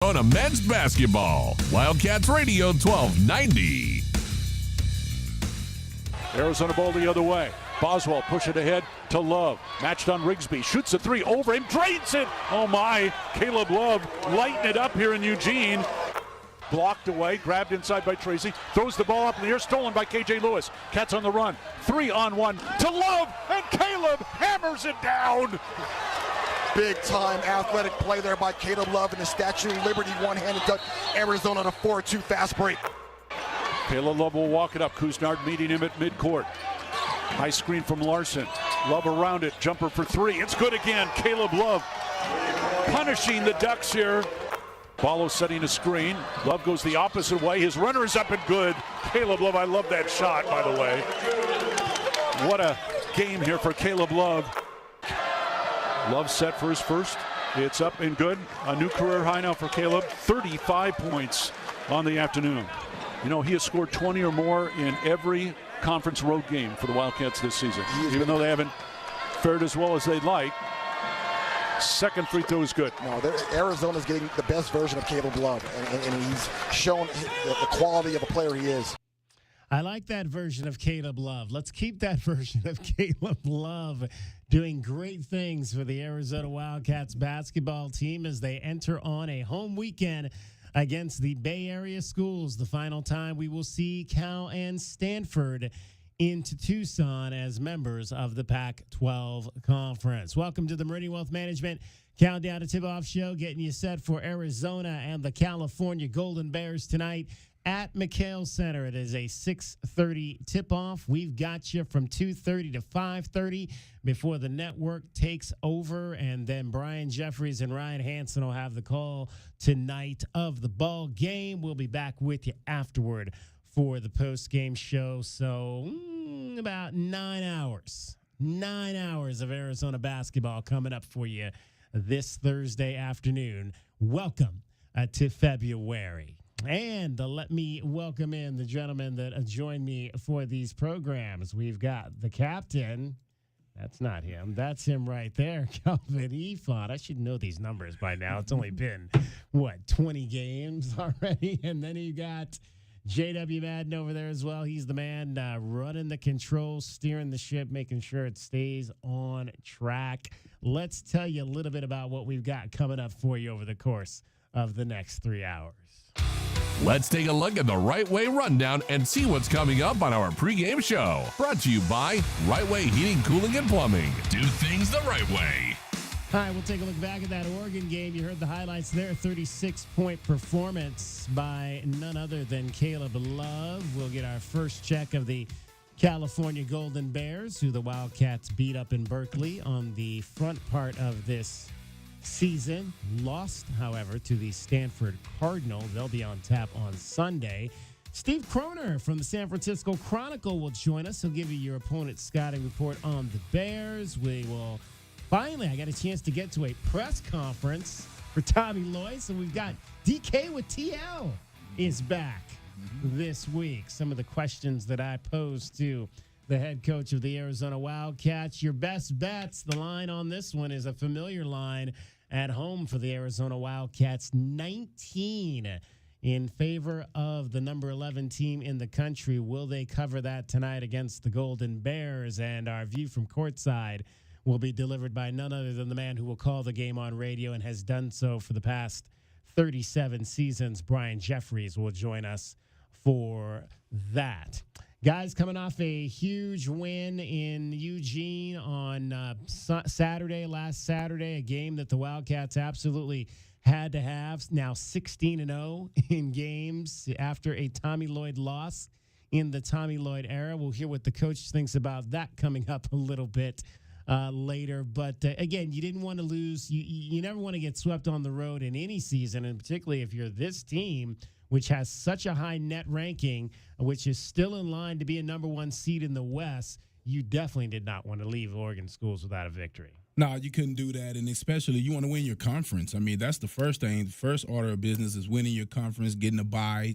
Arizona men's basketball. Wildcats Radio 1290. Arizona ball the other way. Boswell push it ahead to Love. Matched on Rigsby. Shoots a three over him. Drains it. Oh my. Caleb Love lighting it up here in Eugene. Blocked away. Grabbed inside by Tracy. Throws the ball up in the air. Stolen by KJ Lewis. Cats on the run. 3-on-1 to Love. And Caleb hammers it down. Big time athletic play there by Caleb Love in the Statue of Liberty. One-handed dunk. Arizona on a 4-2 fast break. Caleb Love will walk it up. Couisnard meeting him at midcourt. High screen from Larson. Love around it. Jumper for three. It's good again. Caleb Love punishing the Ducks here. Ballo setting a screen. Love goes the opposite way. His runner is up and good. Caleb Love, I love that shot, by the way. What a game here for Caleb Love. Love set for his first. It's up and good. A new career high now for Caleb. 35 points on the afternoon. You know, he has scored 20 or more in every conference road game for the Wildcats this season. Even though they haven't fared as well as they'd like. Second free throw is good. No, Arizona's getting the best version of Caleb Love, and he's shown the quality of a player he is. I like that version of Caleb Love. Let's keep that version of Caleb Love doing great things for the Arizona Wildcats basketball team as they enter on a home weekend against the Bay Area schools. The final time we will see Cal and Stanford into Tucson as members of the Pac-12 Conference. Welcome to the Meridian Wealth Management Countdown to Tipoff Show, getting you set for Arizona and the California Golden Bears tonight at McHale Center. It is a 6:30 tip-off. We've got you from 2:30 to 5:30 before the network takes over, and then Brian Jeffries and Ryan Hansen will have the call tonight of the ball game. We'll be back with you afterward for the post-game show. So about 9 hours. 9 hours of Arizona basketball coming up for you this Thursday afternoon. Welcome to February. And let me welcome in the gentlemen that join me for these programs. We've got the captain. That's not him. That's him right there, Calvin Efod. I should know these numbers by now. It's only been, 20 games already? And then you got J.W. Madden over there as well. He's the man running the controls, steering the ship, making sure it stays on track. Let's tell you a little bit about what we've got coming up for you over the course of the next 3 hours. Let's take a look at the Right Way Rundown and see what's coming up on our pregame show. Brought to you by Right Way Heating, Cooling, and Plumbing. Do things the right way. All right, we'll take a look back at that Oregon game. You heard the highlights there. 36-point performance by none other than Caleb Love. We'll get our first check of the California Golden Bears, who the Wildcats beat up in Berkeley on the front part of this season. Lost, however, to the Stanford Cardinal. They'll be on tap on Sunday. Steve Croner from the San Francisco Chronicle will join us. He'll give you your opponent's scouting report on the Bears. We will finally, I got a chance to get to a press conference for Tommy Lloyd. So we've got DK with TL is back this week. Some of the questions that I posed to the head coach of the Arizona Wildcats. Your best bets. The line on this one is a familiar line at home for the Arizona Wildcats. 19 in favor of the number 11 team in the country. Will they cover that tonight against the Golden Bears? And our view from courtside will be delivered by none other than the man who will call the game on radio and has done so for the past 37 seasons. Brian Jeffries will join us for that. Guys, coming off a huge win in Eugene on last Saturday, a game that the Wildcats absolutely had to have. Now 16-0 in games after a Tommy Lloyd loss in the Tommy Lloyd era. We'll hear what the coach thinks about that coming up a little bit later. But again, you didn't want to lose. You never want to get swept on the road in any season, and particularly if you're this team, which has such a high net ranking, which is still in line to be a number one seed in the West. You definitely did not want to leave Oregon schools without a victory. No, you couldn't do that, and especially you want to win your conference. I mean, that's the first thing. The first order of business is winning your conference, getting a bye,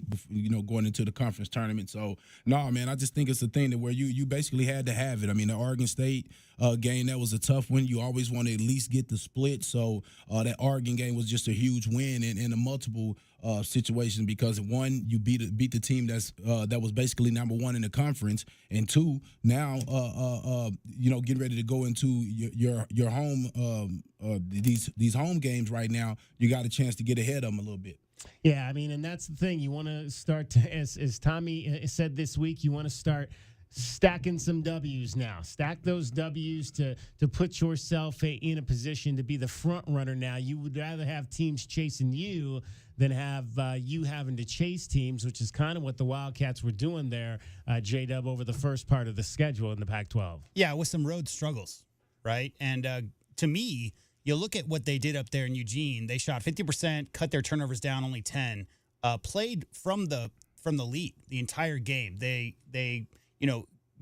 going into the conference tournament. So, no, man, I just think it's a thing that where you basically had to have it. I mean, the Oregon State game. That was a tough win. You always want to at least get the split. So that Oregon game was just a huge win in a multiple situations because one, you beat the team that was basically number one in the conference, and two, now getting ready to go into your home these home games right now. You got a chance to get ahead of them a little bit. Yeah, I mean, and that's the thing. You want to start to, as Tommy said this week, you want to start stacking some W's now. Stack those W's to put yourself in a position to be the front runner now. You would rather have teams chasing you than have you having to chase teams, which is kind of what the Wildcats were doing there, J-Dub, over the first part of the schedule in the Pac-12. Yeah, with some road struggles, right? And to me, you look at what they did up there in Eugene. They shot 50%, cut their turnovers down only 10, played from the lead the entire game. They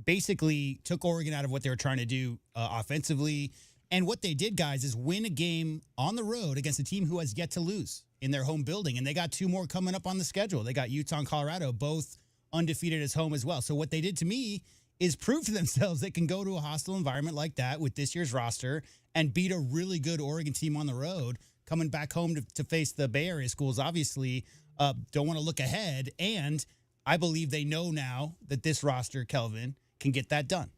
basically took Oregon out of what they were trying to do offensively. And what they did, guys, is win a game on the road against a team who has yet to lose in their home building. And they got two more coming up on the schedule. They got Utah and Colorado, both undefeated as home as well. So what they did to me is prove to themselves they can go to a hostile environment like that with this year's roster and beat a really good Oregon team on the road. Coming back home to face the Bay Area schools, obviously, don't want to look ahead. And I believe they know now that this roster, Kelvin, can get that done.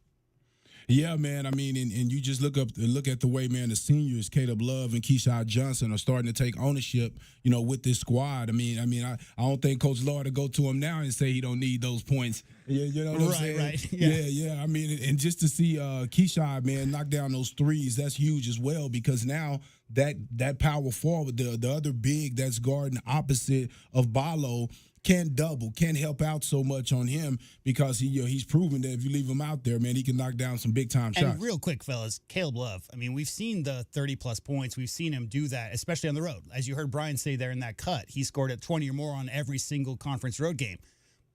Yeah, man. I mean, and you just look at the way, man, the seniors, Caleb Love and Keyshawn Johnson, are starting to take ownership, with this squad. I don't think Coach Lord will go to him now and say he don't need those points. Yeah, you know what I'm saying? Right. Yeah. I mean, and just to see Keyshawn, man, knock down those threes, that's huge as well, because now that power forward, the other big that's guarding opposite of Ballo, can't help out so much on him because he's proven that if you leave him out there, man, he can knock down some big time shots. And real quick, fellas, Caleb Love. I mean, we've seen the 30-plus points. We've seen him do that, especially on the road. As you heard Brian say there in that cut, he scored at 20 or more on every single conference road game.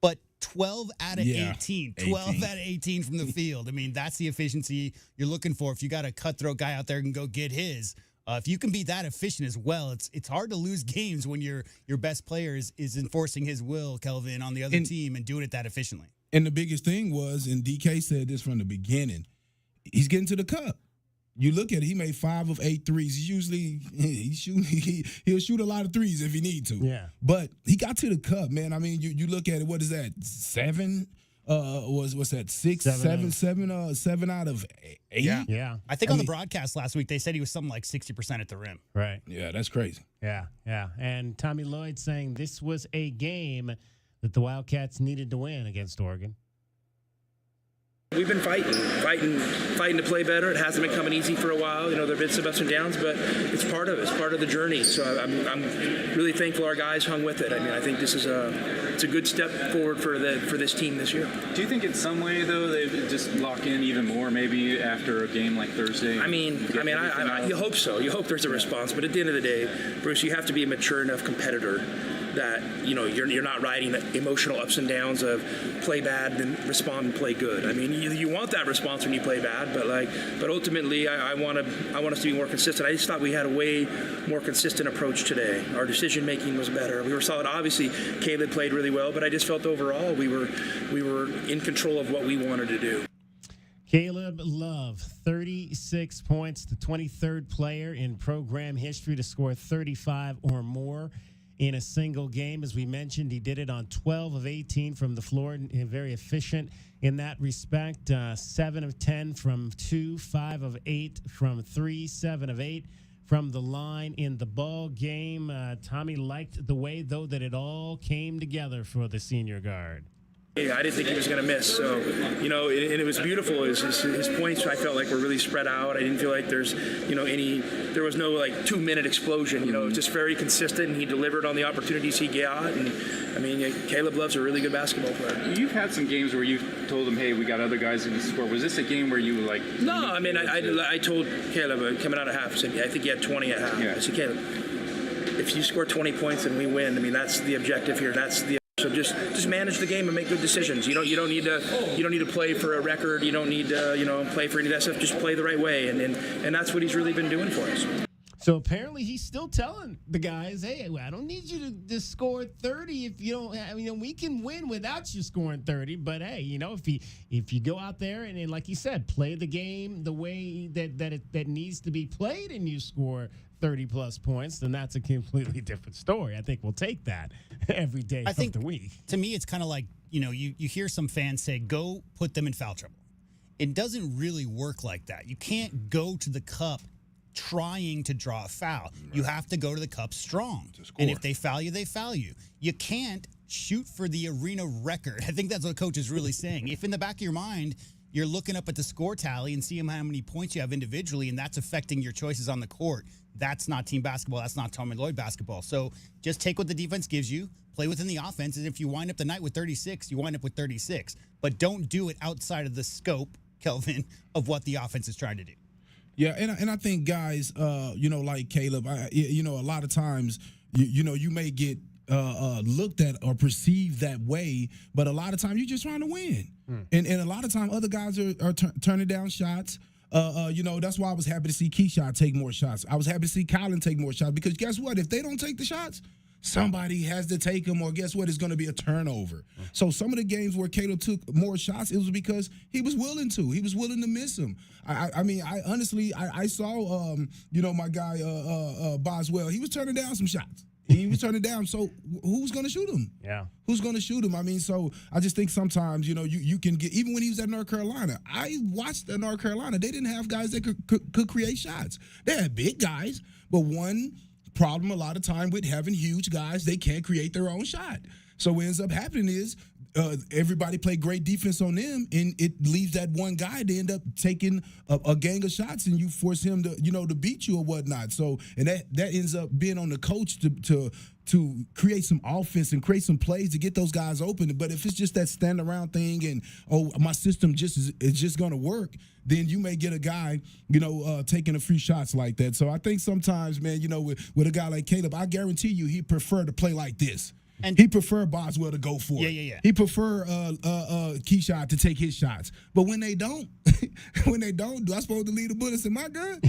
But 12 out of 18. 12 out of 18 from the field. I mean, that's the efficiency you're looking for. If you got a cutthroat guy out there who can go get his, if you can be that efficient as well, it's hard to lose games when your best player is enforcing his will, Kelvin, on the other team and doing it that efficiently. And the biggest thing was, and DK said this from the beginning, he's getting to the cup. You look at it, he made 5 of 8 threes. He'll shoot a lot of threes if he need to. Yeah. But he got to the cup, man. I mean, you look at it, what is that, 7? What's that? 7 out of 8? Yeah. I think on the broadcast last week, they said he was something like 60% at the rim. Right. Yeah, that's crazy. Yeah. And Tommy Lloyd saying this was a game that the Wildcats needed to win against Oregon. We've been fighting to play better. It hasn't been coming easy for a while. There have been some ups and downs, but it's part of it. It's part of the journey. So I'm really thankful our guys hung with it. I mean, I think this is it's a good step forward for this team this year. Do you think in some way though they just lock in even more maybe after a game like Thursday? You hope so. You hope there's a response, but at the end of the day, Bruce, you have to be a mature enough competitor that you're not riding the emotional ups and downs of play bad then respond and play good. I mean, you want that response when you play bad, but ultimately I want us to be more consistent. I just thought we had a way more consistent approach today. Our decision making was better. We were solid. Obviously, Caleb played really well, but I just felt overall we were in control of what we wanted to do. Caleb Love, 36 points, the 23rd player in program history to score 35 or more in a single game. As we mentioned, he did it on 12 of 18 from the floor, and very efficient in that respect. 7 of 10 from 2, 5 of 8 from 3, 7 of 8 from the line in the ball game. Tommy liked the way, though, that it all came together for the senior guard. Yeah, I didn't think he was going to miss. So, and it was beautiful. His points, I felt like, were really spread out. I didn't feel like there was no 2-minute explosion. It was just very consistent, and he delivered on the opportunities he got. And I mean, Caleb Love's a really good basketball player. You've had some games where you've told him, hey, we got other guys in the score. Was this a game where you were like? No, I mean, I told Caleb coming out of half, I said, I think he had 20 at half. Yeah. I said, Caleb, if you score 20 points and we win, I mean, that's the objective here. So just manage the game and make good decisions. You don't need to play for a record. You don't need to play for any of that stuff. Just play the right way, and that's what he's really been doing for us. So apparently he's still telling the guys, hey, I don't need you to score 30 if you don't. I mean, we can win without you scoring 30. But hey, if you go out there and like he said, play the game the way that needs to be played, and you score 30+ points, then that's a completely different story. I think we'll take that every day of the week. To me, it's kind of like you hear some fans say, "Go put them in foul trouble." It doesn't really work like that. You can't go to the cup trying to draw a foul. Right. You have to go to the cup strong. And if they foul you, they foul you. You can't shoot for the arena record. I think that's what coach is really saying. If in the back of your mind, you're looking up at the score tally and seeing how many points you have individually, and that's affecting your choices on the court, that's not team basketball. That's not Tom and Lloyd basketball. So just take what the defense gives you, play within the offense, and if you wind up the night with 36, you wind up with 36. But don't do it outside of the scope, Kelvin, of what the offense is trying to do. Yeah, and I think guys, like Caleb, a lot of times, you may get looked at or perceived that way, but a lot of times you're just trying to win, and a lot of times other guys are turning down shots. That's why I was happy to see Keyshawn take more shots. I was happy to see Colin take more shots, because guess what? If they don't take the shots, somebody has to take them, or guess what? It's going to be a turnover. So some of the games where Caleb took more shots, it was because he was willing to. He was willing to miss them. I honestly saw, my guy Boswell. He was turning down some shots. He was turning down. So who's going to shoot him? Yeah. Who's going to shoot him? I mean, so I just think sometimes, you can get, even when he was at North Carolina, I watched at North Carolina, they didn't have guys that could create shots. They had big guys, but one problem a lot of time with having huge guys, they can't create their own shot. So what ends up happening is everybody play great defense on them, and it leaves that one guy to end up taking a gang of shots, and you force him to beat you or whatnot. So, and that ends up being on the coach to create some offense and create some plays to get those guys open. But if it's just that stand around thing and, my system is just going to work, then you may get a guy, taking a few shots like that. So I think sometimes, man, with a guy like Caleb, I guarantee you he prefer to play like this. And he preferred Boswell to go for it. Yeah. He preferred Keyshawn to take his shots. But when they don't, do I supposed to leave the bullets in my gun?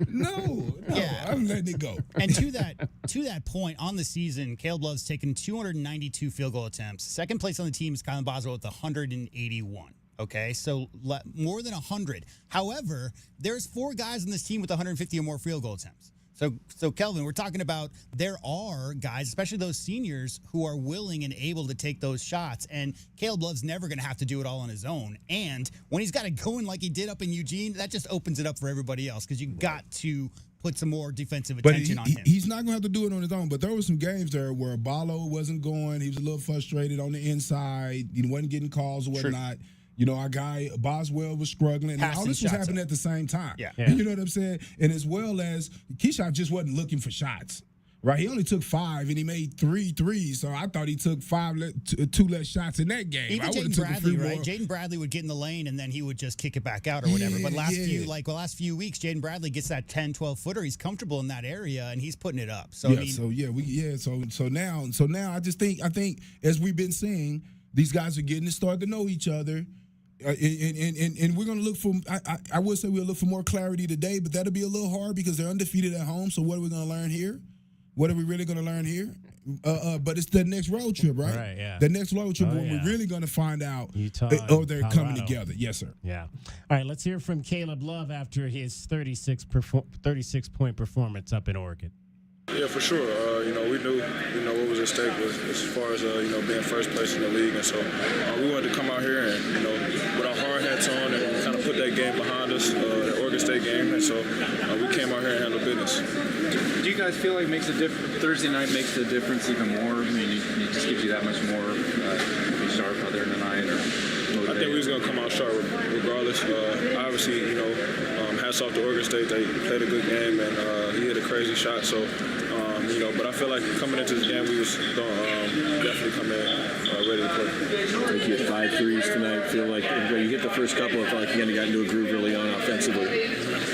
No, yeah. I'm letting it go. And to that point, on the season, Caleb Love's taken 292 field goal attempts. Second place on the team is Kylan Boswell with 181. Okay, so more than 100. However, there's 4 guys on this team with 150 or more field goal attempts. So Kelvin, we're talking about there are guys, especially those seniors, who are willing and able to take those shots. And Caleb Love's never going to have to do it all on his own. And when he's got it going like he did up in Eugene, that just opens it up for everybody else, because you got to put some more defensive attention on him. He's not going to have to do it on his own. But there were some games there where Ballo wasn't going. He was a little frustrated on the inside. He wasn't getting calls or whatnot. Sure. Our guy Boswell was struggling. And all this was happening at the same time. Yeah. You know what I'm saying? And as well as Keyshawn just wasn't looking for shots, right? He only took 5 and he made 3 threes. So I thought he took 2 less shots in that game. Even Jaden Bradley, right? Jaden Bradley would get in the lane and then he would just kick it back out or whatever. But last few weeks, Jaden Bradley gets that 10, 12 footer. He's comfortable in that area and he's putting it up. So now I think as we've been saying, these guys are getting to start to know each other. And we're going to look for, I would say we'll look for more clarity today, but that'll be a little hard because they're undefeated at home. So what are we going to learn here? What are we really going to learn here? But it's the next road trip, right? Right, yeah. The next road trip when we're really going to find out Utah, they're Colorado. coming together. Yes, sir. Yeah. All right, let's hear from Caleb Love after his 36-point performance up in Oregon. Yeah, for sure. We knew, what was at stake as far as, being first place in the league. And so we wanted to come out here and, with our hard hats on and kind of put that game behind us, the Oregon State game. And so we came out here and handled business. Do you guys feel like Thursday night makes the difference even more? I mean, it just gives you that much more to be sharp out there in the night? I think we was going to come out sharp regardless. Obviously, hats off to Oregon State. They played a good game, and he hit a crazy shot. So, but I feel like coming into this game, we was definitely come in ready to play. I think you hit 5 threes tonight. Feel like you hit the first couple, I felt like you kind of got into a groove early on offensively.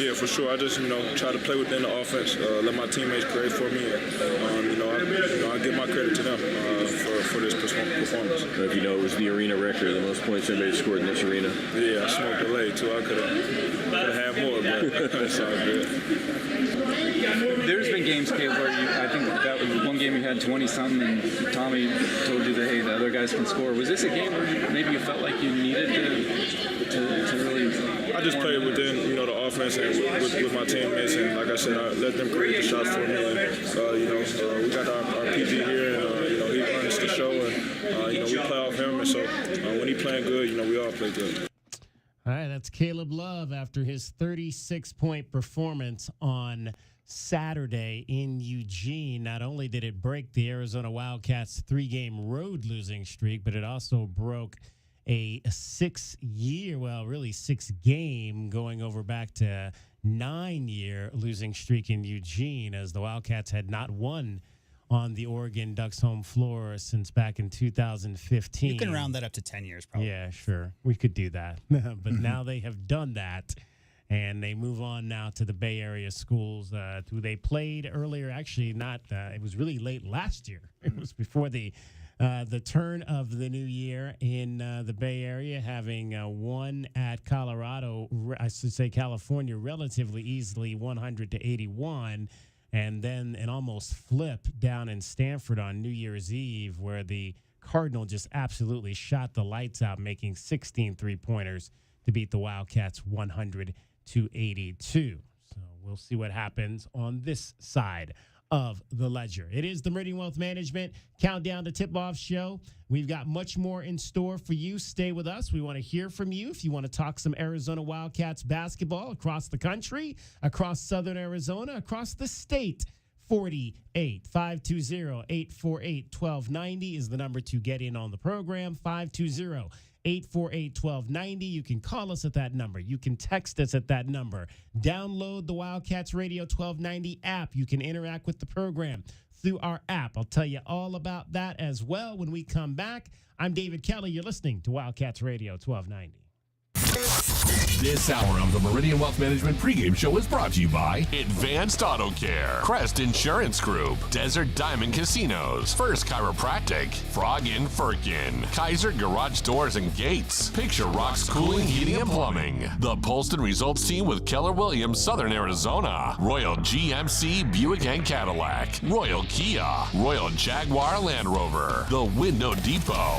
Yeah, for sure. I just, try to play within the offense, let my teammates create for me, and, I give my credit to them for this performance. If it was the arena record, the most points anybody scored in this arena. Yeah, I smoked the leg, too. I could have had more, but it's all good. There's been games, Caleb, where I think that was one game you had 20-something, and Tommy told you that, hey, the other guys can score. Was this a game where maybe you felt like you needed to really... I just played within, the offense and with my teammates, and like I said, I let them create the shots for me. And, we got our PG here, and, he runs the show, and, we play off him, and so when he playing good, we all play good. All right, that's Caleb Love after his 36-point performance on Saturday in Eugene. Not only did it break the Arizona Wildcats' 3-game road losing streak, but it also broke a 6-game going over back to 9-year losing streak in Eugene, as the Wildcats had not won on the Oregon Ducks home floor since back in 2015. You can round that up to 10 years, probably. Yeah, sure. We could do that. But now they have done that, and they move on now to the Bay Area schools, who they played earlier. Actually, it was really late last year. It was before the turn of the new year in the Bay Area, having won at California, relatively easily, 100-81. And then an almost flip down in Stanford on New Year's Eve, where the Cardinal just absolutely shot the lights out, making 16 3-pointers to beat the Wildcats 100-82. So we'll see what happens on this side of the ledger. It is the Meridian Wealth Management Countdown to Tip-Off show. We've got much more in store for you. Stay with us. We want to hear from you. If you want to talk some Arizona Wildcats basketball across the country, across southern Arizona, across the state, 48520-848-1290 is the number to get in on the program. 520-848-1290. You can call us at that number. You can text us at that number. Download the Wildcats Radio 1290 app. You can interact with the program through our app. I'll tell you all about that as well when we come back. I'm David Kelly. You're listening to Wildcats Radio 1290. This hour of the Meridian Wealth Management pregame show is brought to you by Advanced Auto Care, Crest Insurance Group, Desert Diamond Casinos, First Chiropractic, Frog Inn Firkin, Kaiser Garage Doors and Gates, Picture Rocks Cooling, Heating and Plumbing, the Polston Results Team with Keller Williams, Southern Arizona, Royal GMC Buick and Cadillac, Royal Kia, Royal Jaguar Land Rover, the Window Depot.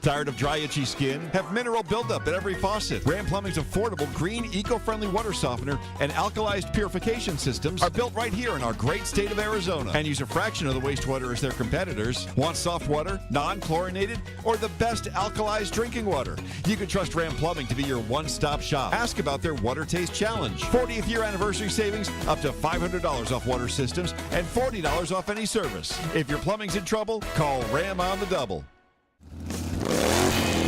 Tired of dry, itchy skin? Have mineral buildup at every faucet. Ram Plumbing's affordable, green, eco-friendly water softener and alkalized purification systems are built right here in our great state of Arizona and use a fraction of the wastewater as their competitors. Want soft water, non-chlorinated, or the best alkalized drinking water? You can trust Ram Plumbing to be your one-stop shop. Ask about their Water Taste Challenge. 40th year anniversary savings, up to $500 off water systems and $40 off any service. If your plumbing's in trouble, call Ram on the double.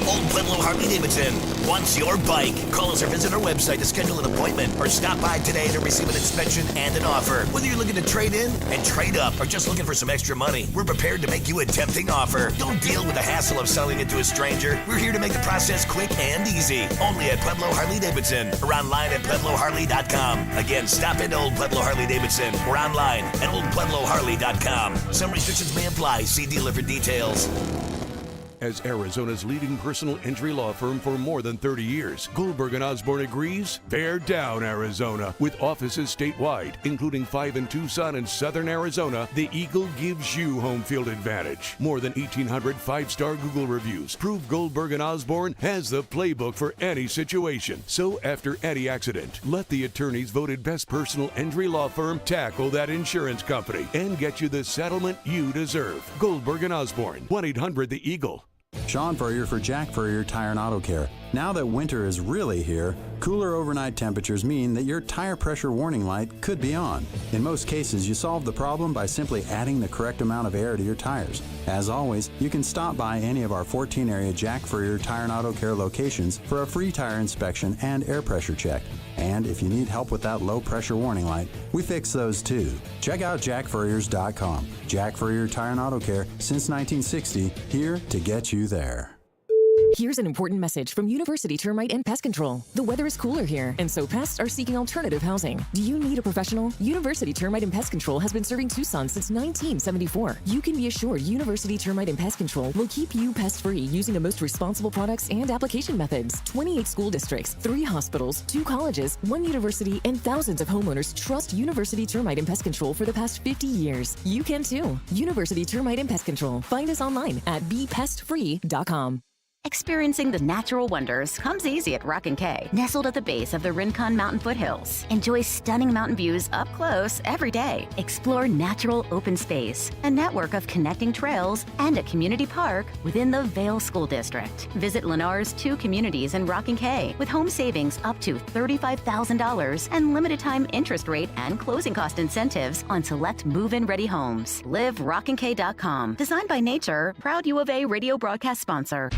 Old Pueblo Harley-Davidson wants your bike. Call us or visit our website to schedule an appointment or stop by today to receive an inspection and an offer. Whether you're looking to trade in and trade up or just looking for some extra money, we're prepared to make you a tempting offer. Don't deal with the hassle of selling it to a stranger. We're here to make the process quick and easy. Only at Pueblo Harley-Davidson or online at PuebloHarley.com. Again, stop into Old Pueblo Harley-Davidson or online at OldPuebloHarley.com. Some restrictions may apply. See dealer for details. As Arizona's leading personal injury law firm for more than 30 years, Goldberg & Osborne agrees, bear down, Arizona. With offices statewide, including 5 in Tucson and southern Arizona, the Eagle gives you home field advantage. More than 1,800 5-star Google reviews prove Goldberg & Osborne has the playbook for any situation. So after any accident, let the attorneys voted best personal injury law firm tackle that insurance company and get you the settlement you deserve. Goldberg & Osborne, 1-800-THE-EAGLE. Sean Furrier for Jack Furrier Tire and Auto Care. Now that winter is really here, cooler overnight temperatures mean that your tire pressure warning light could be on. In most cases, you solve the problem by simply adding the correct amount of air to your tires. As always, you can stop by any of our 14 area Jack Furrier Tire and Auto Care locations for a free tire inspection and air pressure check. And if you need help with that low pressure warning light, we fix those too. Check out jackfurriers.com. Jack Furrier Tire and Auto Care since 1960, here to get you there. Here's an important message from University Termite and Pest Control. The weather is cooler here, and so pests are seeking alternative housing. Do you need a professional? University Termite and Pest Control has been serving Tucson since 1974. You can be assured University Termite and Pest Control will keep you pest-free using the most responsible products and application methods. 28 school districts, 3 hospitals, 2 colleges, 1 university, and thousands of homeowners trust University Termite and Pest Control for the past 50 years. You can too. University Termite and Pest Control. Find us online at bepestfree.com. Experiencing the natural wonders comes easy at Rock & Kay. Nestled at the base of the Rincon Mountain foothills. Enjoy stunning mountain views up close every day. Explore natural open space, a network of connecting trails, and a community park within the Vail School District. Visit Lennar's 2 communities in Rock & Kay with home savings up to $35,000 and limited time interest rate and closing cost incentives on select move-in ready homes. LiveRockandK.com. Designed by Nature, proud U of A radio broadcast sponsor.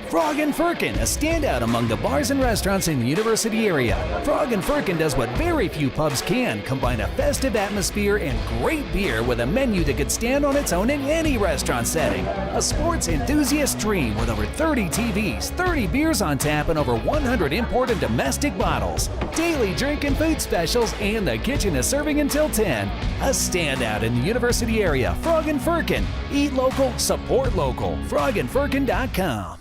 Frog & Firkin, a standout among the bars and restaurants in the university area. Frog & Firkin does what very few pubs can, combine a festive atmosphere and great beer with a menu that could stand on its own in any restaurant setting. A sports enthusiast dream with over 30 TVs, 30 beers on tap, and over 100 import and domestic bottles. Daily drink and food specials, and the kitchen is serving until 10. A standout in the university area. Frog & Firkin. Eat local, support local. frogandfirkin.com.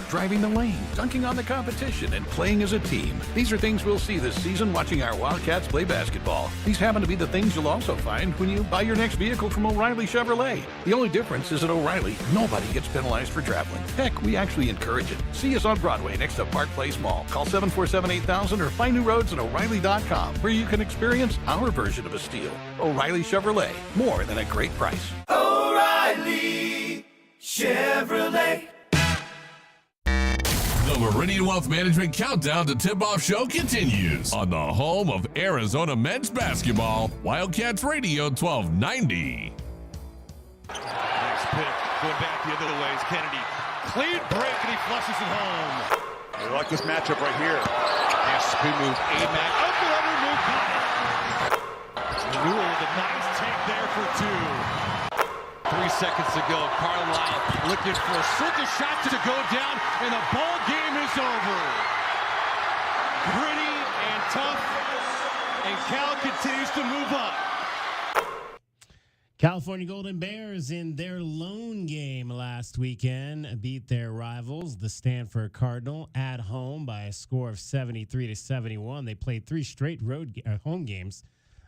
Driving the lane, dunking on the competition, and playing as a team. These are things we'll see this season watching our Wildcats play basketball. These happen to be the things you'll also find when you buy your next vehicle from O'Reilly Chevrolet. The only difference is at O'Reilly, nobody gets penalized for traveling. Heck, we actually encourage it. See us on Broadway next to Park Place Mall. Call 747-8000 or find new roads at O'Reilly.com, where you can experience our version of a steal. O'Reilly Chevrolet, more than a great price. O'Reilly Chevrolet. The Meridian Wealth Management Countdown to Tip-Off Show continues on the home of Arizona men's basketball, Wildcats Radio 1290. Nice pick. Going back the other way is Kennedy. Clean break, and he flushes it home. I like this matchup right here. Nice spin move. A-Mac. Up the other move. Got it. Newell with a nice take there for 2. 3 seconds to go. Carlisle looking for a circle shot to go down, and the ball game is over. Gritty and tough, and Cal continues to move up. California Golden Bears in their lone game last weekend beat their rivals, the Stanford Cardinal, at home by a score of 73-71. They played 3 straight home games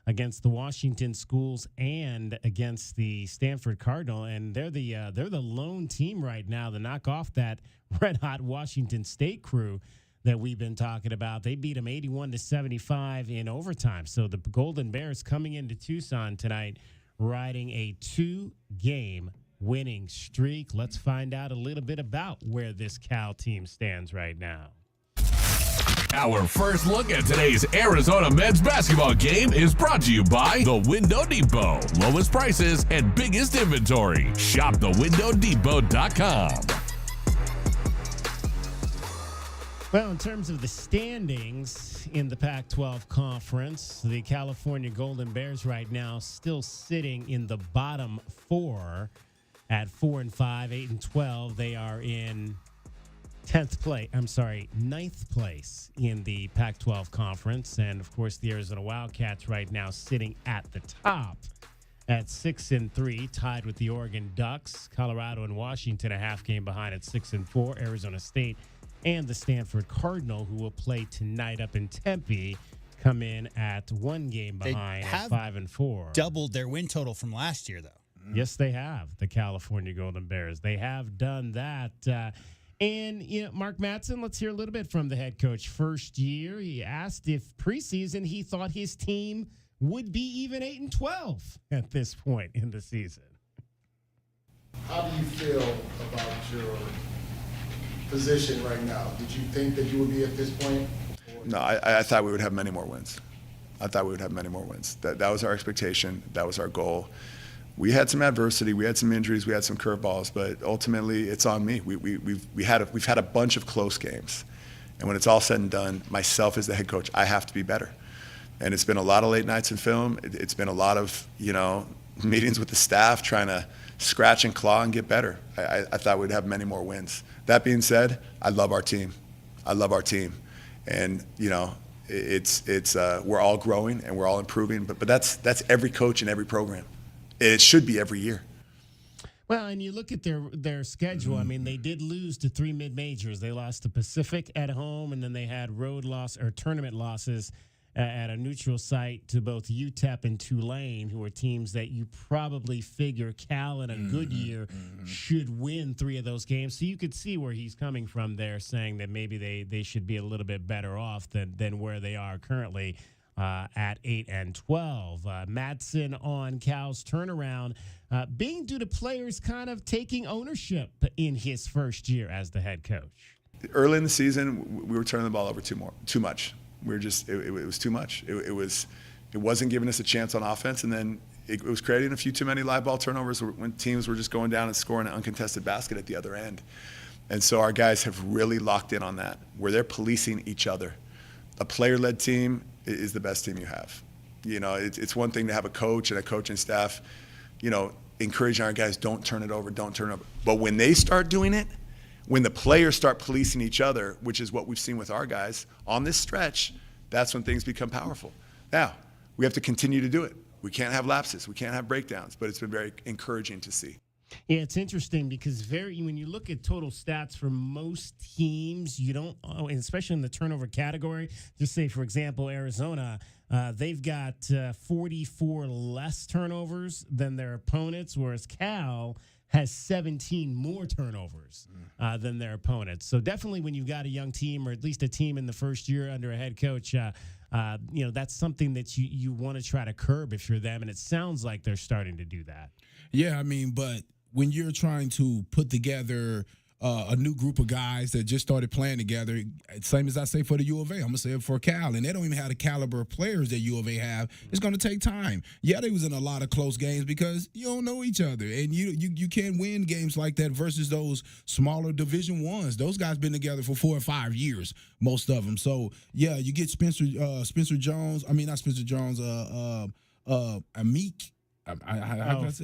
against the Washington Schools and against the Stanford Cardinal, and they're the lone team right now to knock off that red-hot Washington State crew that we've been talking about. They beat them 81-75 in overtime. So the Golden Bears coming into Tucson tonight riding a 2-game winning streak. Let's find out a little bit about where this Cal team stands right now. Our first look at today's Arizona men's basketball game is brought to you by The Window Depot. Lowest prices and biggest inventory. Shop thewindow.depot.com. Well, in terms of the standings in the Pac-12 conference, the California Golden Bears right now still sitting in the bottom 4 at 4-5, 8-12. They are in 9th place in the Pac-12 conference. And, of course, the Arizona Wildcats right now sitting at the top at 6-3, tied with the Oregon Ducks. Colorado and Washington a half game behind at 6-4. Arizona State and the Stanford Cardinal, who will play tonight up in Tempe, come in at 1 game behind at 5-4. Doubled their win total from last year, though. Yes, they have, the California Golden Bears. They have done that. And, Mark Mattson, let's hear a little bit from the head coach. First year, he asked if preseason he thought his team would be even 8-12 at this point in the season. How do you feel about your position right now? Did you think that you would be at this point? No, I thought we would have many more wins. That was our expectation. That was our goal. We had some adversity, we had some injuries, we had some curveballs, but ultimately it's on me. We've had a bunch of close games, and when it's all said and done, myself as the head coach, I have to be better. And it's been a lot of late nights in film. It's been a lot of meetings with the staff trying to scratch and claw and get better. I thought we'd have many more wins. That being said, I love our team. I love our team. And, you know, it's we're all growing and we're all improving, but that's every coach and every program. It should be every year. Well, and you look at their schedule. I mean, they did lose to 3 mid-majors. They lost to Pacific at home, and then they had tournament losses at a neutral site to both UTEP and Tulane, who are teams that you probably figure Cal in a good year should win 3 of those games. So you could see where he's coming from there, saying that maybe they should be a little bit better off than where they are currently at 8-12. Madsen on Cal's turnaround being due to players kind of taking ownership in his first year as the head coach. Early in the season, we were turning the ball over too much. We were just it was too much. It wasn't giving us a chance on offense, and then it was creating a few too many live ball turnovers when teams were just going down and scoring an uncontested basket at the other end. And so our guys have really locked in on that, where they're policing each other. A player-led team is the best team you have. You know, it's one thing to have a coach and a coaching staff, you know, encouraging our guys, don't turn it over. But when they start doing it, when the players start policing each other, which is what we've seen with our guys on this stretch, that's when things become powerful. Now, we have to continue to do it. We can't have lapses. We can't have breakdowns, but it's been very encouraging to see. Yeah, it's interesting because when you look at total stats for most teams, you don't, especially in the turnover category, just say, for example, Arizona, they've got 44 less turnovers than their opponents, whereas Cal has 17 more turnovers than their opponents. So definitely when you've got a young team, or at least a team in the first year under a head coach, you know, that's something that you want to try to curb if you're them, and it sounds like they're starting to do that. Yeah, I mean, but when you're trying to put together a new group of guys that just started playing together, same as I say for the U of A, I'm going to say it for Cal, and they don't even have the caliber of players that U of A have. It's going to take time. Yeah, they was in a lot of close games because you don't know each other, and you can't win games like that versus those smaller Division Ones. Those guys been together for 4 or 5 years, most of them. So, yeah, you get Spencer Jones. I mean, not Spencer Jones, Amik. Fardaz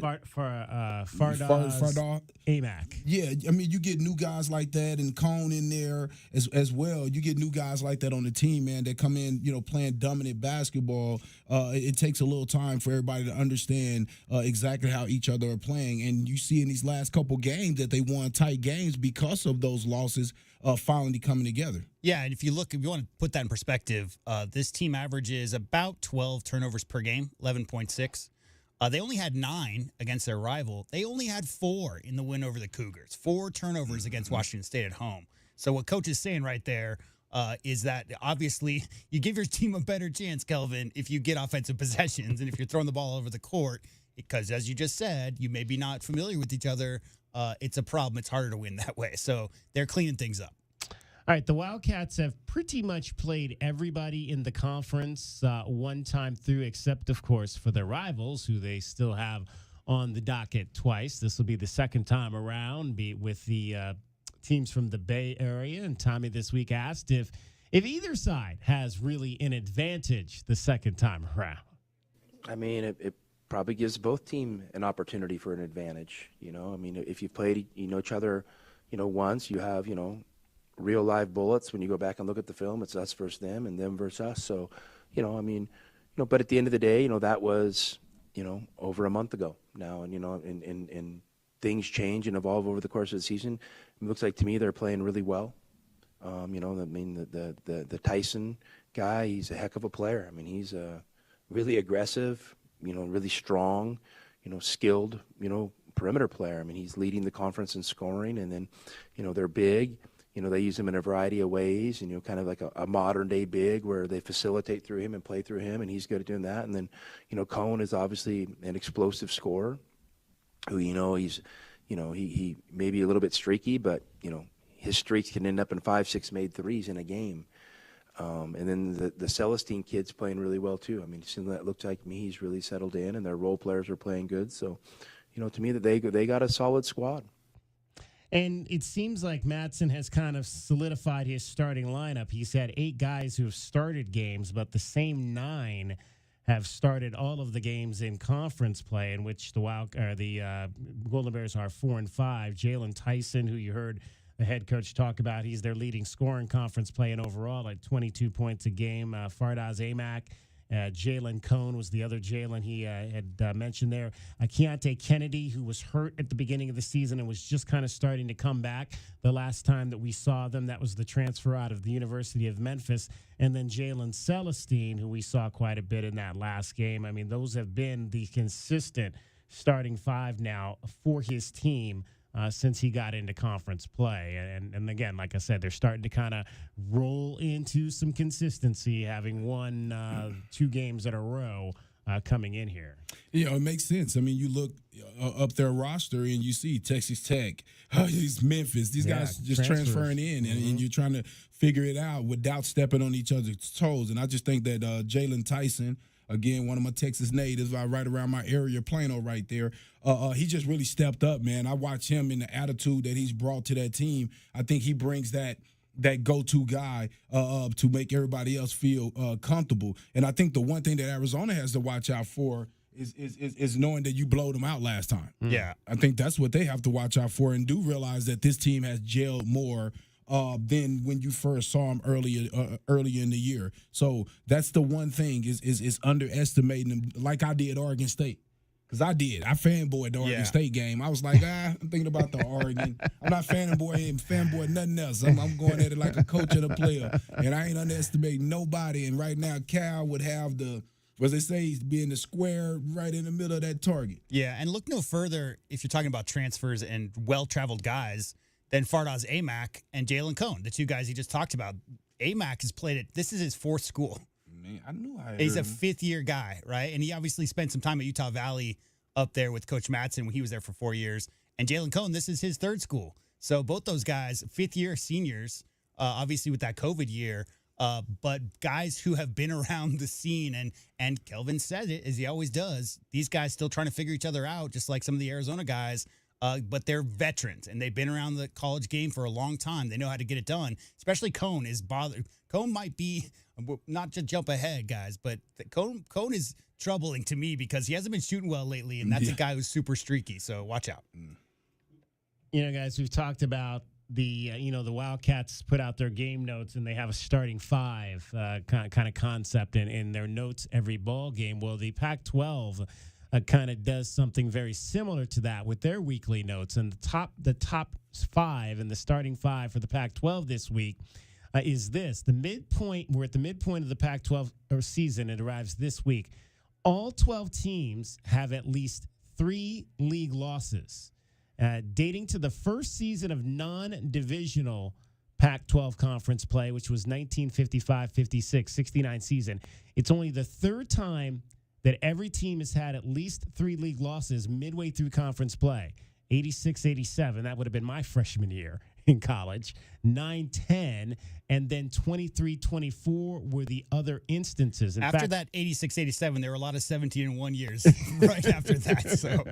Amac. Yeah, I mean, you get new guys like that, and Cone in there as well. You get new guys like that on the team, man, that come in, you know, playing dominant basketball. It takes a little time for everybody to understand exactly how each other are playing, and you see in these last couple games that they won tight games because of those losses finally coming together. Yeah, and if you want to put that in perspective, this team averages about 12 turnovers per game, 11.6. They only had 9 against their rival. They only had 4 in the win over the Cougars. 4 turnovers against Washington State at home. So what Coach is saying right there is that obviously you give your team a better chance, Kelvin, if you get offensive possessions and if you're throwing the ball over the court. Because as you just said, you may be not familiar with each other. It's a problem. It's harder to win that way. So they're cleaning things up. All right, the Wildcats have pretty much played everybody in the conference one time through, except, of course, for their rivals, who they still have on the docket twice. This will be the second time around with the teams from the Bay Area. And Tommy this week asked if either side has really an advantage the second time around. I mean, it probably gives both teams an opportunity for an advantage. You know, I mean, if you've played each other, once, you have, real live bullets. When you go back and look at the film, it's us versus them and them versus us. So, but at the end of the day, that was, over a month ago now. And, and things change and evolve over the course of the season. It looks like to me they're playing really well. I mean, the Tyson guy, he's a heck of a player. I mean, he's really aggressive, really strong, skilled, perimeter player. I mean, he's leading the conference in scoring, and then, they're big. They use him in a variety of ways, and, kind of like a modern-day big where they facilitate through him and play through him, and he's good at doing that. And then, Cone is obviously an explosive scorer who, he's, he may be a little bit streaky, but, his streaks can end up in 5-6 made threes in a game. And then the Celestine kid's playing really well, too. I mean, it looks like me, he's really settled in, and their role players are playing good. So, to me, that they got a solid squad. And it seems like Madsen has kind of solidified his starting lineup. He's had 8 guys who have started games, but the same 9 have started all of the games in conference play, in which the Golden Bears are 4-5. Jalen Tyson, who you heard the head coach talk about. He's their leading scorer in conference play and overall, like 22 points a game. Fardaz Amack. Jalen Cone was the other Jalen he had mentioned there. Keontae Kennedy, who was hurt at the beginning of the season and was just kind of starting to come back the last time that we saw them. That was the transfer out of the University of Memphis. And then Jalen Celestine, who we saw quite a bit in that last game. I mean, those have been the consistent starting five now for his team since he got into conference play. And again, like I said, they're starting to kind of roll into some consistency, having won 2 games in a row coming in here. You know, it makes sense. I mean, you look up their roster and you see Texas Tech, these Memphis, these guys just transferring in, and you're trying to figure it out without stepping on each other's toes. And I just think that Jalen Tyson, again, one of my Texas natives, right around my area, Plano right there, he just really stepped up, man. I watch him in the attitude that he's brought to that team. I think he brings that go-to guy to make everybody else feel comfortable. And I think the one thing that Arizona has to watch out for is knowing that you blowed them out last time. Yeah. I think that's what they have to watch out for, and do realize that this team has gelled more than when you first saw him early in the year. So that's the one thing is underestimating them, like I did Oregon State. Because I fanboyed the Oregon State game. I was like, I'm thinking about the Oregon. I'm not fanboy nothing else. I'm going at it like a coach and a player. And I ain't underestimating nobody. And right now, Cal would have what they say, being the square right in the middle of that target. Yeah, and look no further if you're talking about transfers and well-traveled guys than Fardaz Amack and Jalen Cone, the 2 guys he just talked about. Amack has played it. This is his 4th school. Man, I knew I heard He's a him. 5th-year guy, right? And he obviously spent some time at Utah Valley up there with Coach Matson when he was there for 4 years. And Jalen Cone, this is his 3rd school. So both those guys, 5th-year seniors, obviously with that COVID year, but guys who have been around the scene. And Kelvin said it, as he always does, these guys still trying to figure each other out, just like some of the Arizona guys. But they're veterans, and they've been around the college game for a long time. They know how to get it done. Especially Cone is bothered. Cone might be, not to jump ahead, guys, but Cone is troubling to me because he hasn't been shooting well lately, and that's a guy who's super streaky. So watch out. You know, guys, we've talked about the Wildcats put out their game notes, and they have a starting 5 kind of concept in their notes every ball game. Well, the Pac-12 kind of does something very similar to that with their weekly notes. And the top 5 and the starting 5 for the Pac-12 this week is this. The midpoint, we're at the midpoint of the Pac-12 season. It arrives this week. All 12 teams have at least 3 league losses. Dating to the first season of non-divisional Pac-12 conference play, which was 1955-56, 69 season. It's only the 3rd time that every team has had at least 3 league losses midway through conference play. 86-87, that would have been my freshman year in college. 9-10, and then 23-24 were the other instances. After that 86-87, there were a lot of 17-1 years right after that. So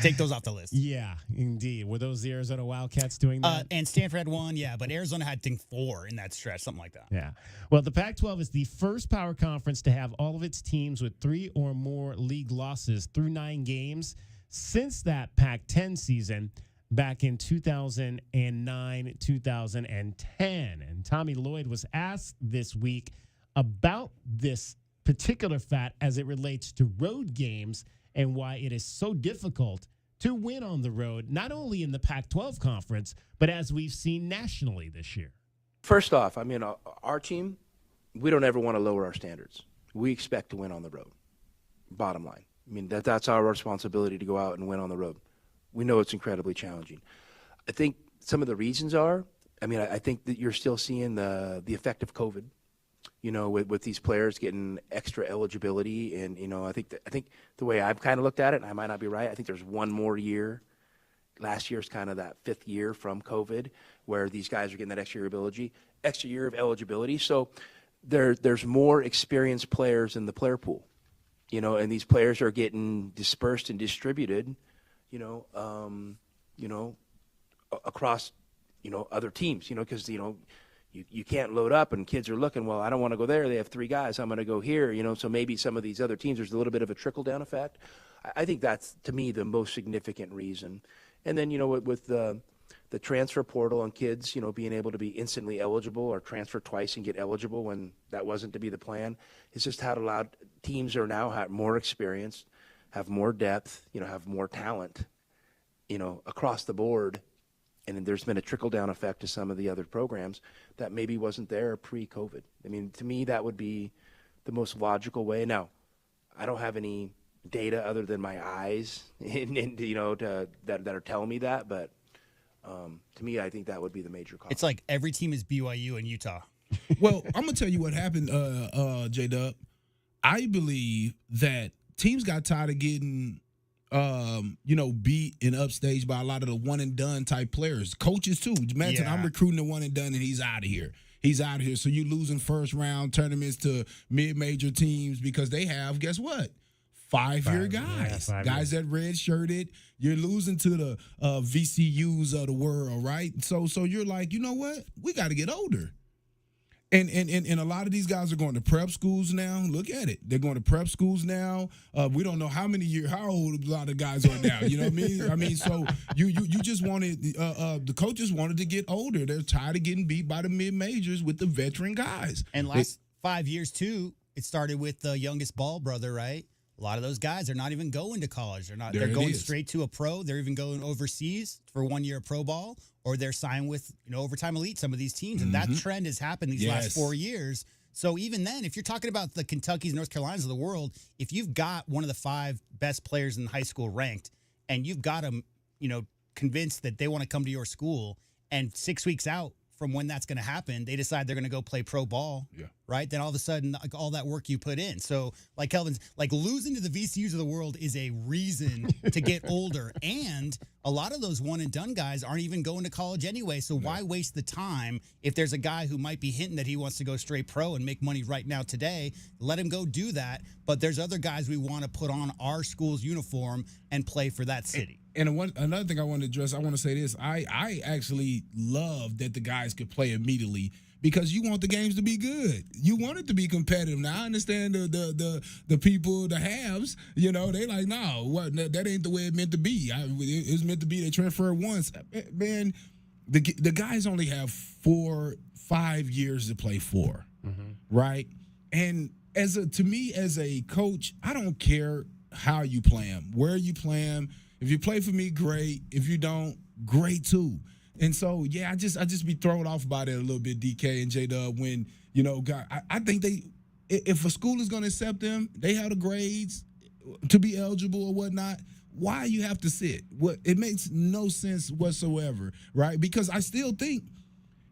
take those off the list. Yeah, indeed. Were those the Arizona Wildcats doing that? And Stanford had 1, but Arizona had, I think, 4 in that stretch, something like that. Yeah. Well, the Pac-12 is the first power conference to have all of its teams with 3 or more league losses through 9 games since that Pac-10 season back in 2009, 2010. And Tommy Lloyd was asked this week about this particular fact as it relates to road games and why it is so difficult to win on the road, not only in the Pac-12 conference, but as we've seen nationally this year. First off, I mean, our team, we don't ever want to lower our standards. We expect to win on the road, bottom line. I mean, that's our responsibility to go out and win on the road. We know it's incredibly challenging. I think some of the reasons are, I think that you're still seeing the effect of COVID, with these players getting extra eligibility. And, I think the way I've kind of looked at it, and I might not be right, I think there's one more year. Last year's kind of that 5th year from COVID where these guys are getting that extra year of eligibility. So there's more experienced players in the player pool, and these players are getting dispersed and distributed across, other teams, because, you can't load up and kids are looking, well, I don't want to go there. They have 3 guys. I'm going to go here, so maybe some of these other teams, there's a little bit of a trickle-down effect. I think that's, to me, the most significant reason. And then, with the the transfer portal and kids, being able to be instantly eligible or transfer twice and get eligible when that wasn't to be the plan, it's just how it allowed teams are now have more experience, have more depth, have more talent, across the board. And there's been a trickle-down effect to some of the other programs that maybe wasn't there pre-COVID. I mean, to me, that would be the most logical way. Now, I don't have any data other than my eyes, that are telling me that. But to me, I think that would be the major cause. It's like every team is BYU and Utah. Well, I'm gonna tell you what happened, J-Dub. I believe that teams got tired of getting beat and upstaged by a lot of the one and done type players. Coaches too. Imagine I'm recruiting a one and done and he's out of here. So you losing first round tournaments to mid-major teams because they have, guess what? 5-year guys. Guys that red-shirted. You're losing to the VCUs of the world, right? So you're like, you know what? We got to get older. And a lot of these guys are going to prep schools now. Look at it. They're going to prep schools now. We don't know how old a lot of guys are now. You know what I mean? I mean, so you just wanted the coaches wanted to get older. They're tired of getting beat by the mid-majors with the veteran guys. And last 5 years, too, it started with the youngest Ball brother, right? A lot of those guys are not even going to college. They're going straight to a pro. They're even going overseas for 1 year pro ball, or they're signed with Overtime Elite, some of these teams. And that trend has happened these last 4 years. So even then, if you're talking about the Kentuckys, North Carolinas of the world, if you've got one of the 5 best players in high school ranked, and you've got them, convinced that they want to come to your school, and 6 weeks out from when that's going to happen, they decide they're going to go play pro ball, right? Then all of a sudden, all that work you put in. So, like Kelvin's, losing to the VCUs of the world is a reason to get older. And a lot of those one-and-done guys aren't even going to college anyway, so why waste the time if there's a guy who might be hinting that he wants to go straight pro and make money right now today? Let him go do that. But there's other guys we want to put on our school's uniform and play for that city. And another thing I want to address, I want to say this. I actually love that the guys could play immediately because you want the games to be good. You want it to be competitive. Now, I understand the people, the haves, they like, no, that ain't the way it meant to be. It's meant to be they transfer once. Man, the guys only have 5 years to play for, right? And to me, as a coach, I don't care how you play them, where you play them. If you play for me, great. If you don't, great too. And so, I just be thrown off by that a little bit, DK and J-Dub, when, I think if a school is going to accept them, they have the grades to be eligible or whatnot. Why you have to sit? It makes no sense whatsoever, right? Because I still think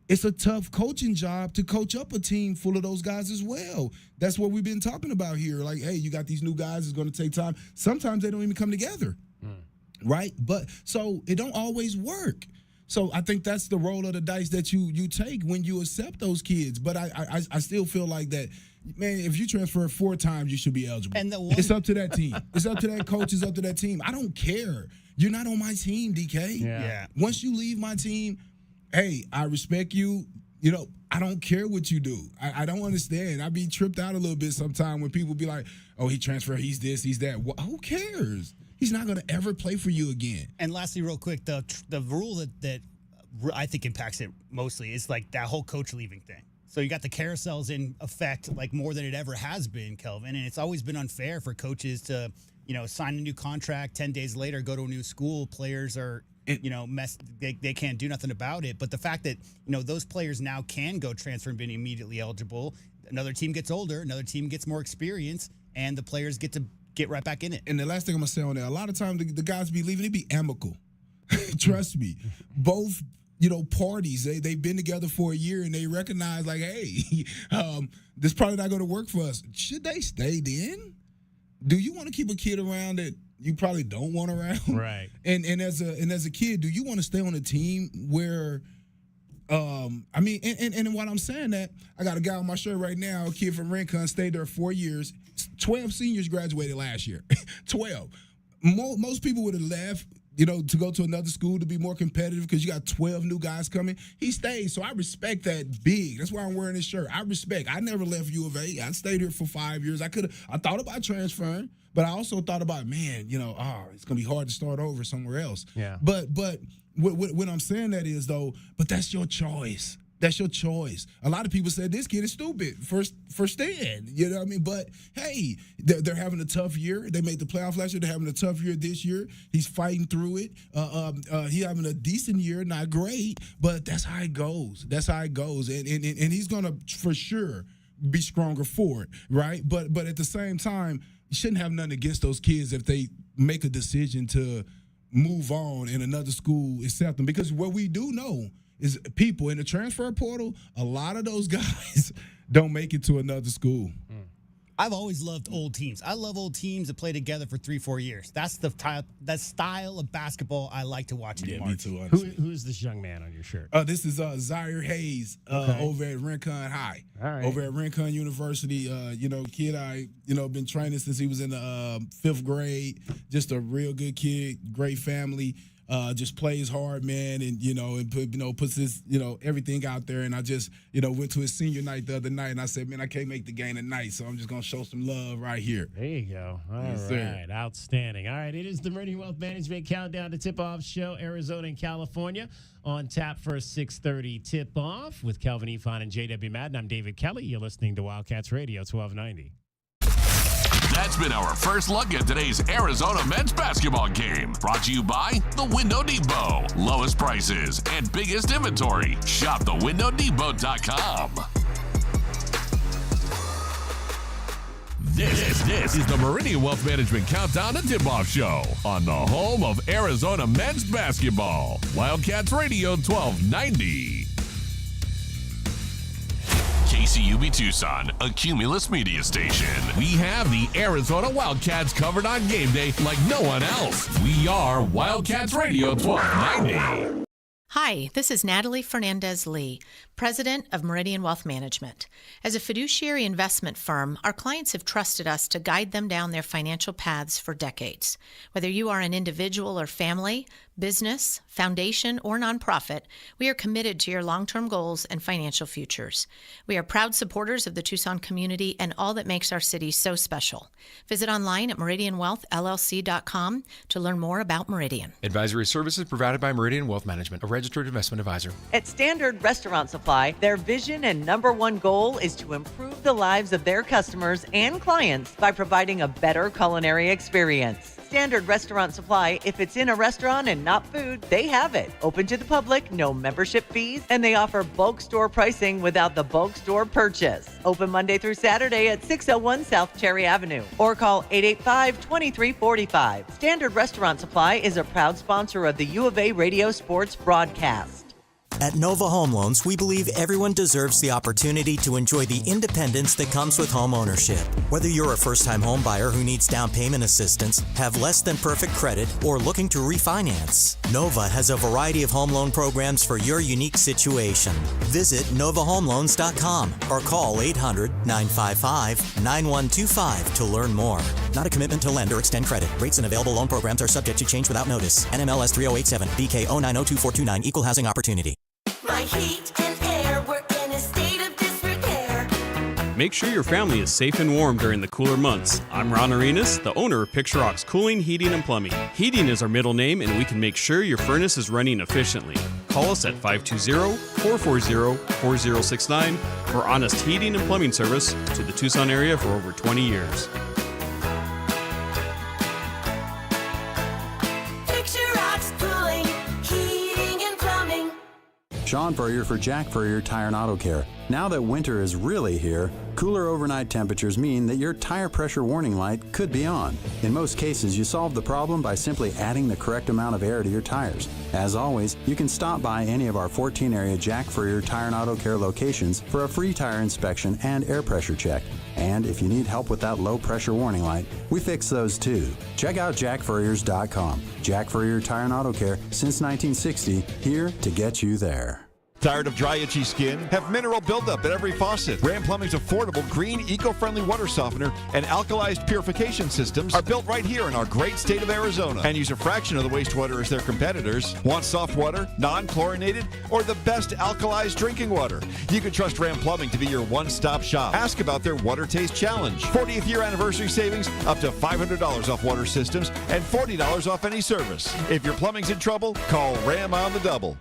it's a tough coaching job to coach up a team full of those guys as well. That's what we've been talking about here. Like, hey, you got these new guys. It's going to take time. Sometimes they don't even come together. Right? But so it don't always work. So I think that's the roll of the dice that you take when you accept those kids. But I still feel like that, man, if you transfer 4 times, you should be eligible. And it's up to that team. It's up to that coach. It's up to that team. I don't care. You're not on my team, DK. Yeah. Once you leave my team, hey, I respect you. I don't care what you do. I don't understand. I be tripped out a little bit sometimes when people be like, oh, he transferred, he's this, he's that. Well, who cares? He's not going to ever play for you again. And lastly, real quick, the rule that I think impacts it mostly is like that whole coach leaving thing. So you got the carousels in effect like more than it ever has been, Kelvin. And it's always been unfair for coaches to, sign a new contract, 10 days later, go to a new school. Players are, they can't do nothing about it. But the fact that, those players now can go transfer and be immediately eligible. Another team gets older, another team gets more experience, and the players get to get right back in it. And the last thing I'm going to say on that, a lot of times the guys be leaving, they be amicable. Trust me. Both, parties, they've been together for a year and they recognize like, hey, this probably not going to work for us. Should they stay then? Do you want to keep a kid around that you probably don't want around? Right. And as a kid, do you want to stay on a team where and while I'm saying that, I got a guy on my shirt right now, a kid from Rincon, stayed there 4 years. 12 seniors graduated last year. 12. Most people would have left, to go to another school to be more competitive because you got 12 new guys coming. He stayed, so I respect that big. That's why I'm wearing this shirt. I never left U of A. I stayed here for 5 years. I thought about transferring, But I also thought about, man, it's going to be hard to start over somewhere else. Yeah. But what I'm saying that is, though, but that's your choice. That's your choice. A lot of people said this kid is stupid for staying. You know what I mean? But, hey, they're having a tough year. They made the playoff last year. They're having a tough year this year. He's fighting through it. He's having a decent year, not great, but that's how it goes. That's how it goes. And he's going to, for sure, be stronger for it, right? But at the same time, you shouldn't have nothing against those kids if they make a decision to move on and another school accept them. Because what we do know is people in the transfer portal, a lot of those guys don't make it to another school. I've always loved old teams. I love old teams that play together for 3-4 years. That's the style of basketball I like to watch in March. Me too. Who is this young man on your shirt? This is Zaire Hayes over at Rincon High. All right. Over at Rincon University. Kid I been training since he was in the 5th grade. Just a real good kid, great family. Just plays hard, man, and puts his everything out there. And I just went to his senior night the other night, and I said, man, I can't make the game tonight, so I'm just gonna show some love right here. There you go. All Yes, right, sir. outstanding. All right, it is the Meridian Wealth Management Countdown to Tip-Off Show, Arizona and California, on tap for a 6:30 tip-off with Kelvin Efon and J.W. Madden. I'm David Kelly. You're listening to Wildcats Radio 1290. That's been our first look at today's Arizona men's basketball game. Brought to you by The Window Depot. Lowest prices and biggest inventory. Shop thewindownedepot.com. This is the Meridian Wealth Management Countdown to Tip-Off Show on the home of Arizona men's basketball. Wildcats Radio 1290. KCUB Tucson, a Cumulus media station. We have the Arizona Wildcats covered on game day like no one else. We are Wildcats Radio 1290. Hi, this is Natalie Fernandez-Lee, President of Meridian Wealth Management. As a fiduciary investment firm, our clients have trusted us to guide them down their financial paths for decades. Whether you are an individual or family, business, foundation, or nonprofit, we are committed to your long-term goals and financial futures. We are proud supporters of the Tucson community and all that makes our city so special. Visit online at meridianwealthllc.com to learn more about Meridian. Advisory services provided by Meridian Wealth Management, a registered investment advisor. At Standard Restaurant Supply, their vision and #1 goal is to improve the lives of their customers and clients by providing a better culinary experience. Standard Restaurant Supply, if it's in a restaurant and not food, they have it. Open to the public, no membership fees, and they offer bulk store pricing without the bulk store purchase. Open Monday through Saturday at 601 South Cherry Avenue or call 885-2345. Standard Restaurant Supply is a proud sponsor of the U of A Radio Sports broadcast. At Nova Home Loans, we believe everyone deserves the opportunity to enjoy the independence that comes with home ownership. Whether you're a first-time home buyer who needs down payment assistance, have less than perfect credit, or looking to refinance, Nova has a variety of home loan programs for your unique situation. Visit novahomeloans.com or call 800-955-9125 to learn more. Not a commitment to lend or extend credit. Rates and available loan programs are subject to change without notice. NMLS 3087, BK 0902429, Equal Housing Opportunity. My heat and air were in a state of disrepair. Make sure your family is safe and warm during the cooler months. I'm Ron Arenas, the owner of Picture Rocks Cooling, Heating, and Plumbing. Heating is our middle name, and we can make sure your furnace is running efficiently. Call us at 520-440-4069 for honest heating and plumbing service to the Tucson area for over 20 years. Sean Furrier for Jack Furrier Tire and Auto Care. Now that winter is really here, cooler overnight temperatures mean that your tire pressure warning light could be on. In most cases, you solve the problem by simply adding the correct amount of air to your tires. As always, you can stop by any of our 14-area Jack Furrier Tire and Auto Care locations for a free tire inspection and air pressure check. And if you need help with that low pressure warning light, we fix those too. Check out jackfurriers.com. Jack Furrier Tire and Auto Care since 1960, here to get you there. Tired of dry, itchy skin? Have mineral buildup at every faucet? Ram Plumbing's affordable, green, eco-friendly water softener and alkalized purification systems are built right here in our great state of Arizona and use a fraction of the wastewater as their competitors. Want soft water, non-chlorinated, or the best alkalized drinking water? You can trust Ram Plumbing to be your one-stop shop. Ask about their Water Taste Challenge. 40th year anniversary savings, up to $500 off water systems and $40 off any service. If your plumbing's in trouble, call Ram on the double.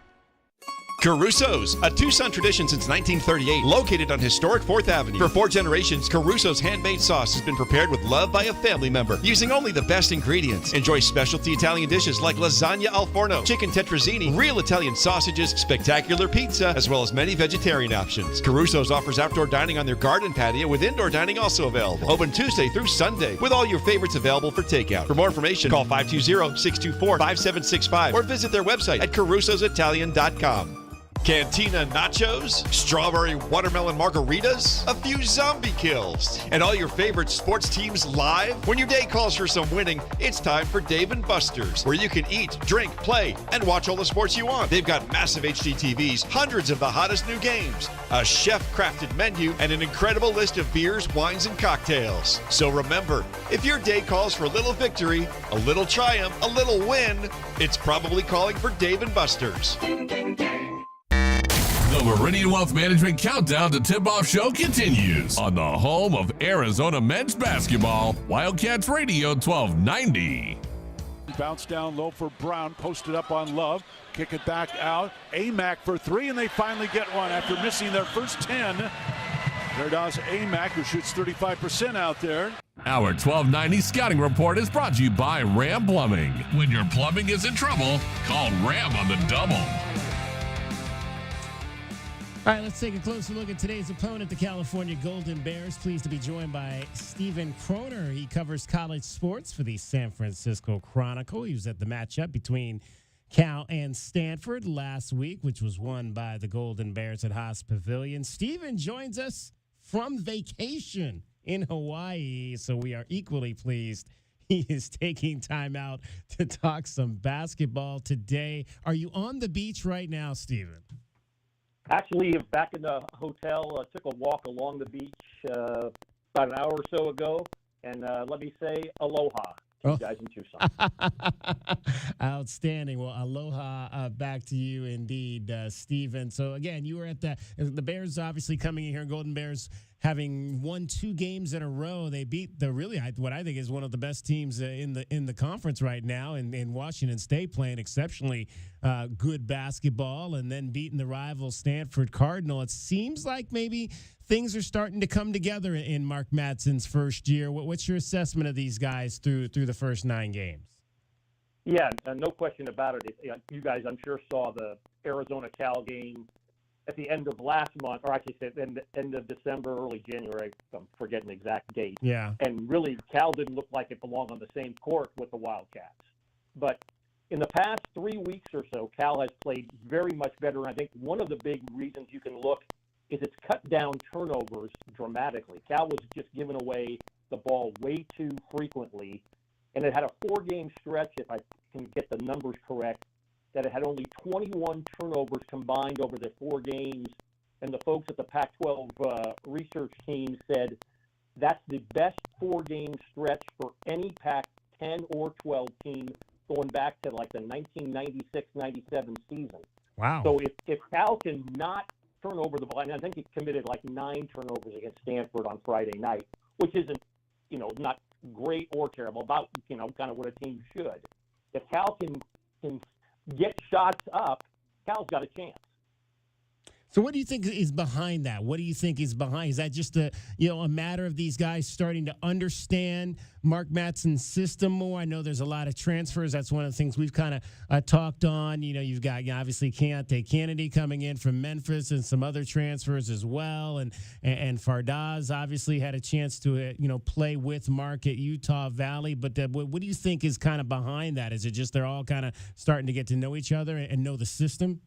Caruso's, a Tucson tradition since 1938, located on historic 4th Avenue. For 4 generations, Caruso's handmade sauce has been prepared with love by a family member, using only the best ingredients. Enjoy specialty Italian dishes like lasagna al forno, chicken tetrazzini, real Italian sausages, spectacular pizza, as well as many vegetarian options. Caruso's offers outdoor dining on their garden patio with indoor dining also available. Open Tuesday through Sunday, with all your favorites available for takeout. For more information, call 520-624-5765 or visit their website at carusositalian.com. Cantina nachos, strawberry watermelon margaritas, a few zombie kills, and all your favorite sports teams live? When your day calls for some winning, it's time for Dave & Buster's, where you can eat, drink, play, and watch all the sports you want. They've got massive HD TVs, hundreds of the hottest new games, a chef-crafted menu, and an incredible list of beers, wines, and cocktails. So remember, if your day calls for a little victory, a little triumph, a little win, it's probably calling for Dave & Buster's. The Meridian Wealth Management Countdown to Tip-Off Show continues on the home of Arizona men's basketball, Wildcats Radio 1290. Bounce down low for Brown, posted up on Love, kick it back out. Amack for 3, and they finally get one after missing their first 10. There goes Amack, who shoots 35% out there. Our 1290 scouting report is brought to you by Ram Plumbing. When your plumbing is in trouble, call Ram on the double. All right, let's take a closer look at today's opponent, the California Golden Bears. Pleased to be joined by Stephen Kroner. He covers college sports for the San Francisco Chronicle. He was at the matchup between Cal and Stanford last week, which was won by the Golden Bears at Haas Pavilion. Stephen joins us from vacation in Hawaii, so we are equally pleased he is taking time out to talk some basketball today. Are you on the beach right now, Stephen? Actually, back in the hotel, took a walk along the beach about an hour or so ago, and let me say aloha to you guys in Tucson. Outstanding. Well, aloha back to you indeed, Stephen. So, again, you were at the Bears obviously coming in here, Golden Bears having won 2 games in a row. They beat what I think is one of the best teams in the conference right now, in Washington State, playing exceptionally good basketball, and then beating the rival Stanford Cardinal. It seems like maybe things are starting to come together in Mark Madsen's first year. What's your assessment of these guys through the first 9 games? Yeah, no question about it. You guys, I'm sure, saw the Arizona-Cal game at the end of last month, or actually say end of December, early January. I'm forgetting the exact date. Yeah. And really, Cal didn't look like it belonged on the same court with the Wildcats. But in the past 3 weeks or so, Cal has played very much better. And I think one of the big reasons you can look is it's cut down turnovers dramatically. Cal was just giving away the ball way too frequently. And it had a 4-game stretch, if I can get the numbers correct, that it had only 21 turnovers combined over the 4 games. And the folks at the Pac-12 research team said that's the best 4-game stretch for any Pac-10 or 12 team going back to like the 1996-97 season. Wow. So if Cal can not turn over the ball, and I think he committed like 9 turnovers against Stanford on Friday night, which isn't, not great or terrible, about, kind of what a team should. If Cal can get shots up, Cal's got a chance. So what do you think is behind that? What do you think is behind? Is that just a matter of these guys starting to understand Mark Madsen's system more? I know there's a lot of transfers. That's one of the things we've kind of talked on. You've got obviously Keontae Kennedy coming in from Memphis and some other transfers as well. And Fardaz obviously had a chance to, play with Mark at Utah Valley. But what do you think is kind of behind that? Is it just they're all kind of starting to get to know each other and know the system?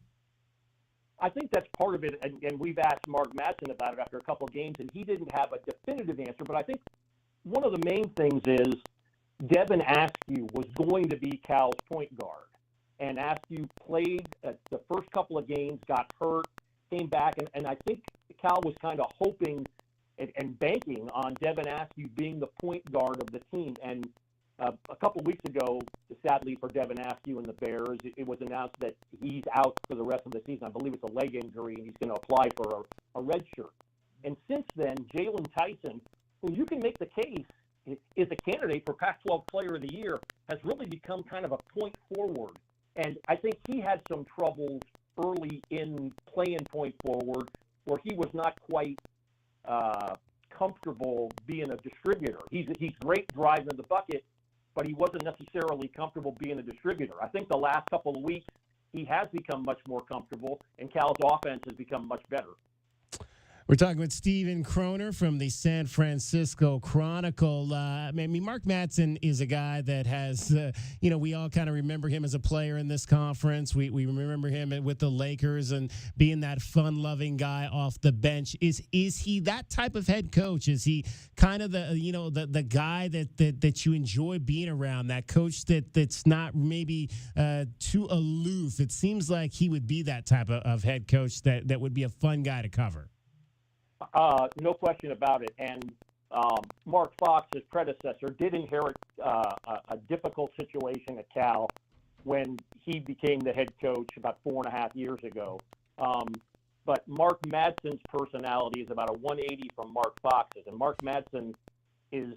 I think that's part of it, and we've asked Mark Madsen about it after a couple of games, and he didn't have a definitive answer. But I think one of the main things is Devin Askew was going to be Cal's point guard, and Askew played the first couple of games, got hurt, came back, and I think Cal was kind of hoping and banking on Devin Askew being the point guard of the team. And a couple weeks ago, sadly for Devin Askew and the Bears, it was announced that he's out for the rest of the season. I believe it's a leg injury, and he's going to apply for a red shirt. And since then, Jalen Tyson, who you can make the case is a candidate for Pac-12 Player of the Year, has really become kind of a point forward. And I think he had some troubles early in playing point forward where he was not quite comfortable being a distributor. He's great driving the bucket, but he wasn't necessarily comfortable being a distributor. I think the last couple of weeks he has become much more comfortable, and Cal's offense has become much better. We're talking with Steven Kroner from the San Francisco Chronicle. Mark Madsen is a guy that has, we all kind of remember him as a player in this conference. We remember him with the Lakers and being that fun-loving guy off the bench. Is he that type of head coach? Is he kind of the guy that you enjoy being around, that coach that's not maybe too aloof? It seems like he would be that type of head coach that would be a fun guy to cover. No question about it. And Mark Fox, his predecessor, did inherit a difficult situation at Cal when he became the head coach about 4.5 years ago. But Mark Madsen's personality is about a 180 from Mark Fox's. And Mark Madsen is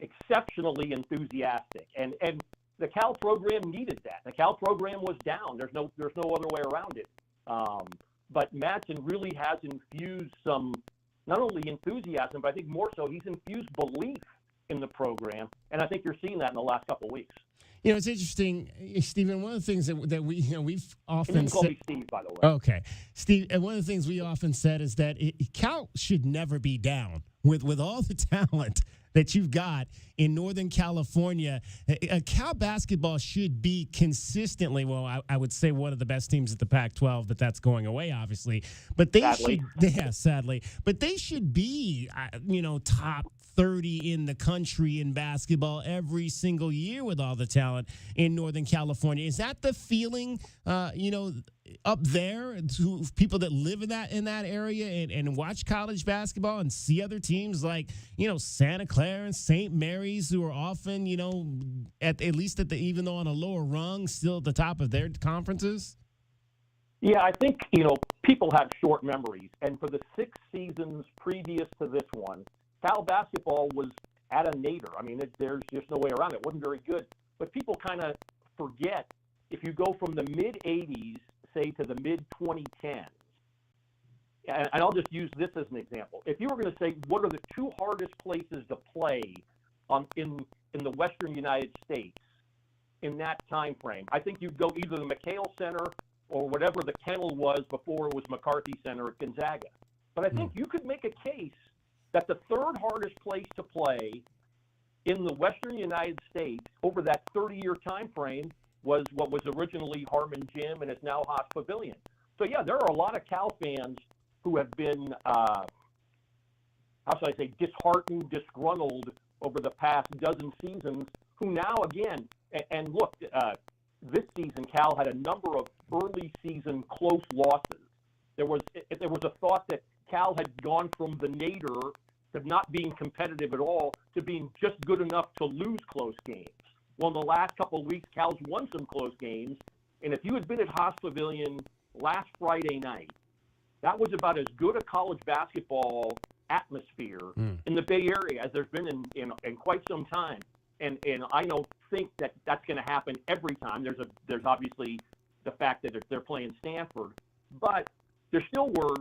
exceptionally enthusiastic. And the Cal program needed that. The Cal program was down. There's no other way around it. But Madsen really has infused some, not only enthusiasm, but I think more so, he's infused belief in the program, and I think you're seeing that in the last couple of weeks. It's interesting, Stephen. One of the things that we've often and you can call said. me Steve, by the way. Okay, Steve. And one of the things we often said is that Cal should never be down with all the talent that you've got in Northern California. Cal basketball should be consistently, I would say one of the best teams at the Pac-12, but that's going away, obviously. But they sadly, but they should be, top 30 in the country in basketball every single year with all the talent in Northern California. Is that the feeling, up there to people that live in that area and watch college basketball and see other teams like, Santa Clara and St. Mary's, who are often, at least even though on a lower rung, still at the top of their conferences? Yeah, I think, people have short memories. And for the 6 seasons previous to this one, Cal basketball was at a nadir. I mean, there's just no way around it. It wasn't very good. But people kind of forget, if you go from the mid-'80s, say, to the mid-2010s, and I'll just use this as an example. If you were going to say, what are the 2 hardest places to play in the Western United States in that time frame, I think you'd go either the McHale Center or whatever the kennel was before it was McCarthy Center at Gonzaga. But I think you could make a case that the 3rd hardest place to play in the Western United States over that 30-year time frame was what was originally Harmon Gym and is now Haas Pavilion. So, yeah, there are a lot of Cal fans who have been, disheartened, disgruntled over the past dozen seasons, who now, again, and look, this season Cal had a number of early season close losses. There was a thought that Cal had gone from the nadir to not being competitive at all to being just good enough to lose close games. Well, in the last couple of weeks, Cal's won some close games, and if you had been at Haas Pavilion last Friday night, that was about as good a college basketball atmosphere in the Bay Area as there's been in quite some time. And I don't think that that's going to happen every time. There's obviously the fact that they're playing Stanford, but there still were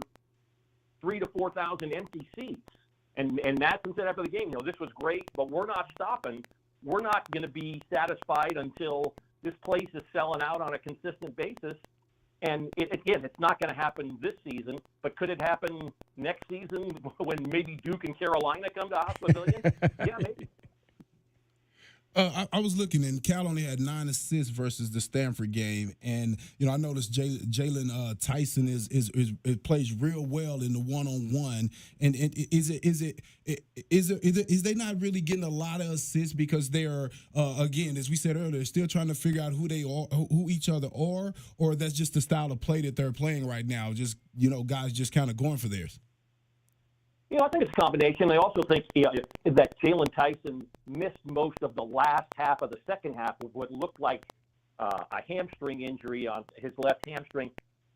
3,000 to 4,000 empty seats. And Madsen said after the game, this was great, but we're not stopping. We're not going to be satisfied until this place is selling out on a consistent basis. And it's not going to happen this season, but could it happen next season when maybe Duke and Carolina come to Haas Pavilion? Yeah, maybe. I was looking, and Cal only had 9 assists versus the Stanford game, and I noticed Jalen Tyson is plays real well in the one-on-one. And is they not really getting a lot of assists because they are again, as we said earlier, still trying to figure out who they are, who each other are, or that's just the style of play that they're playing right now. Just guys just kind of going for theirs. I think it's a combination. I also think that Jalen Tyson missed most of the last half of the second half with what looked like a hamstring injury on his left hamstring.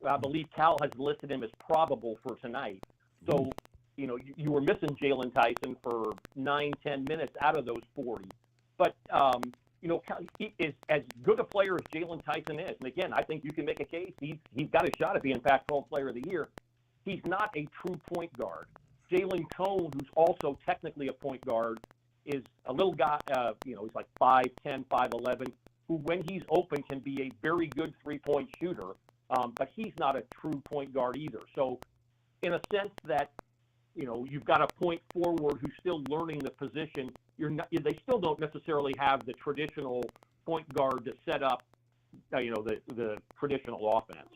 I believe Cal has listed him as probable for tonight. So, you were missing Jalen Tyson for 9-10 minutes out of those 40. But, he is as good a player as Jalen Tyson is. And, again, I think you can make a case. He's got a shot at being Pac-12 Player of the Year. He's not a true point guard. Jalen Cone, who's also technically a point guard, is a little guy, he's like 5'10", 5'11", who when he's open can be a very good three-point shooter, but he's not a true point guard either. So in a sense that, you've got a point forward who's still learning the position, they still don't necessarily have the traditional point guard to set up, the traditional offense.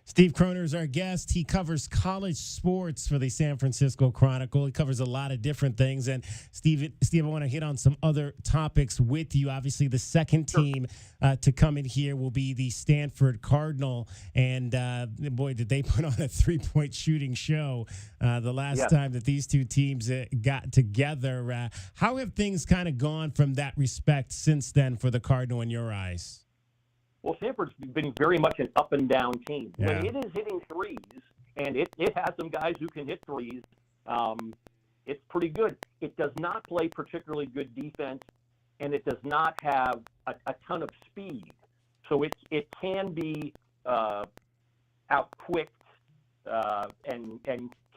Steve Kroner is our guest. He covers college sports for the San Francisco Chronicle. He covers a lot of different things. And Steve, I want to hit on some other topics with you. Obviously, the second team to come in here will be the Stanford Cardinal. And boy, did they put on a three-point shooting show the last time that these two teams got together. How have things kind of gone from that respect since then for the Cardinal in your eyes? Well, Stanford's been very much an up-and-down team. Yeah. When it is hitting threes, and it has some guys who can hit threes, it's pretty good. It does not play particularly good defense, and it does not have a ton of speed. So it can be out-quicked and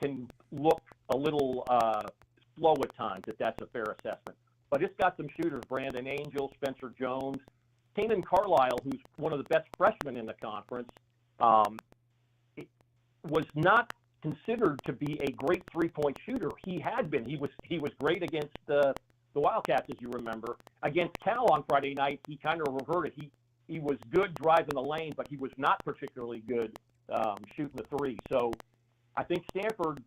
can look a little slow at times, if that's a fair assessment. But it's got some shooters, Brandon Angel, Spencer Jones, Kanan Carlisle, who's one of the best freshmen in the conference, was not considered to be a great three-point shooter. He had been. He was great against the Wildcats, as you remember. Against Cal on Friday night, he kind of reverted. He was good driving the lane, but he was not particularly good shooting the three. So I think Stanford,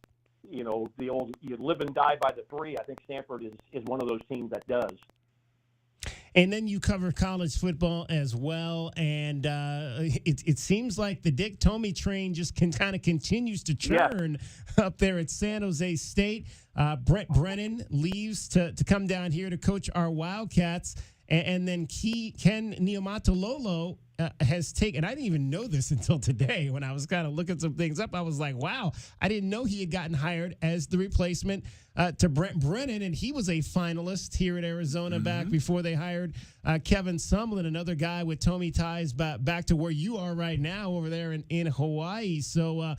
the old you live and die by the three, I think Stanford is one of those teams that does. And then you cover college football as well, and it seems like the Dick Tomey train just kind of continues to churn up there at San Jose State. Brent Brennan leaves to come down here to coach our Wildcats, and then Ken Niumatalolo has taken. I didn't even know this until today when I was kind of looking some things up. I was like, wow, I didn't know he had gotten hired as the replacement to Brent Brennan, and he was a finalist here at Arizona back before they hired Kevin Sumlin, another guy with Tomey ties back to where you are right now over there in Hawaii. So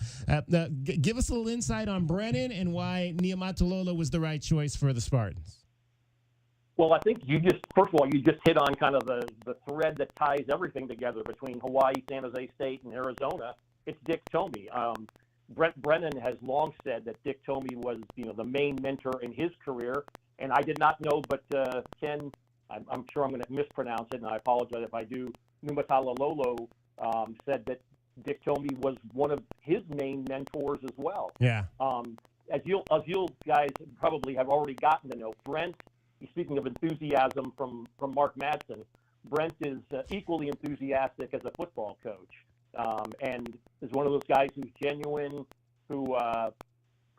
give us a little insight on Brennan and why Niumatalolo was the right choice for the Spartans. Well, I think first of all, you just hit on kind of the thread that ties everything together between Hawaii, San Jose State, and Arizona. It's Dick Tomey. Brent Brennan has long said that Dick Tomey was, the main mentor in his career, and I did not know, but Ken, I'm sure I'm going to mispronounce it, and I apologize if I do. Niumatalolo said that Dick Tomey was one of his main mentors as well. Yeah. As you guys probably have already gotten to know, Brent. Speaking of enthusiasm from Mark Madsen, Brent is equally enthusiastic as a football coach, and is one of those guys who's genuine, who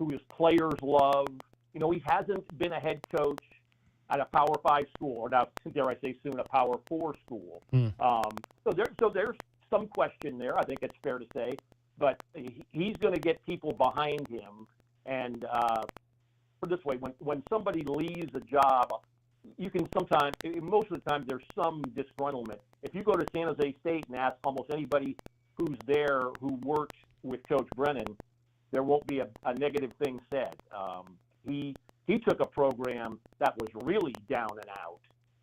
his players love. He hasn't been a head coach at a Power 5 school, or now, dare I say soon, a Power 4 school. So there's some question there. I think it's fair to say, but he's going to get people behind him, and put it this way, when somebody leaves a job, you can sometimes, most of the time, there's some disgruntlement. If you go to San Jose State and ask almost anybody who's there who works with Coach Brennan, there won't be a negative thing said. He took a program that was really down and out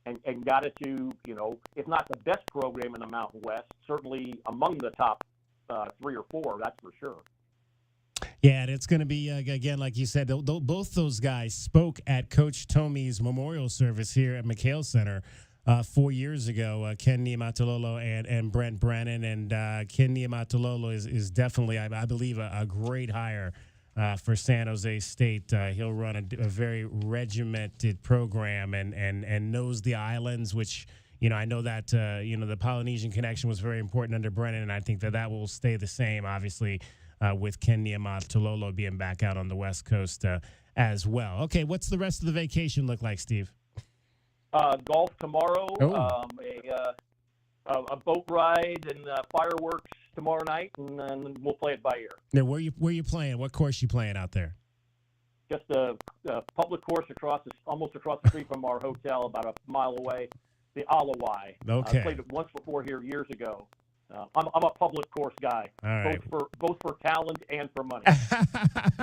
and got it to, if not the best program in the Mountain West, certainly among the top 3 or 4, that's for sure. Yeah, and it's going to be, again, like you said, both those guys spoke at Coach Tomey's memorial service here at McHale Center 4 years ago, Ken Niumatalolo and Brent Brennan. And Ken Niumatalolo is definitely, I believe, a great hire for San Jose State. He'll run a very regimented program and knows the islands, which, I know that, the Polynesian connection was very important under Brennan, and I think that will stay the same, obviously, with Ken Niumatalolo being back out on the West Coast as well. Okay, what's the rest of the vacation look like, Steve? Golf tomorrow, a boat ride and fireworks tomorrow night, and then we'll play it by ear. Now, where you playing? What course you playing out there? Just a public course almost across the street from our hotel, about a mile away, the Alawai. Okay. I played it once before here years ago. I'm a public course guy, all right. both for talent and for money.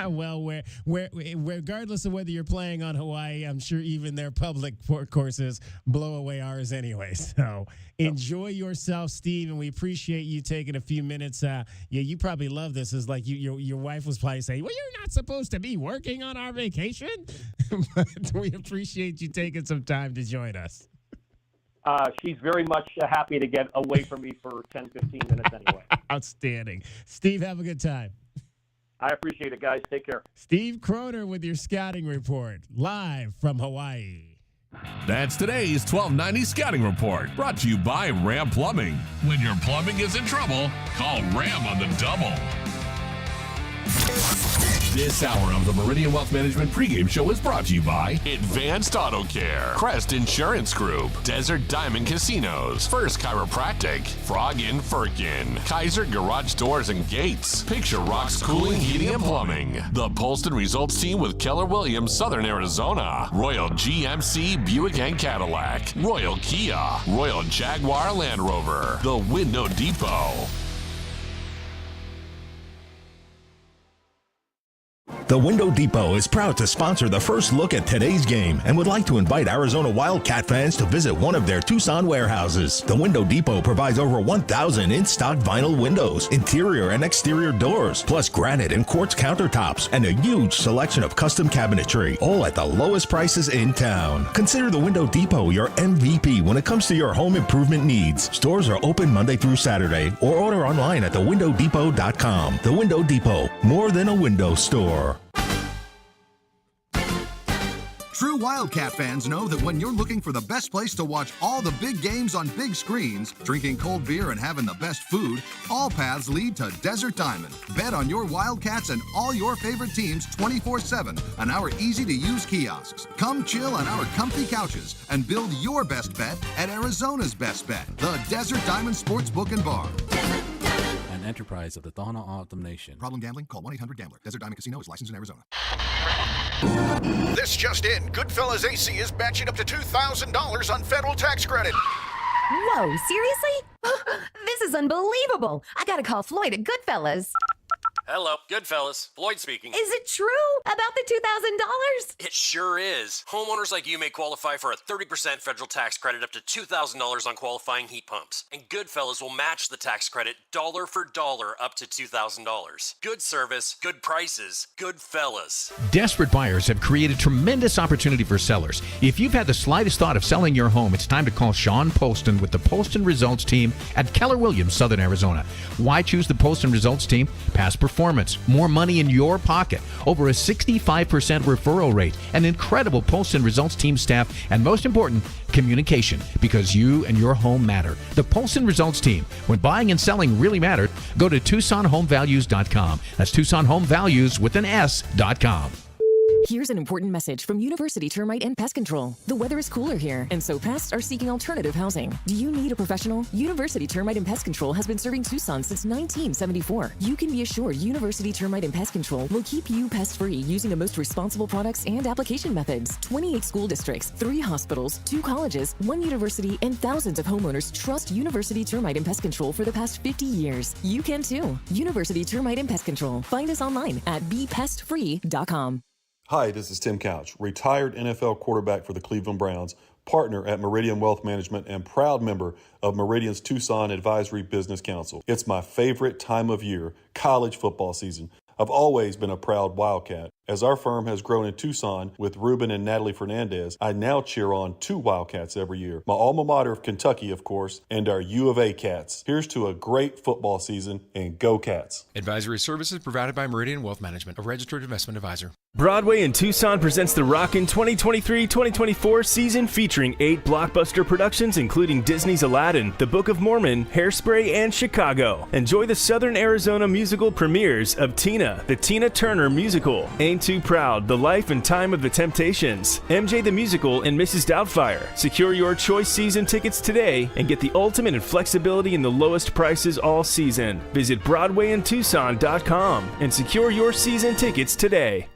Well, regardless of whether you're playing on Hawaii, I'm sure even their public courses blow away ours anyway. So enjoy yourself, Steve, and we appreciate you taking a few minutes. You probably love this. It's like your wife was probably saying, "Well, you're not supposed to be working on our vacation," but we appreciate you taking some time to join us. She's very much happy to get away from me for 10, 15 minutes anyway. Outstanding. Steve, have a good time. I appreciate it, guys. Take care. Steve Croner with your scouting report, live from Hawaii. That's today's 1290 Scouting Report, brought to you by Ram Plumbing. When your plumbing is in trouble, call Ram on the double. This hour of the Meridian Wealth Management pregame show is brought to you by Advanced Auto Care, Crest Insurance Group, Desert Diamond Casinos, First Chiropractic, Frog in Firkin, Kaiser Garage Doors and Gates, Picture Rocks Cooling, Heating and Plumbing, the Polston Results Team with Keller Williams, Southern Arizona, Royal GMC Buick and Cadillac, Royal Kia, Royal Jaguar Land Rover, the Window Depot. The Window Depot is proud to sponsor the first look at today's game and would like to invite Arizona Wildcat fans to visit one of their Tucson warehouses. The Window Depot provides over 1,000 in-stock vinyl windows, interior and exterior doors, plus granite and quartz countertops, and a huge selection of custom cabinetry, all at the lowest prices in town. Consider the Window Depot your MVP when it comes to your home improvement needs. Stores are open Monday through Saturday, or order online at thewindowdepot.com. The Window Depot, more than a window store. True Wildcat fans know that when you're looking for the best place to watch all the big games on big screens, drinking cold beer and having the best food, all paths lead to Desert Diamond. Bet on your Wildcats and all your favorite teams 24/7 on our easy-to-use kiosks. Come chill on our comfy couches and build your best bet at Arizona's best bet, the Desert Diamond Sportsbook and Bar. An enterprise of the Tohono O'odham Nation. Problem gambling? Call 1-800-GAMBLER. Desert Diamond Casino is licensed in Arizona. This just in, Goodfellas AC is matching up to $2,000 on federal tax credit. Whoa, seriously? This is unbelievable. I gotta call Floyd at Goodfellas. Hello, Goodfellas. Floyd speaking. Is it true about the $2,000? It sure is. Homeowners like you may qualify for a 30% federal tax credit up to $2,000 on qualifying heat pumps. And Goodfellas will match the tax credit dollar for dollar up to $2,000. Good service, good prices, Goodfellas. Desperate buyers have created tremendous opportunity for sellers. If you've had the slightest thought of selling your home, it's time to call Sean Poston with the Poston Results Team at Keller Williams, Southern Arizona. Why choose the Poston Results Team? Past performance, more money in your pocket, over a 65% referral rate, an incredible Poston Results Team staff, and most important, communication, because you and your home matter. The Poston Results Team. When buying and selling really mattered, go to TucsonHomeValues.com. That's TucsonHomeValues with an S.com. Here's an important message from University Termite and Pest Control. The weather is cooler here, and so pests are seeking alternative housing. Do you need a professional? University Termite and Pest Control has been serving Tucson since 1974. You can be assured University Termite and Pest Control will keep you pest-free using the most responsible products and application methods. 28 school districts, 3 hospitals, 2 colleges, 1 university, and thousands of homeowners trust University Termite and Pest Control for the past 50 years. You can too. University Termite and Pest Control. Find us online at bepestfree.com. Hi, this is Tim Couch, retired NFL quarterback for the Cleveland Browns, partner at Meridian Wealth Management, and proud member of Meridian's Tucson Advisory Business Council. It's my favorite time of year, college football season. I've always been a proud Wildcat. As our firm has grown in Tucson with Ruben and Natalie Fernandez, I now cheer on 2 Wildcats every year. My alma mater of Kentucky, of course, and our U of A Cats. Here's to a great football season, and go Cats. Advisory services provided by Meridian Wealth Management, a registered investment advisor. Broadway in Tucson presents the Rockin' 2023-2024 season featuring 8 blockbuster productions including Disney's Aladdin, The Book of Mormon, Hairspray, and Chicago. Enjoy the Southern Arizona musical premieres of Tina, the Tina Turner Musical, Ain't Too Proud, The Life and Time of the Temptations, MJ the Musical, and Mrs. Doubtfire. Secure your choice season tickets today and get the ultimate in flexibility and the lowest prices all season. Visit BroadwayInTucson.com and secure your season tickets today.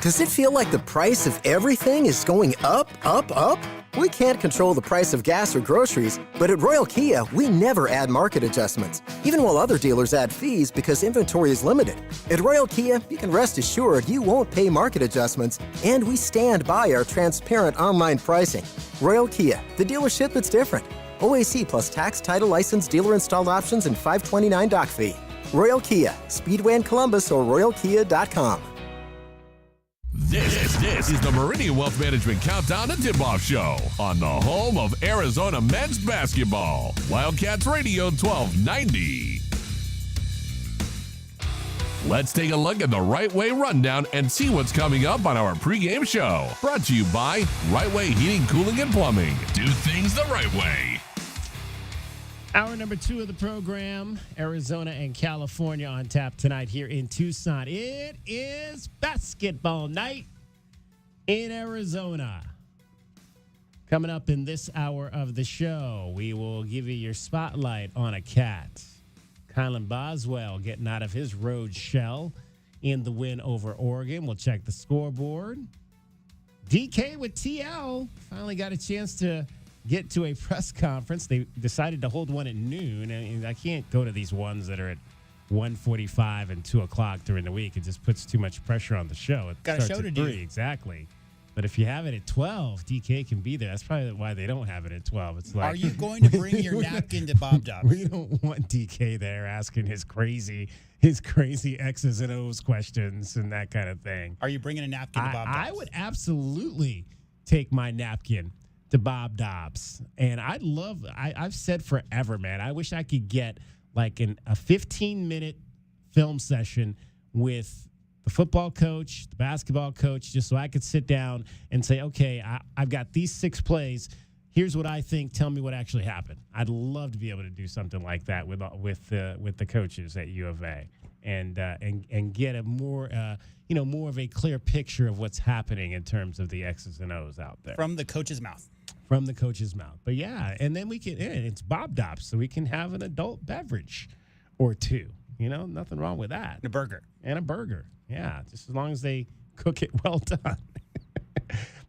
Does it feel like the price of everything is going up, up, up? We can't control the price of gas or groceries, but at Royal Kia, we never add market adjustments, even while other dealers add fees because inventory is limited. At Royal Kia, you can rest assured you won't pay market adjustments, and we stand by our transparent online pricing. Royal Kia, the dealership that's different. OAC plus tax, title, license, dealer installed options, and $529 doc fee. Royal Kia, Speedway in Columbus or royalkia.com. This is the Meridian Wealth Management Countdown and Tip-Off Show on the home of Arizona men's basketball. Wildcats Radio 1290. Let's take a look at the Right Way Rundown and see what's coming up on our pregame show. Brought to you by Right Way Heating, Cooling, and Plumbing. Do things the right way. Hour number 2 of the program, Arizona and California on tap tonight here in Tucson. It is basketball night in Arizona. Coming up in this hour of the show, we will give you your spotlight on a cat. Kylan Boswell getting out of his road shell in the win over Oregon. We'll check the scoreboard. DK with TL finally got a chance to get to a press conference. They decided to hold one at noon, and I can't go to these ones that are at 1:45 and 2 o'clock during the week. It just puts too much pressure on the show. It got a starts show at to 3, do. exactly. But if you have it at 12, DK can be there. That's probably why they don't have it at 12. It's like, Are you going to bring your napkin to Bob Dobbs? We don't want DK there asking his crazy X's and O's questions and that kind of thing. Are you bringing a napkin to Bob Dobbs? I would absolutely take my napkin to Bob Dobbs. And I've said forever, man, I wish I could get like a 15-minute film session with the football coach, the basketball coach, just so I could sit down and say, okay, I've got these 6 plays. Here's what I think. Tell me what actually happened. I'd love to be able to do something like that with the coaches at U of A and get a more more of a clear picture of what's happening in terms of the X's and O's out there From the coach's mouth. From the coach's mouth. But yeah, and then it's Bob Dobbs, so we can have an adult beverage or 2. Nothing wrong with that. And a burger. Yeah, just as long as they cook it well done.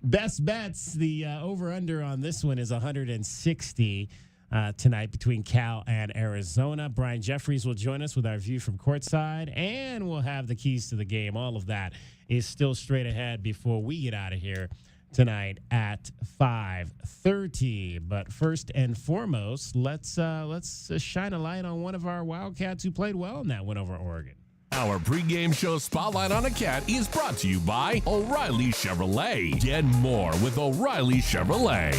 Best bets, the over-under on this one is 160 tonight between Cal and Arizona. Brian Jeffries will join us with our view from courtside, and we'll have the keys to the game. All of that is still straight ahead before we get out of here tonight at 5:30. But first and foremost, let's shine a light on one of our Wildcats who played well in that win over Oregon. Our pregame show Spotlight on a Cat is brought to you by O'Reilly Chevrolet. Get more with O'Reilly Chevrolet.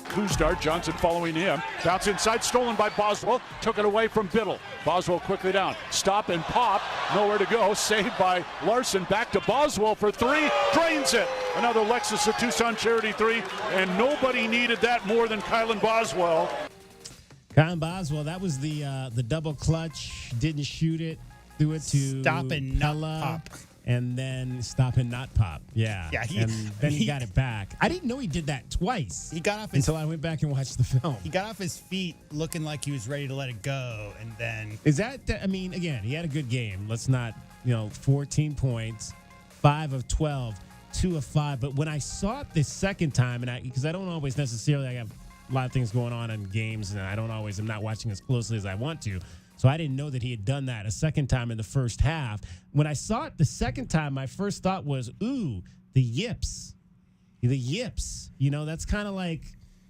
Kuznar, Johnson following him. Bounce inside, stolen by Boswell. Took it away from Biddle. Boswell quickly down. Stop and pop. Nowhere to go. Saved by Larson. Back to Boswell for 3. Drains it. Another Lexus of Tucson Charity 3. And nobody needed that more than Kylan Boswell. Kylan Boswell, that was the double clutch. Didn't shoot it. Threw it to Stop and not Pella, pop. And then stop and not pop. Yeah. And then he got it back. I didn't know he did that twice. He got off his, until I went back and watched the film. He got off his feet looking like he was ready to let it go, and then again, he had a good game. Let's not, 14 points, 5 of 12, 2 of 5. But when I saw it this second time, because I don't always necessarily, I have a lot of things going on in games, and I'm not watching as closely as I want to. So I didn't know that he had done that a second time in the first half. When I saw it the second time, my first thought was, ooh, the yips. The yips. That's kind of like,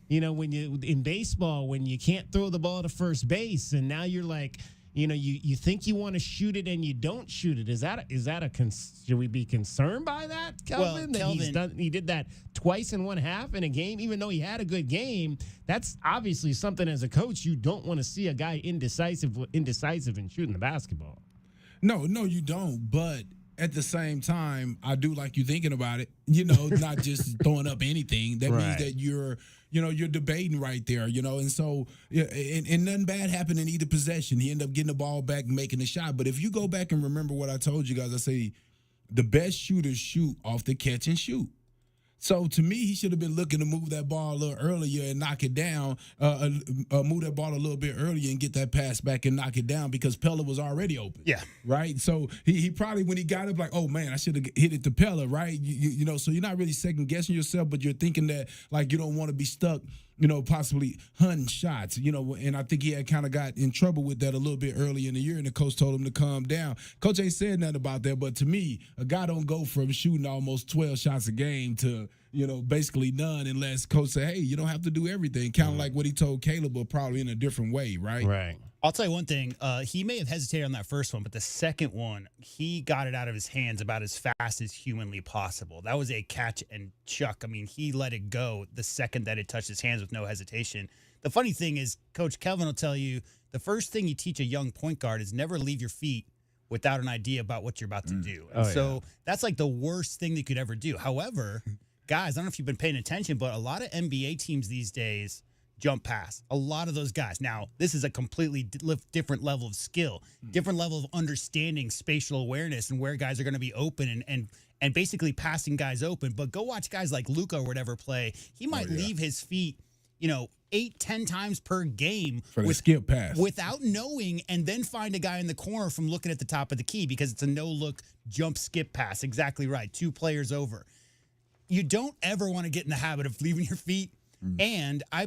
when you in baseball, when you can't throw the ball to first base, and now you're like, you think you want to shoot it and you don't shoot it. Is that should we be concerned by that, Kelvin? He did that twice in one half in a game, even though he had a good game. That's obviously something as a coach you don't want to see a guy indecisive in shooting the basketball. No, you don't. But at the same time, I do like you thinking about it. Not just throwing up anything. That means that you're debating right there. And so and nothing bad happened in either possession. He ended up getting the ball back, and making the shot. But if you go back and remember what I told you guys, I say the best shooters shoot off the catch and shoot. So, to me, he should have been looking to move that ball a little earlier and knock it down, move that ball a little bit earlier and get that pass back and knock it down because Pella was already open. Yeah. Right? So, he probably, when he got up, like, oh, man, I should have hit it to Pella, right? So you're not really second-guessing yourself, but you're thinking that, like, you don't want to be stuck, possibly hunting shots, and I think he had kind of got in trouble with that a little bit early in the year, and the coach told him to calm down. Coach ain't said nothing about that, but to me, a guy don't go from shooting almost 12 shots a game to, basically none unless coach say, hey, you don't have to do everything. Kind of like what he told Caleb, but probably in a different way, right? Right. I'll tell you one thing. He may have hesitated on that first one, but the second one, he got it out of his hands about as fast as humanly possible. That was a catch and chuck. I mean, he let it go the second that it touched his hands with no hesitation. The funny thing is, Coach Kelvin will tell you, the first thing you teach a young point guard is never leave your feet without an idea about what you're about to do. And that's like the worst thing they could ever do. However, guys, I don't know if you've been paying attention, but a lot of NBA teams these days jump pass. A lot of those guys. Now, this is a completely different level of skill, different level of understanding spatial awareness and where guys are going to be open and basically passing guys open. But go watch guys like Luka or whatever play. He might leave his feet, 8-10 times per game for the skip pass without knowing, and then find a guy in the corner from looking at the top of the key because it's a no-look jump skip pass. Exactly right. 2 players over. You don't ever want to get in the habit of leaving your feet. And, I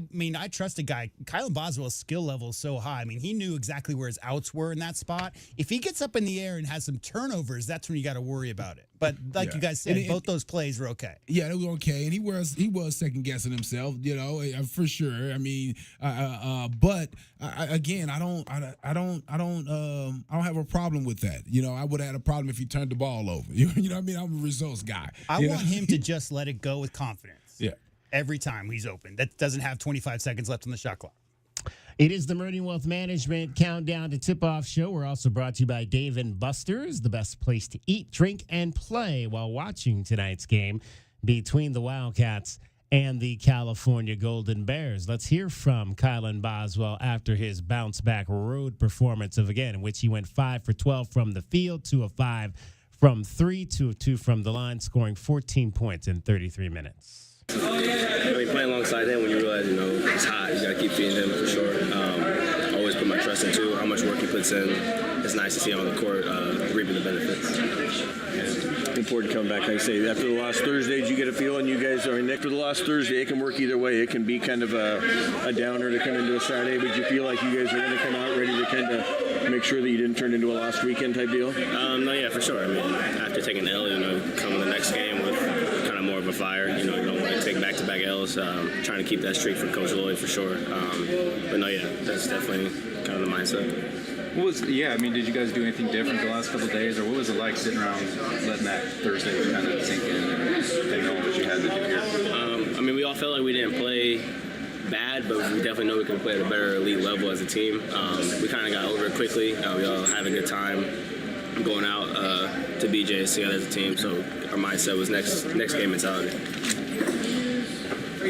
trust a guy. Kylan Boswell's skill level is so high. I mean, he knew exactly where his outs were in that spot. If he gets up in the air and has some turnovers, that's when you got to worry about it. But like you guys said, both those plays were okay. Yeah, they were okay. And he was second-guessing himself, for sure. I mean, but again, I don't have a problem with that. I would have had a problem if he turned the ball over. You know what I mean? I'm a results guy. I want him to just let it go with confidence. Yeah. Every time he's open. That doesn't have 25 seconds left on the shot clock. It is the Meridian Wealth Management Countdown to Tip-Off Show. We're also brought to you by Dave & Buster's, the best place to eat, drink, and play while watching tonight's game between the Wildcats and the California Golden Bears. Let's hear from Kylan Boswell after his bounce-back road performance in which he went 5 for 12 from the field, 2 of 5 from 3, 2 of 2 from the line, scoring 14 points in 33 minutes. Playing alongside him when you realize, it's hot, you got to keep feeding him for sure. Always put my trust into how much work he puts in. It's nice to see him on the court reaping the benefits. Important to come back, like I say, after the last Thursday, did you get a feeling you guys are after the last Thursday? It can work either way. It can be kind of a downer to come into a Saturday, but you feel like you guys are going to come out ready to kind of make sure that you didn't turn into a last weekend type deal? No, yeah, for sure. I mean, after taking the L, come in the next game with kind of more of a fire. You don't want to take back-to-back L's. Trying to keep that streak for Coach Lloyd for sure. But no, yeah, that's definitely kind of the mindset. Did you guys do anything different the last couple of days, or what was it like sitting around letting that Thursday kind of sink in and take on what you had to do here? We all felt like we didn't play bad, but we definitely know we can play at a better elite level as a team. We kind of got over it quickly. We all had a good time going out to BJ's together as a team, so our mindset was next game mentality.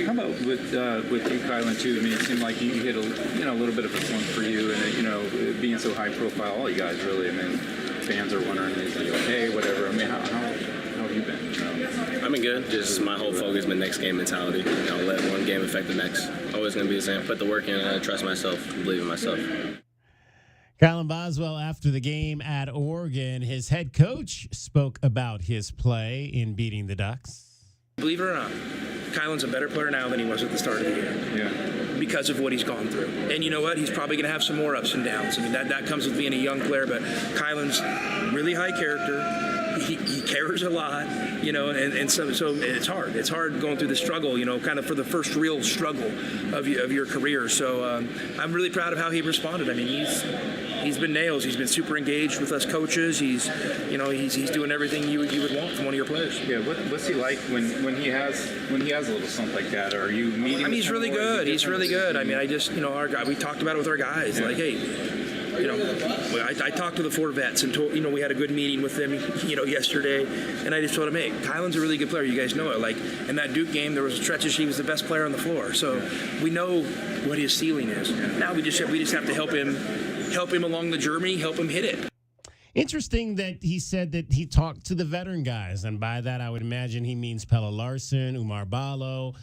How about with you, Kylan, too? It seemed like you hit a little bit of a slump for you, and being so high profile, all you guys really. Fans are wondering, is he okay? Whatever. How have you been? I've been good. Just my whole focus has been next game mentality. Let one game affect the next. Always going to be the same. Put the work in, trust myself, believe in myself. Kylan Boswell, after the game at Oregon, his head coach spoke about his play in beating the Ducks. Believe it or not, Kylan's a better player now than he was at the start of the year. Yeah. Because of what he's gone through. And you know what? He's probably going to have some more ups and downs. That comes with being a young player, but Kylan's really high character. He cares a lot, and so it's hard. It's hard going through the struggle, kind of for the first real struggle of your career. So I'm really proud of how he responded. he's been nails. He's been super engaged with us coaches. He's doing everything you would want from one of your players. Yeah, what's he like when he has a little something like that? Or are you meeting? I mean, he's really good. He's really good. I mean, our guy. We talked about it with our guys. Like, hey. I talked to the 4 vets and told, we had a good meeting with them, yesterday, and I just told them, hey, Kylan's a really good player. You guys know it. Like, in that Duke game, there was stretches he was the best player on the floor. So we know what his ceiling is. Now we just have to help him along the journey, help him hit it. Interesting that he said that he talked to the veteran guys, and by that I would imagine he means Pella Larson, Umar Ballo,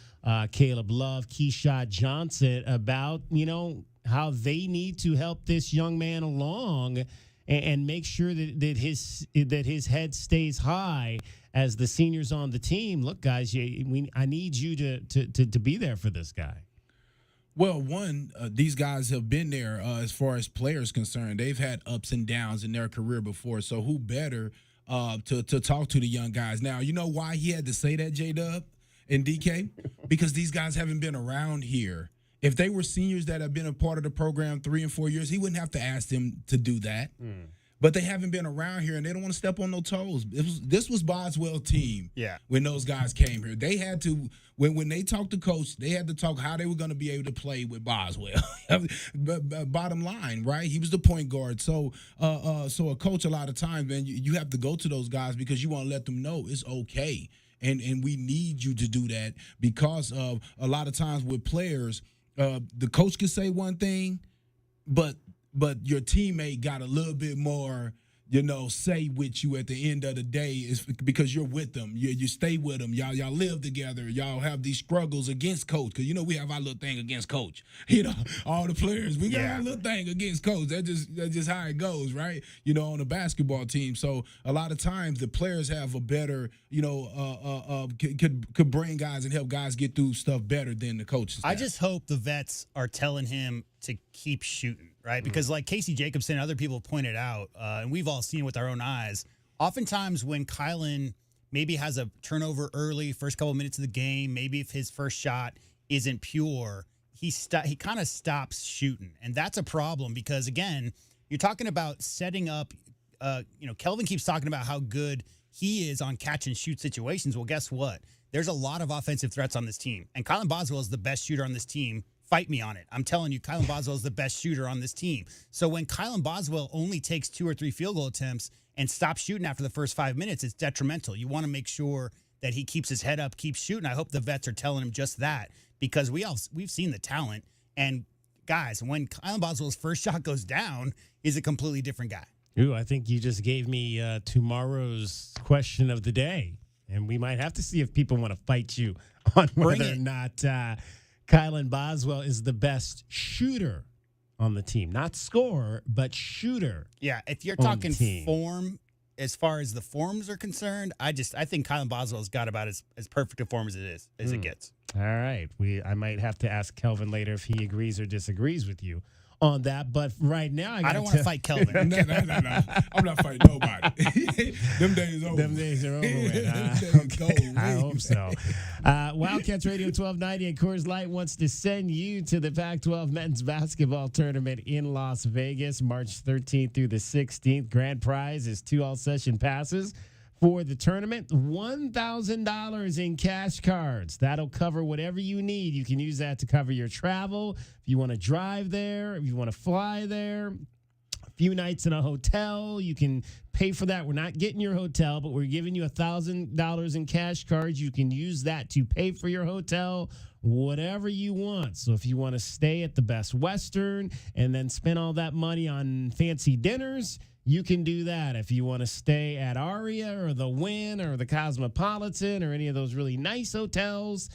Caleb Love, Keyshawn Johnson, about, how they need to help this young man along and make sure that his head stays high as the seniors on the team. Look, guys, I need you to be there for this guy. Well, these guys have been there as far as players concerned. They've had ups and downs in their career before, so who better to talk to the young guys? Now, you know why he had to say that, J-Dub and DK? Because these guys haven't been around here. If they were seniors that have been a part of the program 3 and 4 years, he wouldn't have to ask them to do that. But they haven't been around here, and they don't want to step on no toes. This was Boswell's team when those guys came here. They had to, when they talked to Coach, they had to talk how they were going to be able to play with Boswell. Bottom line, right? He was the point guard. So a coach, a lot of times, man, you have to go to those guys because you want to let them know it's okay. And we need you to do that because of a lot of times with players, the coach can say one thing, but your teammate got a little bit more, say with you at the end of the day is because you're with them. You stay with them. Y'all live together. Y'all have these struggles against coach because, we have our little thing against coach. All the players, we got our little thing against coach. That's just how it goes, right? On a basketball team. So a lot of times the players have a better, could bring guys and help guys get through stuff better than the coaches. I just hope the vets are telling him to keep shooting. Right, because like Casey Jacobson and other people have pointed out, and we've all seen it with our own eyes, oftentimes when Kylan maybe has a turnover early, first couple of minutes of the game, maybe if his first shot isn't pure, he kind of stops shooting. And that's a problem because, again, you're talking about setting up, Kelvin keeps talking about how good he is on catch and shoot situations. Well, guess what? There's a lot of offensive threats on this team, and Kylan Boswell is the best shooter on this team. Fight me on it. I'm telling you, Kylan Boswell is the best shooter on this team. So when Kylan Boswell only takes 2 or 3 field goal attempts and stops shooting after the first 5 minutes, it's detrimental. You want to make sure that he keeps his head up, keeps shooting. I hope the vets are telling him just that because we've seen the talent. And guys, when Kylan Boswell's first shot goes down, he's a completely different guy. Ooh, I think you just gave me tomorrow's question of the day, and we might have to see if people want to fight you on whether or not Kylan Boswell is the best shooter on the team. Not scorer, but shooter. Yeah, if you're talking form, as far as the forms are concerned, I think Kylan Boswell's got about as perfect a form as it gets. All right. I might have to ask Kelvin later if he agrees or disagrees with you on that, but right now I don't want to fight Kelvin. No. I'm not fighting nobody. Them days over. Them days are over with. I hope so. Wildcats Radio 1290 and Coors Light wants to send you to the Pac-12 men's basketball tournament in Las Vegas, March 13th through the 16th. Grand prize is 2 all-session passes for the tournament, $1,000 in cash cards. That'll cover whatever you need. You can use that to cover your travel. If you want to drive there, if you want to fly there, a few nights in a hotel, you can pay for that. We're not getting your hotel, but we're giving you $1,000 in cash cards. You can use that to pay for your hotel, whatever you want. So if you want to stay at the Best Western and then spend all that money on fancy dinners, you can do that. If you want to stay at Aria or the Wynn or the Cosmopolitan or any of those really nice hotels,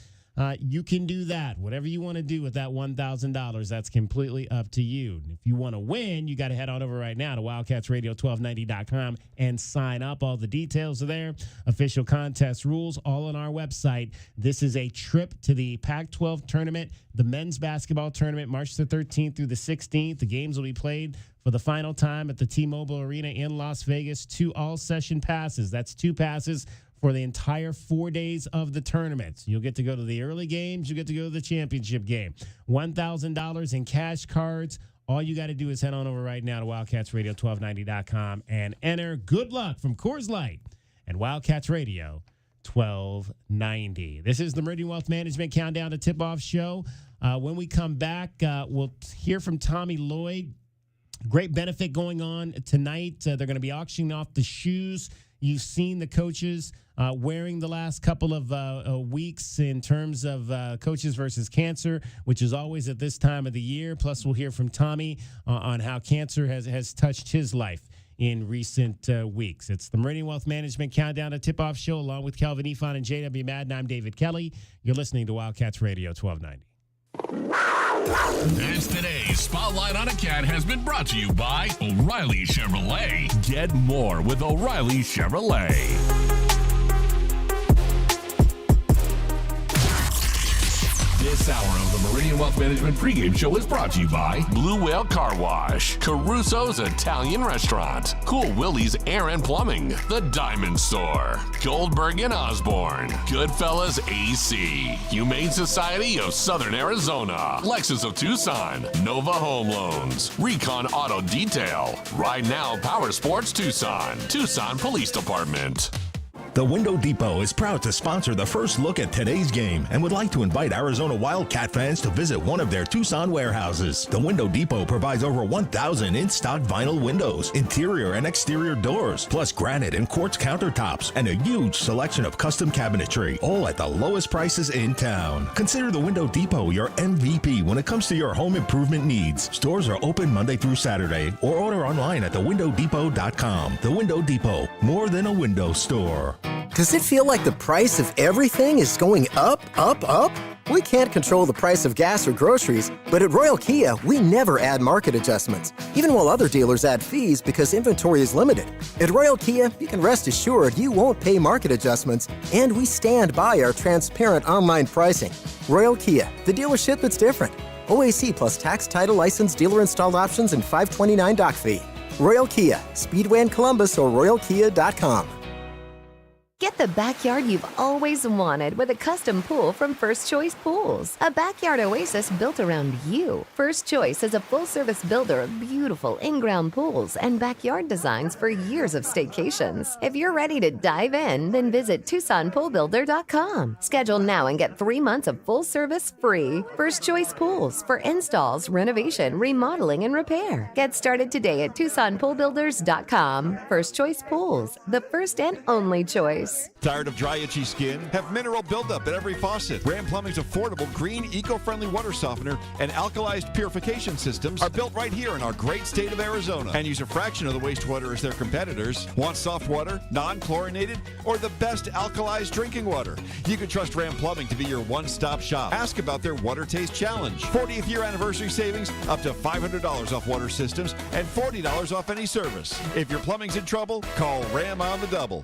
you can do that. Whatever you want to do with that $1,000, that's completely up to you. And if you want to win, you got to head on over right now to WildcatsRadio1290.com and sign up. All the details are there. Official contest rules, all on our website. This is a trip to the Pac-12 tournament, the men's basketball tournament, March the 13th through the 16th. The games will be played for the final time at the T-Mobile Arena in Las Vegas. 2 all-session passes. That's 2 passes for the entire 4 days of the tournament. You'll get to go to the early games. You'll get to go to the championship game. $1,000 in cash cards, All you got to do is head on over right now to WildcatsRadio1290.com and enter Good Luck from Coors Light and Wildcats Radio 1290. This is the Meridian Wealth Management Countdown to Tip-Off show. When we come back, we'll hear from Tommy Lloyd. Great benefit going on tonight. They're going to be auctioning off the shoes you've seen the coaches wearing the last couple of weeks in terms of Coaches versus Cancer, which is always at this time of the year. Plus, we'll hear from Tommy on how cancer has touched his life in recent weeks. It's the Meridian Wealth Management Countdown to Tip-Off show, along with Kelvin Ifan and JW Madden. I'm David Kelly. You're listening to Wildcats Radio 1290. As today's Spotlight on a Cat has been brought to you by O'Reilly Chevrolet. Get more with O'Reilly Chevrolet. This hour of the Meridian Wealth Management pregame show is brought to you by Blue Whale Car Wash, Caruso's Italian Restaurant, Cool Willie's Air and Plumbing, The Diamond Store, Goldberg and Osborne, Goodfellas AC, Humane Society of Southern Arizona, Lexus of Tucson, Nova Home Loans, Recon Auto Detail, Ride Now Power Sports Tucson, Tucson Police Department. The Window Depot is proud to sponsor the first look at today's game and would like to invite Arizona Wildcat fans to visit one of their Tucson warehouses. The Window Depot provides over 1,000 in-stock vinyl windows, interior and exterior doors, plus granite and quartz countertops, and a huge selection of custom cabinetry, all at the lowest prices in town. Consider the Window Depot your MVP when it comes to your home improvement needs. Stores are open Monday through Saturday, or order online at thewindowdepot.com. The Window Depot, more than a window store. Does it feel like the price of everything is going up, up, up? We can't control the price of gas or groceries, but at Royal Kia, we never add market adjustments, even while other dealers add fees because inventory is limited. At Royal Kia, you can rest assured you won't pay market adjustments, and we stand by our transparent online pricing. Royal Kia, the dealership that's different. OAC plus tax, title, license, dealer installed options, and $529 doc fee. Royal Kia, Speedway in Columbus or royalkia.com. Get the backyard you've always wanted with a custom pool from First Choice Pools. A backyard oasis built around you. First Choice is a full-service builder of beautiful in-ground pools and backyard designs for years of staycations. If you're ready to dive in, then visit TucsonPoolBuilder.com. Schedule now and get 3 months of full service free. First Choice Pools for installs, renovation, remodeling, and repair. Get started today at TucsonPoolBuilders.com. First Choice Pools, the first and only choice. Tired of dry, itchy skin? Have mineral buildup at every faucet. Ram Plumbing's affordable, green, eco-friendly water softener and alkalized purification systems are built right here in our great state of Arizona and use a fraction of the wastewater as their competitors. Want soft water, non-chlorinated, or the best alkalized drinking water? You can trust Ram Plumbing to be your one-stop shop. Ask about their Water Taste Challenge. 40th year anniversary savings, up to $500 off water systems and $40 off any service. If your plumbing's in trouble, call Ram on the double.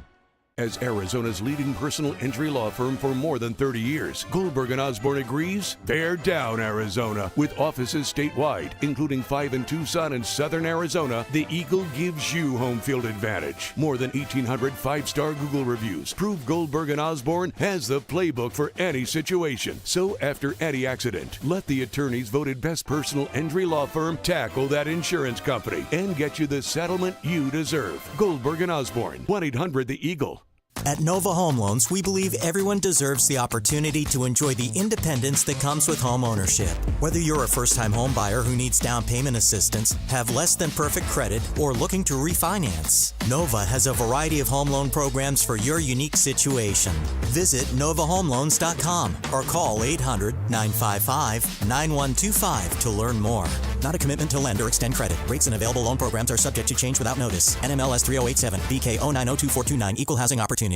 As Arizona's leading personal injury law firm for more than 30 years, Goldberg & Osborne agrees, bear down, Arizona. With offices statewide, including 5 in Tucson and Southern Arizona, the Eagle gives you home field advantage. More than 1,800 5-star Google reviews prove Goldberg & Osborne has the playbook for any situation. So after any accident, let the attorneys voted best personal injury law firm tackle that insurance company and get you the settlement you deserve. Goldberg & Osborne, 1-800-THE-EAGLE. At Nova Home Loans, we believe everyone deserves the opportunity to enjoy the independence that comes with home ownership. Whether you're a first-time home buyer who needs down payment assistance, have less than perfect credit, or looking to refinance, Nova has a variety of home loan programs for your unique situation. Visit novahomeloans.com or call 800-955-9125 to learn more. Not a commitment to lend or extend credit. Rates and available loan programs are subject to change without notice. NMLS 3087, BK 0902429, Equal Housing Opportunity.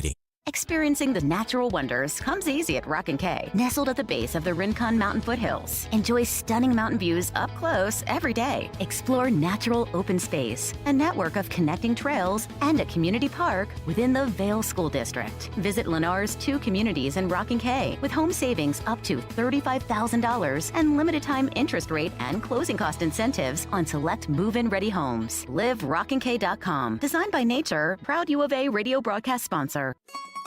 Experiencing the natural wonders comes easy at Rock & Kay. Nestled at the base of the Rincon Mountain foothills. Enjoy stunning mountain views up close every day. Explore natural open space, a network of connecting trails, and a community park within the Vail School District. Visit Lennar's 2 communities in Rock & Kay with home savings up to $35,000 and limited time interest rate and closing cost incentives on select move-in ready homes. LiveRockandK.com. Designed by Nature, proud U of A radio broadcast sponsor.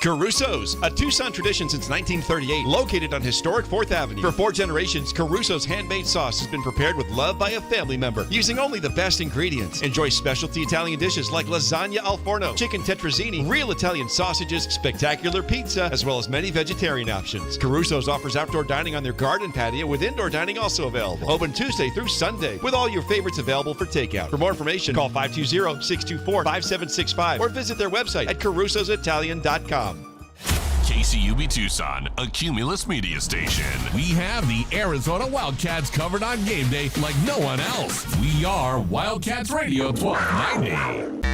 Caruso's, a Tucson tradition since 1938, located on historic 4th Avenue. For 4 generations, Caruso's handmade sauce has been prepared with love by a family member, using only the best ingredients. Enjoy specialty Italian dishes like lasagna al forno, chicken tetrazzini, real Italian sausages, spectacular pizza, as well as many vegetarian options. Caruso's offers outdoor dining on their garden patio, with indoor dining also available. Open Tuesday through Sunday, with all your favorites available for takeout. For more information, call 520-624-5765 or visit their website at carusositalian.com. KCUB Tucson, a Cumulus media station. We have the Arizona Wildcats covered on game day like no one else. We are Wildcats Radio 1290.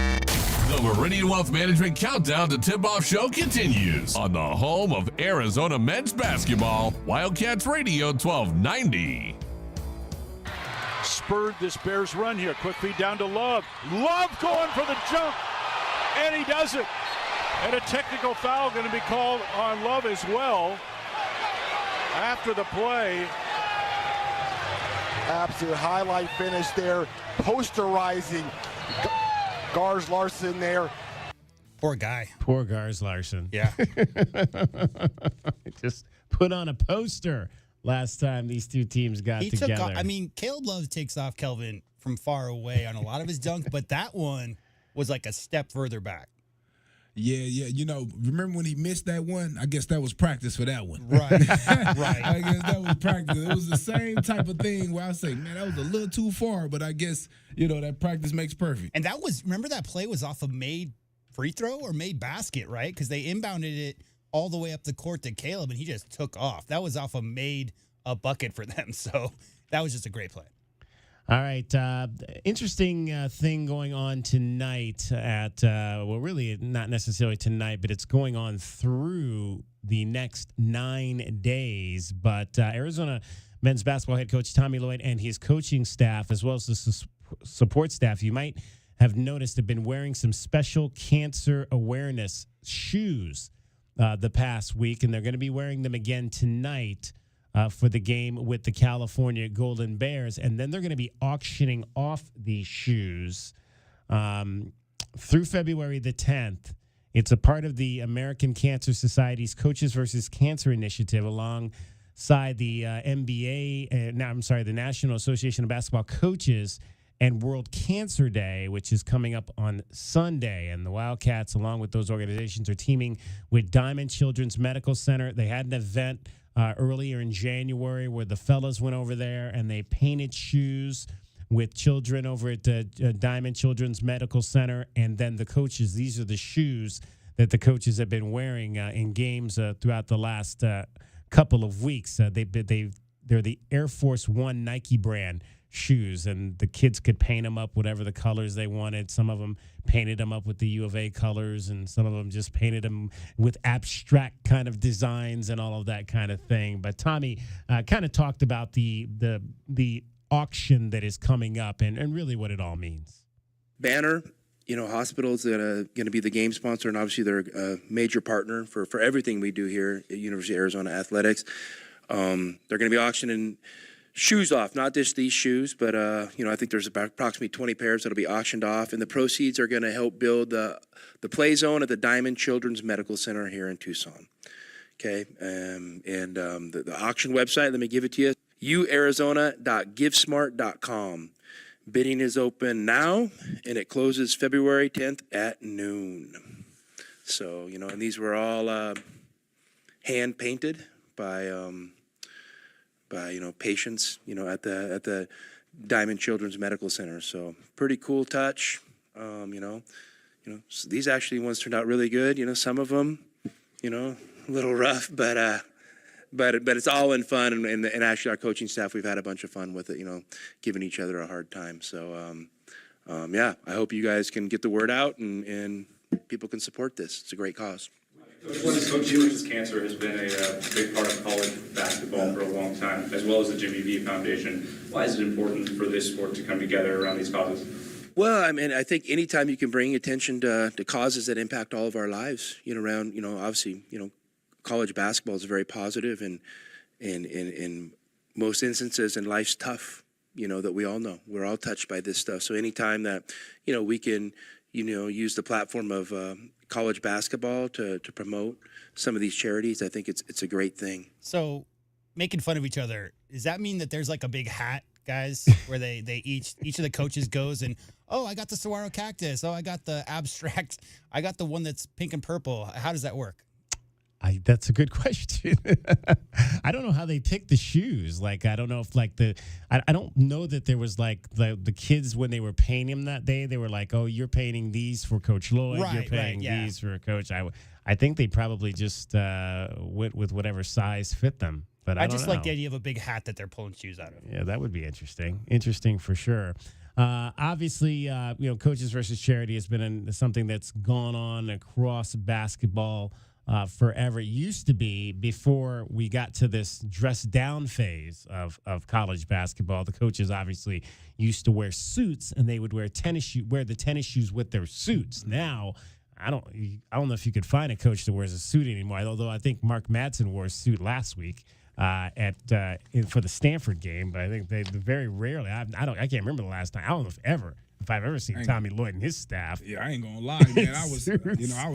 The Meridian Wealth Management Countdown to Tip-Off Show continues on the home of Arizona men's basketball, Wildcats Radio 1290. Spurred this Bears run here. Quick feed down to Love. Love going for the jump, and he does it. And a technical foul going to be called on Love as well after the play. Absolute highlight finish there. Posterizing Gars Larson there. Poor guy. Poor Gars Larson. Yeah. Just put on a poster last time these two teams got together. Took off, I mean, Caleb Love takes off Kelvin from far away on a lot of his dunks, but that one was like a step further back. Yeah. You know, remember when he missed that one? I guess that was practice for that one. Right. Right. I guess that was practice. It was the same type of thing where I say, man, that was a little too far, but I guess, you know, that practice makes perfect. And that was, remember that play was off a made free throw or made basket, right? Because they inbounded it all the way up the court to Caleb, and he just took off. That was off a bucket for them. So that was just a great play. All right. Interesting thing going on tonight at, well, really not necessarily tonight, but it's going on through the next 9 days. But Arizona men's basketball head coach Tommy Lloyd and his coaching staff, as well as the support staff, you might have noticed, have been wearing some special cancer awareness shoes the past week, and they're going to be wearing them again tonight for the game with the California Golden Bears. And then they're going to be auctioning off these shoes through February the 10th. It's a part of the American Cancer Society's Coaches versus Cancer Initiative alongside the the National Association of Basketball Coaches and World Cancer Day, which is coming up on Sunday. And the Wildcats, along with those organizations, are teaming with Diamond Children's Medical Center. They had an event earlier in January where the fellas went over there and they painted shoes with children over at Diamond Children's Medical Center. And then the coaches, these are the shoes that the coaches have been wearing in games throughout the last couple of weeks. They're the Air Force One Nike brand shoes, and the kids could paint them up whatever the colors they wanted. Some of them painted them up with the U of A colors, and some of them just painted them with abstract kind of designs and all of that kind of thing. But Tommy kind of talked about the auction that is coming up and really what it all means. Banner, hospitals that are going to be the game sponsor, and obviously they're a major partner for everything we do here at University of Arizona Athletics. They're going to be auctioning shoes off, not just these shoes, but I think there's about approximately 20 pairs that'll be auctioned off, and the proceeds are going to help build the play zone at the Diamond Children's Medical Center here in Tucson. Okay, the auction website, let me give it to you, uarizona.givesmart.com. Bidding is open now, and it closes February 10th at noon. So, and these were all hand painted by patients, at the Diamond Children's Medical Center. So pretty cool touch. So these actually ones turned out really good. Some of them, a little rough, but it's all in fun. And actually our coaching staff, we've had a bunch of fun with it, giving each other a hard time. So, I hope you guys can get the word out and people can support this. It's a great cause. Coaching versus cancer has been a big part of college basketball for a long time, as well as the Jimmy V Foundation. Why is it important for this sport to come together around these causes? Well, I think anytime you can bring attention to causes that impact all of our lives, around, obviously, college basketball is very positive, and in most instances, and life's tough, that we all know. We're all touched by this stuff. So anytime that, we can, use the platform of college basketball to promote some of these charities, I think it's a great thing. So, making fun of each other, does that mean that there's like a big hat, guys, where they each of the coaches goes and, oh, I got the saguaro cactus. Oh, I got the abstract. I got the one that's pink and purple. How does that work? That's a good question. I don't know how they pick the shoes. Like, I don't know if like I don't know that there was like the kids when they were painting him that day, they were like, oh, you're painting these for Coach Lloyd. You're painting these for Coach. I think they probably just went with whatever size fit them. But I just like the idea of a big hat that they're pulling shoes out of. Yeah, that would be interesting. Interesting for sure. Obviously, coaches versus charity has been something that's gone on across basketball forever. It used to be before we got to this dress down phase of college basketball. The coaches obviously used to wear suits, and they would wear the tennis shoes with their suits. Now, I don't know if you could find a coach that wears a suit anymore. Although I think Mark Madsen wore a suit last week for the Stanford game, but I think they very rarely. I can't remember the last time. I don't know if I've ever seen Tommy Lloyd and his staff. Yeah, I ain't gonna lie, man. I was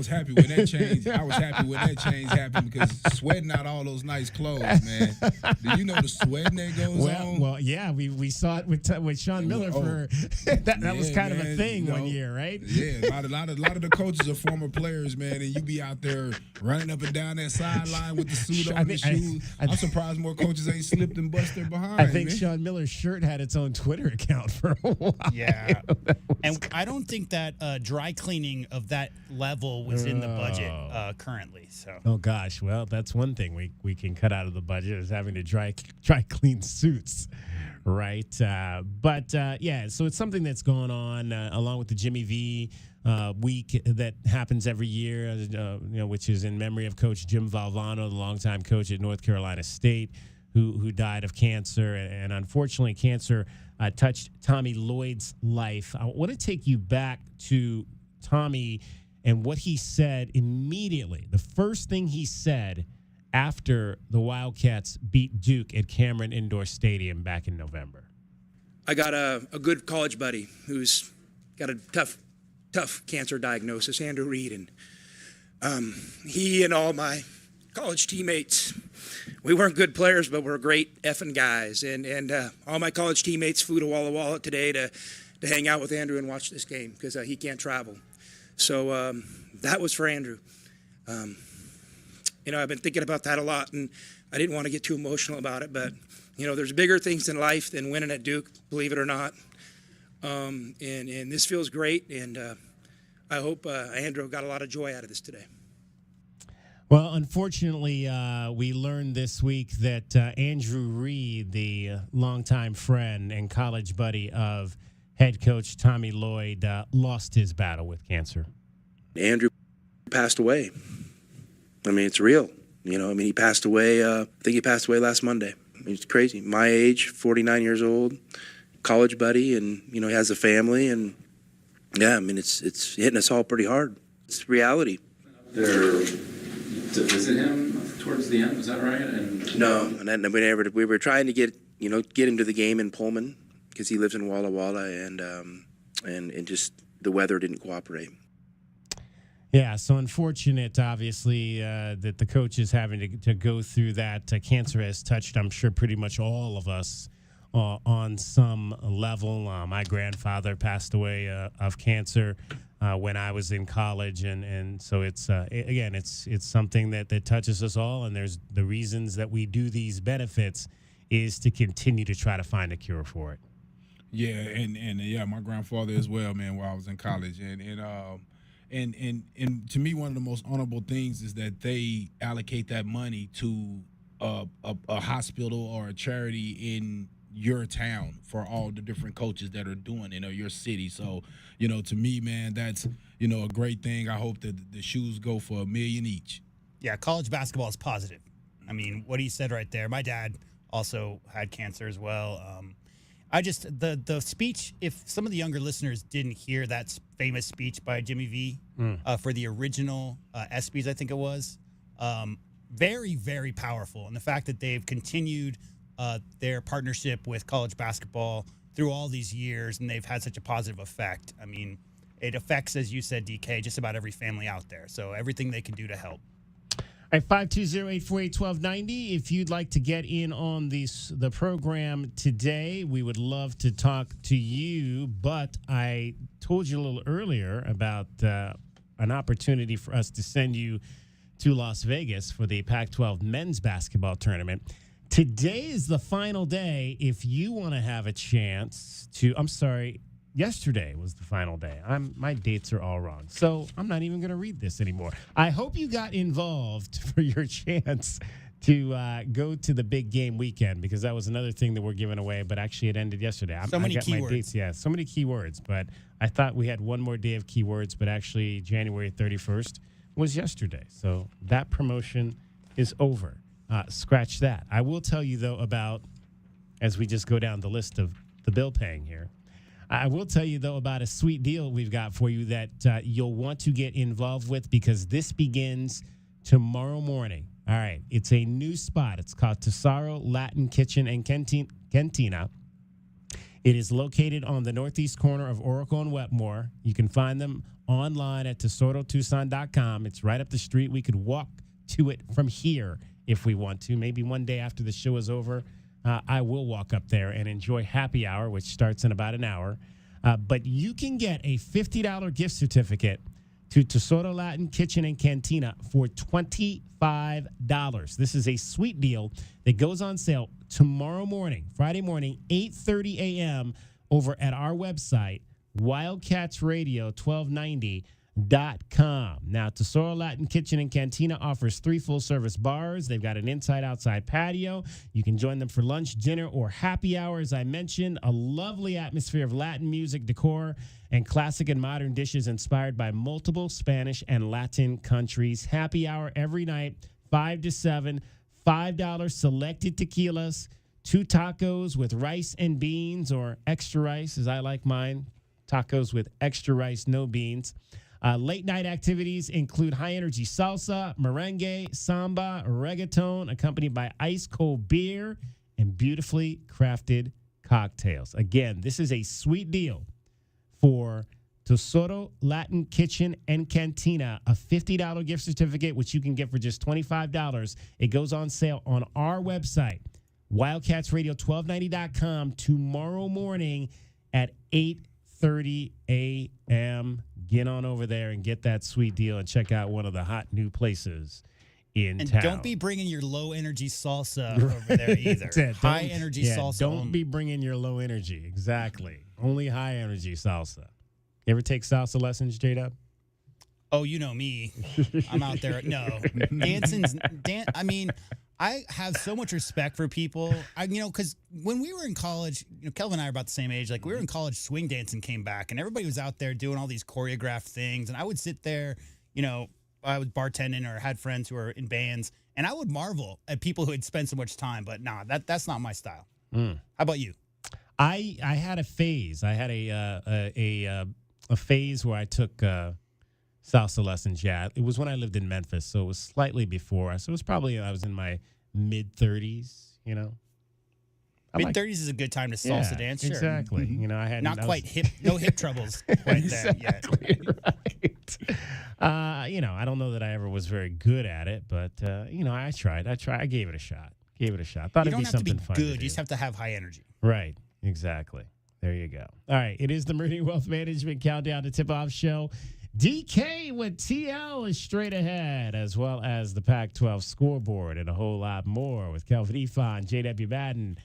happy when that change. I was happy when that change happened because sweating out all those nice clothes, man. Do you know the sweating that goes on? Well, yeah, we saw it with Sean Miller for that was kind of a thing one year, right? Yeah, a lot of the coaches are former players, man, and you be out there running up and down that sideline with the suit on, the shoes. I'm surprised more coaches ain't slipped and bust their behind. I think Sean Miller's shirt had its own Twitter account for a while. Yeah. And I don't think that dry cleaning of that level was in the budget currently. So. Oh gosh, well that's one thing we can cut out of the budget is having to dry clean suits, right? But so it's something that's going on along with the Jimmy V week that happens every year, which is in memory of Coach Jim Valvano, the longtime coach at North Carolina State, who died of cancer, and unfortunately cancer touched Tommy Lloyd's life. I want to take you back to Tommy and what he said immediately. The first thing he said after the Wildcats beat Duke at Cameron Indoor Stadium back in November. I got a good college buddy who's got a tough cancer diagnosis, Andrew Reed, and he and all my college teammates, we weren't good players, but we're great effing guys. And all my college teammates flew to Walla Walla today to hang out with Andrew and watch this game because he can't travel. So that was for Andrew. I've been thinking about that a lot, and I didn't want to get too emotional about it. But, there's bigger things in life than winning at Duke, believe it or not. And this feels great, and I hope Andrew got a lot of joy out of this today. Well, unfortunately, we learned this week that Andrew Reed, the longtime friend and college buddy of head coach Tommy Lloyd, lost his battle with cancer. Andrew passed away. I mean, it's real. He passed away, I think he passed away last Monday. It's crazy. My age, 49 years old, college buddy, and, he has a family. And, it's hitting us all pretty hard. It's reality. To visit him towards the end, was that right? No, and we were trying to get him to the game in Pullman because he lives in Walla Walla, and just the weather didn't cooperate. Yeah, so unfortunate, obviously, that the coach is having to go through that. Cancer has touched, I'm sure, pretty much all of us on some level. My grandfather passed away of cancer when I was in college, and so it's it's something that touches us all, and there's the reasons that we do these benefits is to continue to try to find a cure for it. Yeah, and my grandfather as well, man, while I was in college, and to me, one of the most honorable things is that they allocate that money to a hospital or a charity in your town for all the different coaches that are doing your city. So to me, man, that's a great thing. I hope that the shoes go for $1 million each. Yeah, college basketball is positive. I mean, what he said right there. My dad also had cancer as well. The speech, if some of the younger listeners didn't hear that famous speech by Jimmy V for the original ESPYs, I think it was, very, very powerful. And the fact that they've continued their partnership with college basketball through all these years, and they've had such a positive effect. I mean, it affects, as you said, DK, just about every family out there. So everything they can do to help. All right, 520-848-1290. If you'd like to get in on the program today, we would love to talk to you. But I told you a little earlier about an opportunity for us to send you to Las Vegas for the Pac-12 men's basketball tournament. Today is the final day if you want to have a chance to, yesterday was the final day. My dates are all wrong. So I'm not even going to read this anymore. I hope you got involved for your chance to go to the big game weekend, because that was another thing that we're giving away, but actually it ended yesterday. So many I got keywords. my dates, yeah, so many keywords, but I thought we had one more day of keywords, but actually January 31st was yesterday. So that promotion is over. Scratch that. I will tell you, though, about, as we just go down the list of the bill paying here, I will tell you, though, about a sweet deal we've got for you that you'll want to get involved with, because this begins tomorrow morning. All right. It's a new spot. It's called Tesoro Latin Kitchen and Cantina. It is located on the northeast corner of Oracle and Wetmore. You can find them online at tesorotucson.com. It's right up the street. We could walk to it from here if we want to. Maybe one day after the show is over, I will walk up there and enjoy happy hour, which starts in about an hour. But you can get a $50 gift certificate to Tesoro Latin Kitchen and Cantina for $25. This is a sweet deal that goes on sale tomorrow morning, Friday morning, 8:30 a.m. over at our website, wildcatsradio1290.com. Now, Tesoro Latin Kitchen and Cantina offers 3 full-service bars. They've got an inside-outside patio. You can join them for lunch, dinner, or happy hour, as I mentioned. A lovely atmosphere of Latin music, decor, and classic and modern dishes inspired by multiple Spanish and Latin countries. Happy hour every night, 5 to 7, $5 selected tequilas, 2 tacos with rice and beans, or extra rice, as I like mine. Tacos with extra rice, no beans. Late night activities include high-energy salsa, merengue, samba, reggaeton, accompanied by ice-cold beer and beautifully crafted cocktails. Again, this is a sweet deal for Tesoro Latin Kitchen and Cantina, a $50 gift certificate, which you can get for just $25. It goes on sale on our website, wildcatsradio1290.com, tomorrow morning at 8:30 a.m. Get on over there and get that sweet deal and check out one of the hot new places in town. And don't be bringing your low-energy salsa over there either. High-energy salsa. Don't be bringing your low energy. Exactly. Only high-energy salsa. You ever take salsa lessons, J-Dub? Oh, you know me. I'm out there. No. I mean, I have so much respect for people. Because when we were in college, Kelvin and I are about the same age. Like, we were in college, swing dancing came back, and everybody was out there doing all these choreographed things. And I would sit there, I was bartending or had friends who were in bands, and I would marvel at people who had spent so much time. But nah, that's not my style. How about you? I had a phase. I had a phase where I took salsa lessons. Yeah, it was when I lived in Memphis, so it was slightly before. So it was probably I was in my mid-30s. Mid-30s is a good time to salsa dance. Sure. Exactly. Mm-hmm. I had not quite hip, no hip troubles quite exactly there yet. Right. I don't know that I ever was very good at it, but I tried. I gave it a shot. Thought it'd be something fun. You just have to have high energy. Right. Exactly. There you go. All right. It is the Meridian Wealth Management Countdown to Tipoff Show. DK with TL is straight ahead, as well as the Pac-12 scoreboard and a whole lot more with Kelvin Ifan, J.W. Madden.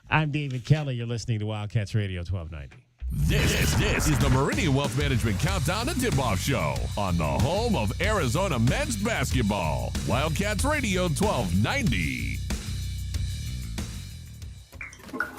I'm David Kelly. You're listening to Wildcats Radio 1290. This is the Meridian Wealth Management Countdown to Tipoff Show on the home of Arizona men's basketball. Wildcats Radio 1290.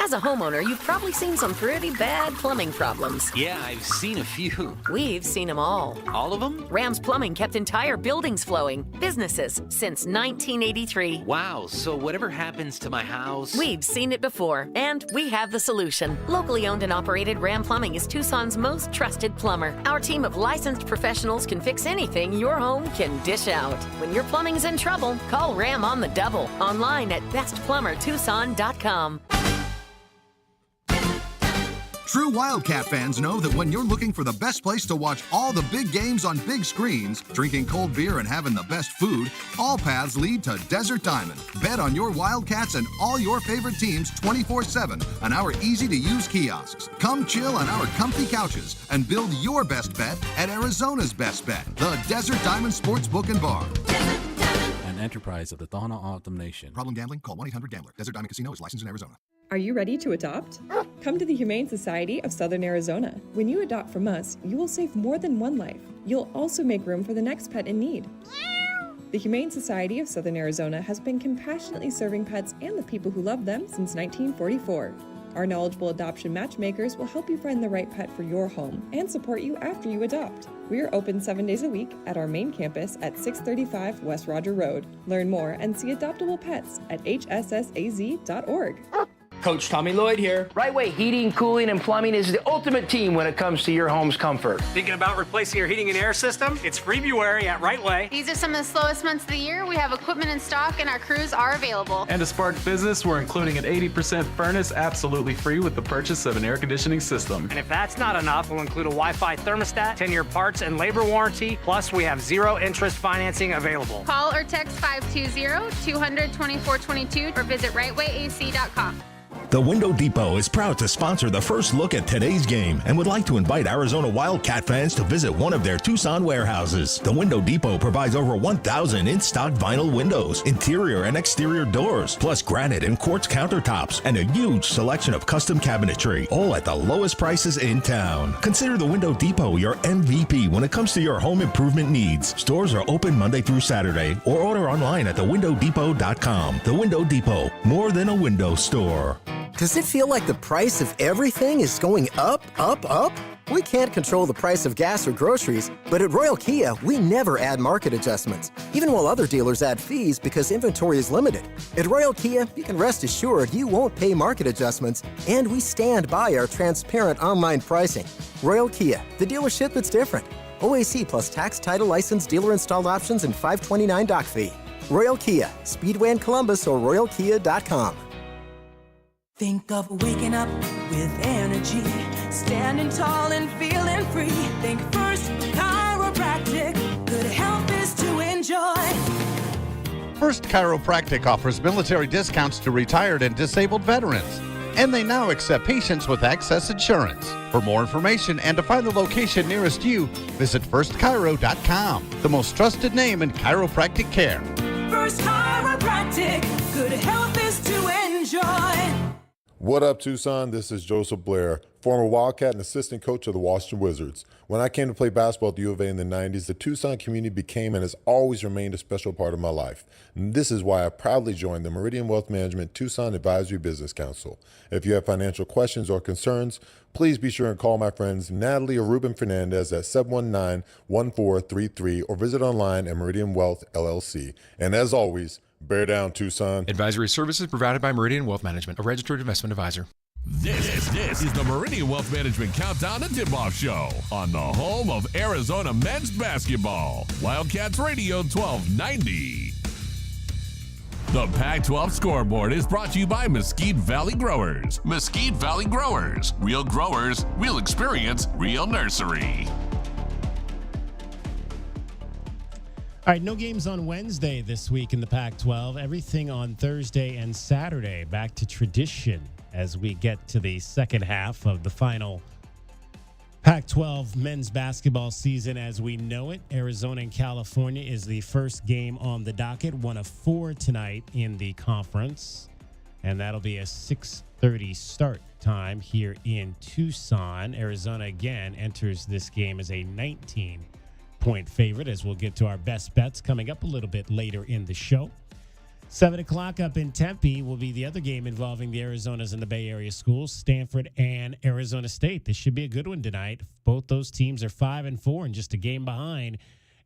As a homeowner, you've probably seen some pretty bad plumbing problems. Yeah, I've seen a few. We've seen them all. All of them? Rams Plumbing kept entire buildings flowing. Businesses since 1983. Wow, so whatever happens to my house... We've seen it before, and we have the solution. Locally owned and operated, Ram Plumbing is Tucson's most trusted plumber. Our team of licensed professionals can fix anything your home can dish out. When your plumbing's in trouble, call Ram on the double. Online at bestplumbertucson.com. True Wildcat fans know that when you're looking for the best place to watch all the big games on big screens, drinking cold beer and having the best food, all paths lead to Desert Diamond. Bet on your Wildcats and all your favorite teams 24/7 on our easy-to-use kiosks. Come chill on our comfy couches and build your best bet at Arizona's best bet, the Desert Diamond Sportsbook and Bar. An enterprise of the Tohono O'odham Nation. Problem gambling? Call 1-800-GAMBLER. Desert Diamond Casino is licensed in Arizona. Are you ready to adopt? Come to the Humane Society of Southern Arizona. When you adopt from us, you will save more than one life. You'll also make room for the next pet in need. The Humane Society of Southern Arizona has been compassionately serving pets and the people who love them since 1944. Our knowledgeable adoption matchmakers will help you find the right pet for your home and support you after you adopt. We are open 7 days a week at our main campus at 635 West Roger Road. Learn more and see adoptable pets at hssaz.org. Coach Tommy Lloyd here. Right Way Heating, Cooling, and Plumbing is the ultimate team when it comes to your home's comfort. Thinking about replacing your heating and air system? It's February at Right Way. These are some of the slowest months of the year. We have equipment in stock and our crews are available. And to spark business, we're including an 80% furnace absolutely free with the purchase of an air conditioning system. And if that's not enough, we'll include a Wi-Fi thermostat, 10-year parts and labor warranty, plus we have zero interest financing available. Call or text 520-200-2422 or visit rightwayac.com. The Window Depot is proud to sponsor the first look at today's game and would like to invite Arizona Wildcat fans to visit one of their Tucson warehouses. The Window Depot provides over 1,000 in-stock vinyl windows, interior and exterior doors, plus granite and quartz countertops, and a huge selection of custom cabinetry, all at the lowest prices in town. Consider the Window Depot your MVP when it comes to your home improvement needs. Stores are open Monday through Saturday, or order online at thewindowdepot.com. The Window Depot, more than a window store. Does it feel like the price of everything is going up, up, up? We can't control the price of gas or groceries, but at Royal Kia, we never add market adjustments, even while other dealers add fees because inventory is limited. At Royal Kia, you can rest assured you won't pay market adjustments, and we stand by our transparent online pricing. Royal Kia, the dealership that's different. OAC plus tax, title, license, dealer installed options, and $529 doc fee. Royal Kia, Speedway in Columbus or royalkia.com. Think of waking up with energy, standing tall and feeling free. Think First Chiropractic, good health is to enjoy. First Chiropractic offers military discounts to retired and disabled veterans, and they now accept patients with excess insurance. For more information and to find the location nearest you, visit firstchiro.com, the most trusted name in chiropractic care. First Chiropractic, good health is to enjoy. What up, Tucson? This is Joseph Blair, former Wildcat and assistant coach of the Washington Wizards. When I came to play basketball at the U of A in the 90s, the Tucson community became and has always remained a special part of my life. And this is why I proudly joined the Meridian Wealth Management Tucson Advisory Business Council. If you have financial questions or concerns, please be sure and call my friends Natalie or Ruben Fernandez at 719-1433 or visit online at Meridian Wealth LLC. And as always, bear down, Tucson. Advisory services provided by Meridian Wealth Management, a registered investment advisor. This is the Meridian Wealth Management Countdown to Tipoff Show on the home of Arizona men's basketball. Wildcats Radio 1290. The Pac-12 scoreboard is brought to you by Mesquite Valley Growers. Mesquite Valley Growers. Real growers, real experience, real nursery. All right, no games on Wednesday this week in the Pac-12. Everything on Thursday and Saturday. Back to tradition as we get to the second half of the final Pac-12 men's basketball season as we know it. Arizona and California is the first game on the docket, one of four tonight in the conference. And that'll be a 6:30 start time here in Tucson. Arizona again enters this game as a 19-point favorite, as we'll get to our best bets coming up a little bit later in the show. 7 o'clock up in Tempe will be the other game involving the Arizonas and the Bay Area schools, Stanford and Arizona State. This should be a good one tonight. Both those teams are 5-4 and just a game behind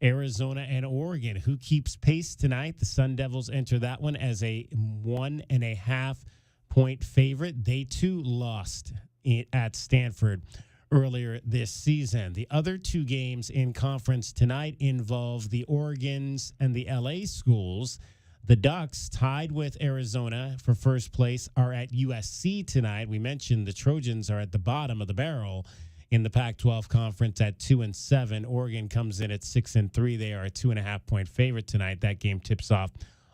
Arizona and Oregon. Who keeps pace tonight? The Sun Devils enter that one as a 1.5-point favorite. They too lost at Stanford earlier this season. The other two games in conference tonight involve the Oregons and the LA schools. The Ducks, tied with Arizona for first place, are at USC tonight. We mentioned the Trojans are at the bottom of the barrel in the Pac-12 conference at 2-7. Oregon comes in at 6-3. They are a 2.5-point favorite tonight. That game tips off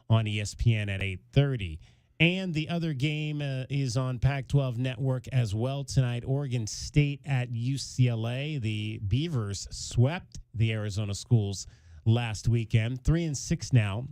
on ESPN at 8:30. And the other game is on Pac-12 Network as well tonight. Oregon State at UCLA. The Beavers swept the Arizona schools last weekend. 3-6 now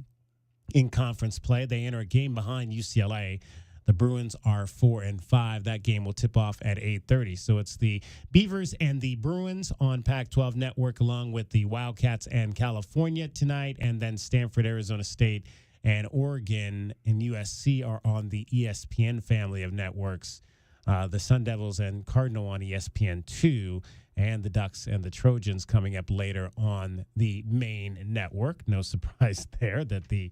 in conference play. They enter a game behind UCLA. The Bruins are 4-5. That game will tip off at 8:30. So it's the Beavers and the Bruins on Pac-12 Network, along with the Wildcats and California tonight, and then Stanford, Arizona State, and Oregon and USC are on the ESPN family of networks. The Sun Devils and Cardinal on ESPN2, and the Ducks and the Trojans coming up later on the main network. No surprise there that the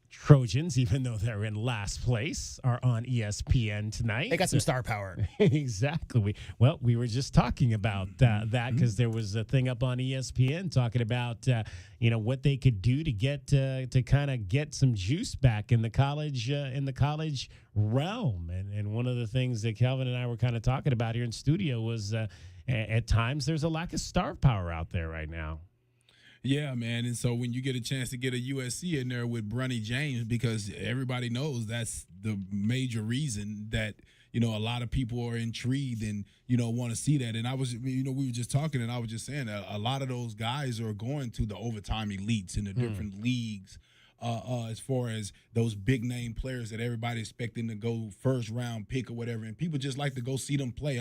Trojans, even though they're in last place, are on ESPN tonight. They got some star power. Exactly. We were just talking about that because there was a thing up on ESPN talking about what they could do to get to kind of get some juice back in the college realm. And one of the things that Kelvin and I were kind of talking about here in studio was at times there's a lack of star power out there right now. Yeah, man. And so when you get a chance to get a USC in there with Bronny James, because everybody knows that's the major reason that, a lot of people are intrigued and, want to see that. And I was, we were just talking and I was just saying that a lot of those guys are going to the overtime elites in the different leagues as far as those big name players that everybody expecting to go first round pick or whatever. And people just like to go see them play.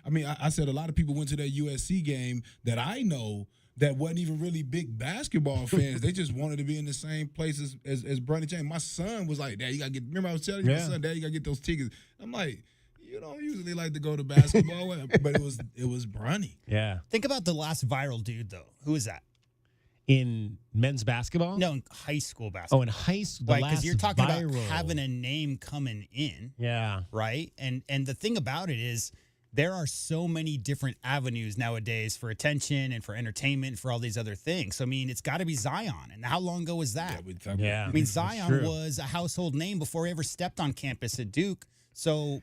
I said a lot of people went to that USC game that I know that wasn't even really big basketball fans. They just wanted to be in the same place as Bronny James. My son was like, Dad, you got to get – remember I was telling you, my son, Dad, you got to get those tickets. I'm like, you don't usually like to go to basketball, but it was Bronny. Yeah. Think about the last viral dude, though. Who is that? In men's basketball? No, in high school basketball. Oh, in high school. Right, because you're talking about having a name coming in. Yeah. Right? And the thing about it is – there are so many different avenues nowadays for attention and for entertainment, for all these other things. So, it's got to be Zion. And how long ago was that? Yeah. Zion was a household name before he ever stepped on campus at Duke. So,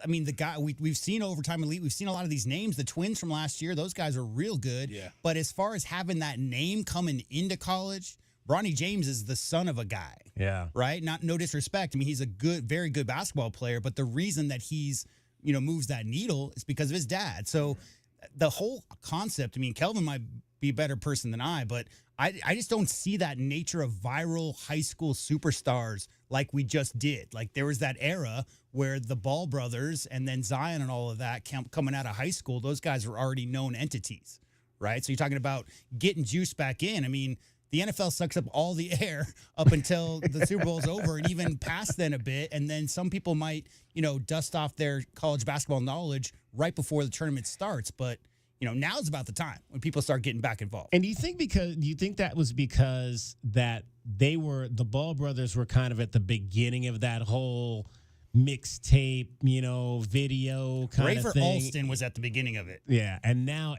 the guy we've seen Overtime Elite, we've seen a lot of these names. The twins from last year, those guys are real good. Yeah. But as far as having that name coming into college, Bronny James is the son of a guy. Yeah. Right? No disrespect. He's a very good basketball player. But the reason that he's moves that needle is because of his dad. So the whole concept, Kelvin might be a better person than I, but I just don't see that nature of viral high school superstars like we just did. Like there was that era where the Ball brothers and then Zion and all of that coming out of high school, those guys were already known entities, right? So you're talking about getting juice back in. The NFL sucks up all the air up until the Super Bowl's over and even past then a bit. And then some people might, dust off their college basketball knowledge right before the tournament starts. But, now's about the time when people start getting back involved. And do you think that was because that the Ball brothers were kind of at the beginning of that whole mixtape, video kind of thing? Rafer Alston was at the beginning of it. Yeah, and now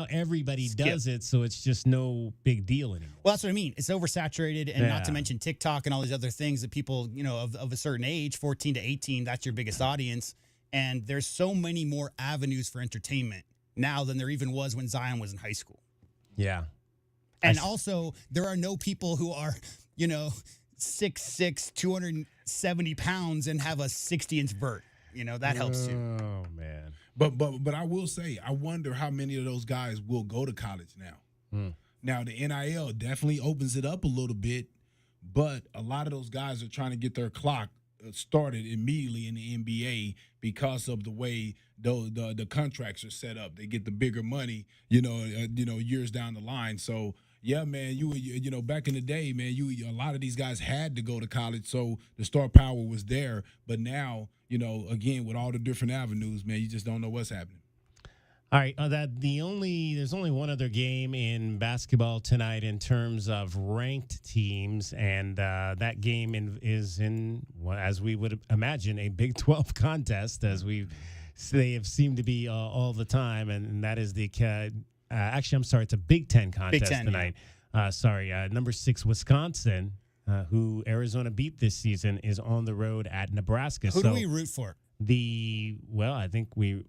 everybody does it, so it's just no big deal anymore. Well, that's what I mean. It's oversaturated, and not to mention TikTok and all these other things that people, of a certain age, 14 to 18, that's your biggest audience. And there's so many more avenues for entertainment now than there even was when Zion was in high school. Yeah. And also, there are no people who are, 6'6", 270 pounds and have a 60-inch vert. That helps too. Oh, man. But I will say, I wonder how many of those guys will go to college now. Now, the NIL definitely opens it up a little bit, but a lot of those guys are trying to get their clock started immediately in the NBA because of the way the contracts are set up. They get the bigger money, years down the line. So, yeah, man, you back in the day, man, a lot of these guys had to go to college, so the star power was there. But now, again, with all the different avenues, man, you just don't know what's happening. All right, there's only one other game in basketball tonight in terms of ranked teams, and that game is in, as we would imagine, a Big 12 contest, as they have seemed to be all the time, and that is the actually, I'm sorry, it's a Big 10 contest tonight. Yeah. Number 6 Wisconsin who Arizona beat this season, is on the road at Nebraska. Who do we root for? I think we.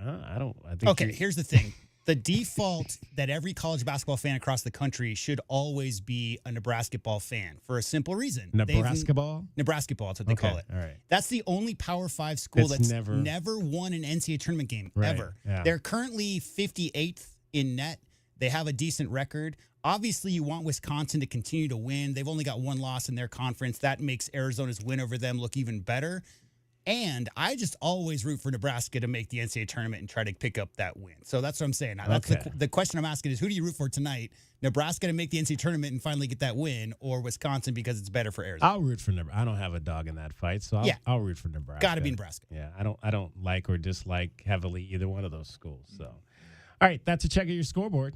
I don't. I think. Okay, here's the thing. The default that every college basketball fan across the country should always be a Nebraska ball fan for a simple reason. Nebraska ball? Nebraska ball, that's what they call it. All right. That's the only Power 5 school that's never won an NCAA tournament game, Right, ever. yeah. They're currently 58th in net. They have a decent record. Obviously, you want Wisconsin to continue to win. They've only got one loss in their conference. That makes Arizona's win over them look even better. And I just always root for Nebraska to make the NCAA tournament and try to pick up that win. So that's what I'm saying. Now, that's the question I'm asking is, who do you root for tonight? Nebraska to make the NCAA tournament and finally get that win, or Wisconsin because it's better for Arizona? I'll root for Nebraska. I don't have a dog in that fight, so I'll root for Nebraska. Got to be Nebraska. Yeah, I don't like or dislike heavily either one of those schools. So, all right, that's a check of your scoreboard.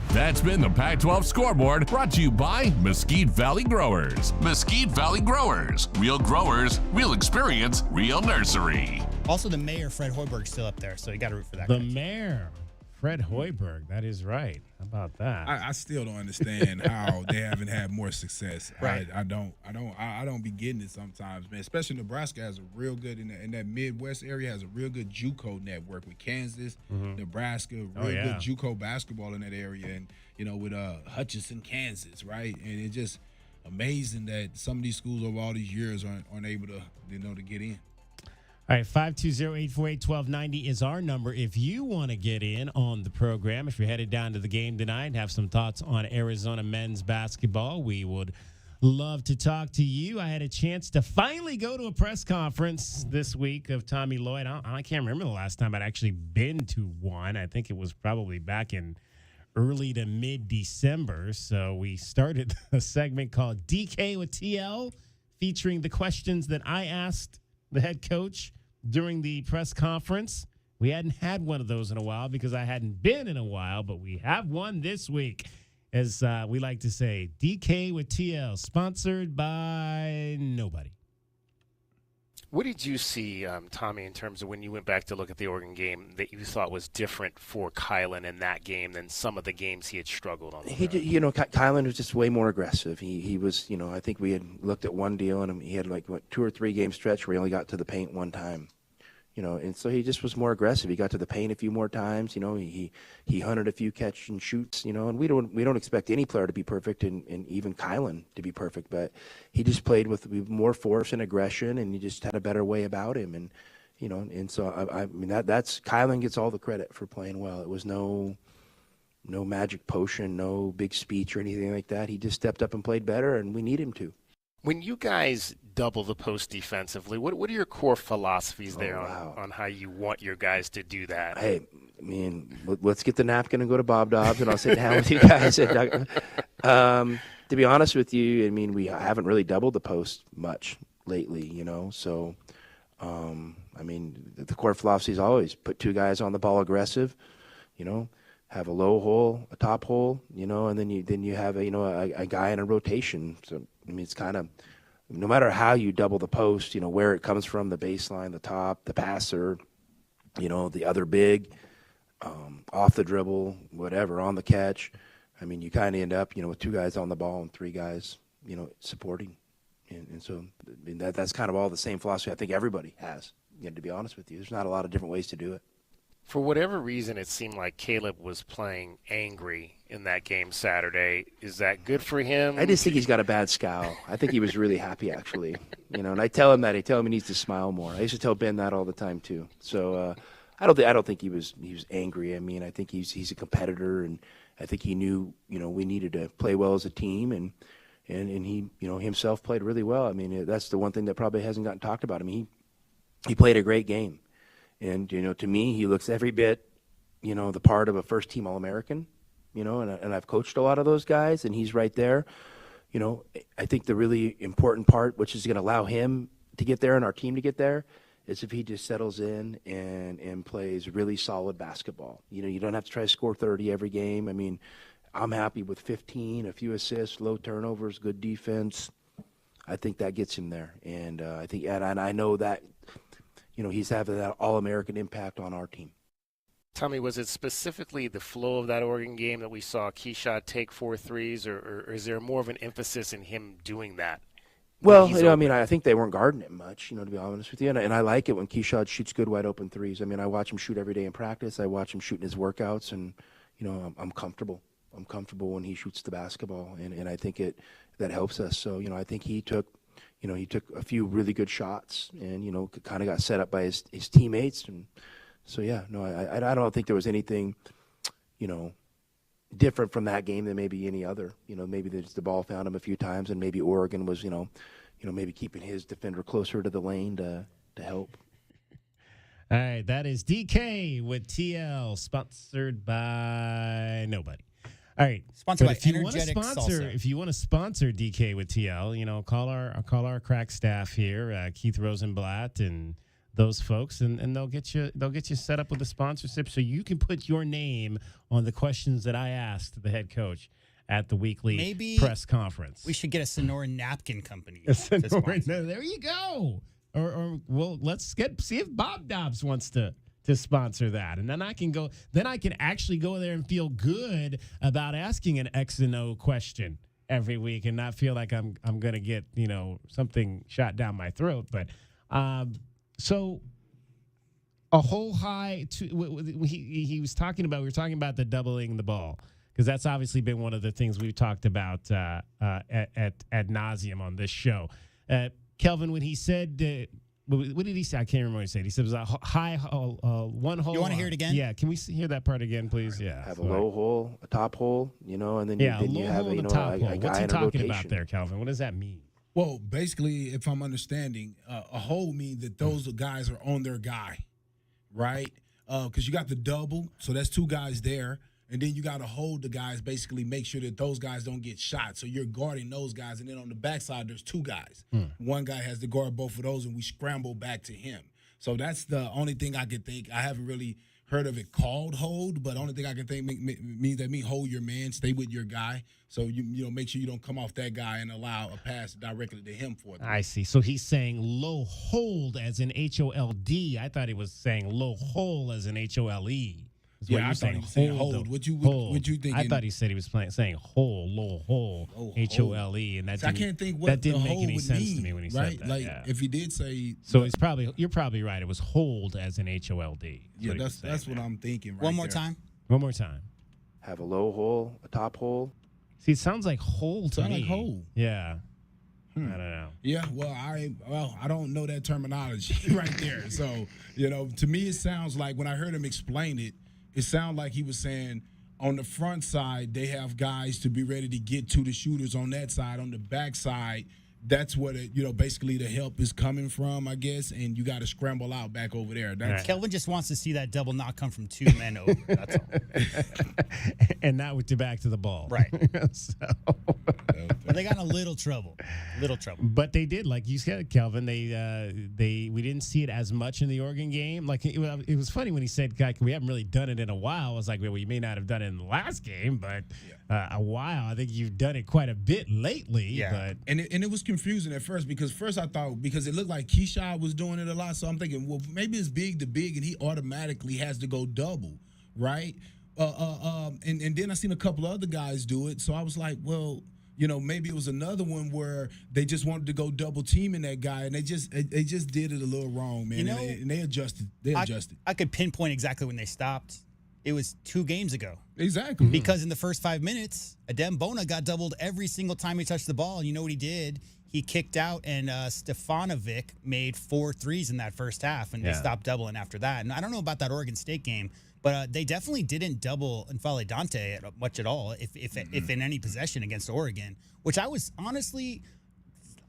That's been the Pac-12 Scoreboard, brought to you by Mesquite Valley Growers. Mesquite Valley Growers. Real growers, real experience, real nursery. Also, the mayor, Fred Hoiberg's still up there, so you got to root for that The guy. mayor, Fred Hoiberg. That is right. How about that? I still don't understand how they haven't had more success. Right. I don't be getting it sometimes, man. Especially Nebraska has a real good in that Midwest area has a real good JUCO network with Kansas, Nebraska, real good JUCO basketball in that area, and with Hutchinson, Kansas, right? And it's just amazing that some of these schools over all these years aren't able to to get in. All right, 520-848-1290 is our number. If you want to get in on the program, if you're headed down to the game tonight and have some thoughts on Arizona men's basketball, we would love to talk to you. I had a chance to finally go to a press conference this week of Tommy Lloyd. I can't remember the last time I'd actually been to one. I think it was probably back in early to mid-December. So we started a segment called DK with TL, featuring the questions that I asked the head coach during the press conference. We hadn't had one of those in a while because I hadn't been in a while, but we have one this week. As we like to say, DK with TL, sponsored by nobody. What did you see, Tommy, in terms of when you went back to look at the Oregon game that you thought was different for Kylan in that game than some of the games he had struggled on? Kylan was just way more aggressive. He was, I think we had looked at one deal and he had 2 or 3 game stretch where he only got to the paint one time. And so he just was more aggressive. He got to the paint a few more times. He hunted a few catch and shoots. And we don't expect any player to be perfect, and even Kylan to be perfect. But he just played with more force and aggression, and he just had a better way about him. And and so I mean that's Kylan gets all the credit for playing well. It was no magic potion, no big speech or anything like that. He just stepped up and played better, and we need him to. When you guys double the post defensively, what are your core philosophies there on how you want your guys to do that? Hey, I mean, let's get the napkin and go to Bob Dobbs, and I'll sit down with you guys. To be honest with you, I mean, we haven't really doubled the post much lately, So, I mean, the core philosophy is always put 2 guys on the ball aggressive, have a low hole, a top hole, and then you have a guy in a rotation. So I mean, it's kind of no matter how you double the post, where it comes from, the baseline, the top, the passer, the other big, off the dribble, whatever, on the catch. I mean, you kind of end up, with 2 guys on the ball and 3 guys, supporting. And so I mean, that's kind of all the same philosophy I think everybody has. To be honest with you, there's not a lot of different ways to do it. For whatever reason, it seemed like Caleb was playing angry in that game Saturday. Is that good for him? I just think he's got a bad scowl. I think he was really happy, actually. And I tell him that. I tell him he needs to smile more. I used to tell Ben that all the time too. So I don't think he was angry. I mean, I think he's a competitor, and I think he knew we needed to play well as a team, and he himself played really well. I mean, that's the one thing that probably hasn't gotten talked about. I mean, he played a great game. And, to me, he looks every bit, the part of a first-team All-American, and I've coached a lot of those guys, and he's right there. I think the really important part, which is going to allow him to get there and our team to get there, is if he just settles in and plays really solid basketball. You don't have to try to score 30 every game. I mean, I'm happy with 15, a few assists, low turnovers, good defense. I think that gets him there. And I know that, he's having that All-American impact on our team. Tommy, was it specifically the flow of that Oregon game that we saw Keyshawn take 4 threes, or is there more of an emphasis in him doing that? Well, I think they weren't guarding him much, to be honest with you. And I like it when Keyshawn shoots good wide open threes. I mean, I watch him shoot every day in practice. I watch him shoot in his workouts, and, I'm comfortable. I'm comfortable when he shoots the basketball, and I think that helps us. So, I think he took a few really good shots and, kind of got set up by his teammates. And so, I don't think there was anything, different from that game than maybe any other. Maybe the ball found him a few times, and maybe Oregon was, maybe keeping his defender closer to the lane to help. All right, that is DK with TL, sponsored by nobody. All right, sponsored by if you Energetic Salsa. If you want to sponsor DK with TL, call our crack staff here, Keith Rosenblatt and those folks, and they'll get you set up with a sponsorship so you can put your name on the questions that I asked the head coach at the weekly press conference. We should get a Sonoran napkin company. There you go. Or well, let's see if Bob Dobbs wants to sponsor that, and then I can actually go there and feel good about asking an X and O question every week and not feel like I'm gonna get something shot down my throat. But so a whole high we were talking about the doubling the ball, because that's obviously been one of the things we've talked about ad nauseum on this show. Kelvin, when he said, what did he say? I can't remember what he said. He said it was a high one hole. You want to hear it again? Yeah. Can we hear that part again, please? Yeah. Have a low hole, a top hole, and then you have a top hole. a What's guy he in a talking rotation. about there, Calvin? What does that mean? Well, basically, if I'm understanding, a hole means that those guys are on their guy, right? Because you got the double, so that's 2 guys there. And then you got to hold the guys, basically make sure that those guys don't get shot. So you're guarding those guys. And then on the backside, there's 2 guys. One guy has to guard both of those, and we scramble back to him. So that's the only thing I could think. I haven't really heard of it called hold, but the only thing I can think means that hold your man, stay with your guy. So you make sure you don't come off that guy and allow a pass directly to him for them. I see. So he's saying low hold as in HOLD. I thought he was saying low hole as in HOLE. Yeah, I thought he was saying hold. What you think? I thought he said he was saying hole, low hole, HOLE, and I can't think what that didn't the make any would sense mean, to me when he right? said that. Like yeah. if he did say, so you're probably right. It was hold as in HOLD. Yeah, that's what I'm thinking. Right One more there. time. One more time. Have a low hole, a top hole. See, it sounds like hole to me. Sound like hole. Yeah. I don't know. Yeah, I don't know that terminology right there. So to me, it sounds like when I heard him explain it. It sounded like he was saying on the front side, they have guys to be ready to get to the shooters on that side. On the back side, that's what basically the help is coming from, I guess, and you got to scramble out back over there. Kelvin just wants to see that double not come from 2 men over. That's all. And not with your back to the ball. Right. But they got in a little trouble. But they did, like you said, Kelvin. We didn't see it as much in the Oregon game. Like it was funny when he said, "We haven't really done it in a while." I was like, "Well, you may not have done it in the last game, but a while. I think you've done it quite a bit lately." Yeah. But and it was confusing at first because I thought because it looked like Keyshawn was doing it a lot, so I'm thinking, well, maybe it's big to big, and he automatically has to go double, right? And then I seen a couple other guys do it, so I was like, well. Maybe it was another one where they just wanted to go double teaming that guy, and they just did it a little wrong, man. And they adjusted. I could pinpoint exactly when they stopped. It was 2 games ago. Exactly. Because in the first 5 minutes, Adem Bona got doubled every single time he touched the ball. And you know what he did? He kicked out, and Stefanovic made 4 threes in that first half, and they stopped doubling after that. And I don't know about that Oregon State game, but they definitely didn't double N'Faly Dante much at all, if in any possession against Oregon, which I was honestly,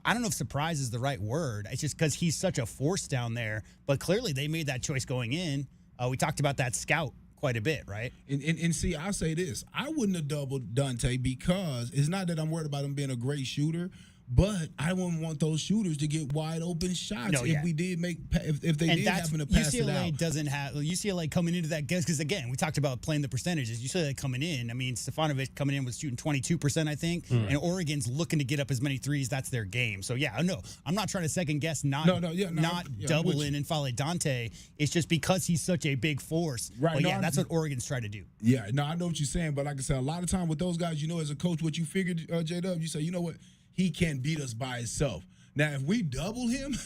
I don't know if surprise is the right word. It's just because he's such a force down there. But clearly they made that choice going in. We talked about that scout quite a bit, right? And see, I'll say this. I wouldn't have doubled Dante because it's not that I'm worried about him being a great shooter, But I wouldn't want those shooters to get wide open shots we did if they did happen to pass it out. UCLA doesn't have UCLA coming into that because again we talked about playing the percentages. UCLA coming in. I mean, Stefanovic coming in was shooting 22%, I think, and Oregon's looking to get up as many threes. That's their game. So no, I'm not trying to second guess not double in and follow Dante. It's just because he's such a big force. Right. But that's what Oregon's trying to do. Yeah. No, I know what you're saying, but like I said, a lot of time with those guys, as a coach, what you figured, J-Dub, you say, you know what. He can't beat us by himself. Now, if we double him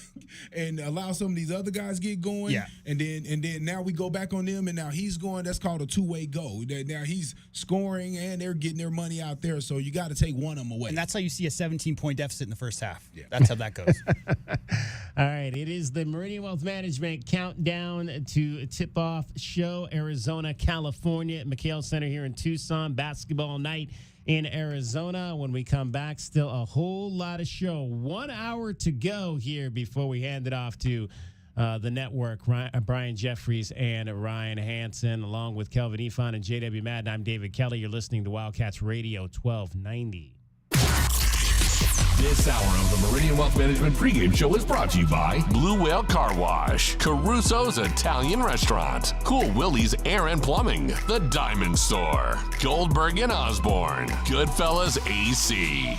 and allow some of these other guys get going, and then now we go back on them, and now he's going. That's called a two-way go. Now he's scoring, and they're getting their money out there. So you got to take one of them away. And that's how you see a 17-point deficit in the first half. Yeah. That's how that goes. All right, it is the Meridian Wealth Management Countdown to Tip-Off Show, Arizona, California, at McHale Center here in Tucson. Basketball night in Arizona. When we come back, still a whole lot of show. 1 hour to go here before we hand it off to the network. Brian Jeffries and Ryan Hansen, along with Kelvin Efon and JW Madden. I'm David Kelly. You're listening to Wildcats Radio 1290. This hour of the Meridian Wealth Management pregame show is brought to you by Blue Whale Car Wash, Caruso's Italian Restaurant, Cool Willie's Air and Plumbing, The Diamond Store, Goldberg and Osborne, Goodfellas AC,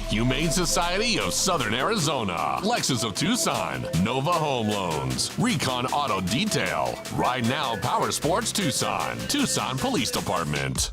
Humane Society of Southern Arizona, Lexus of Tucson, Nova Home Loans, Recon Auto Detail, Ride Now Power Sports Tucson, Tucson Police Department.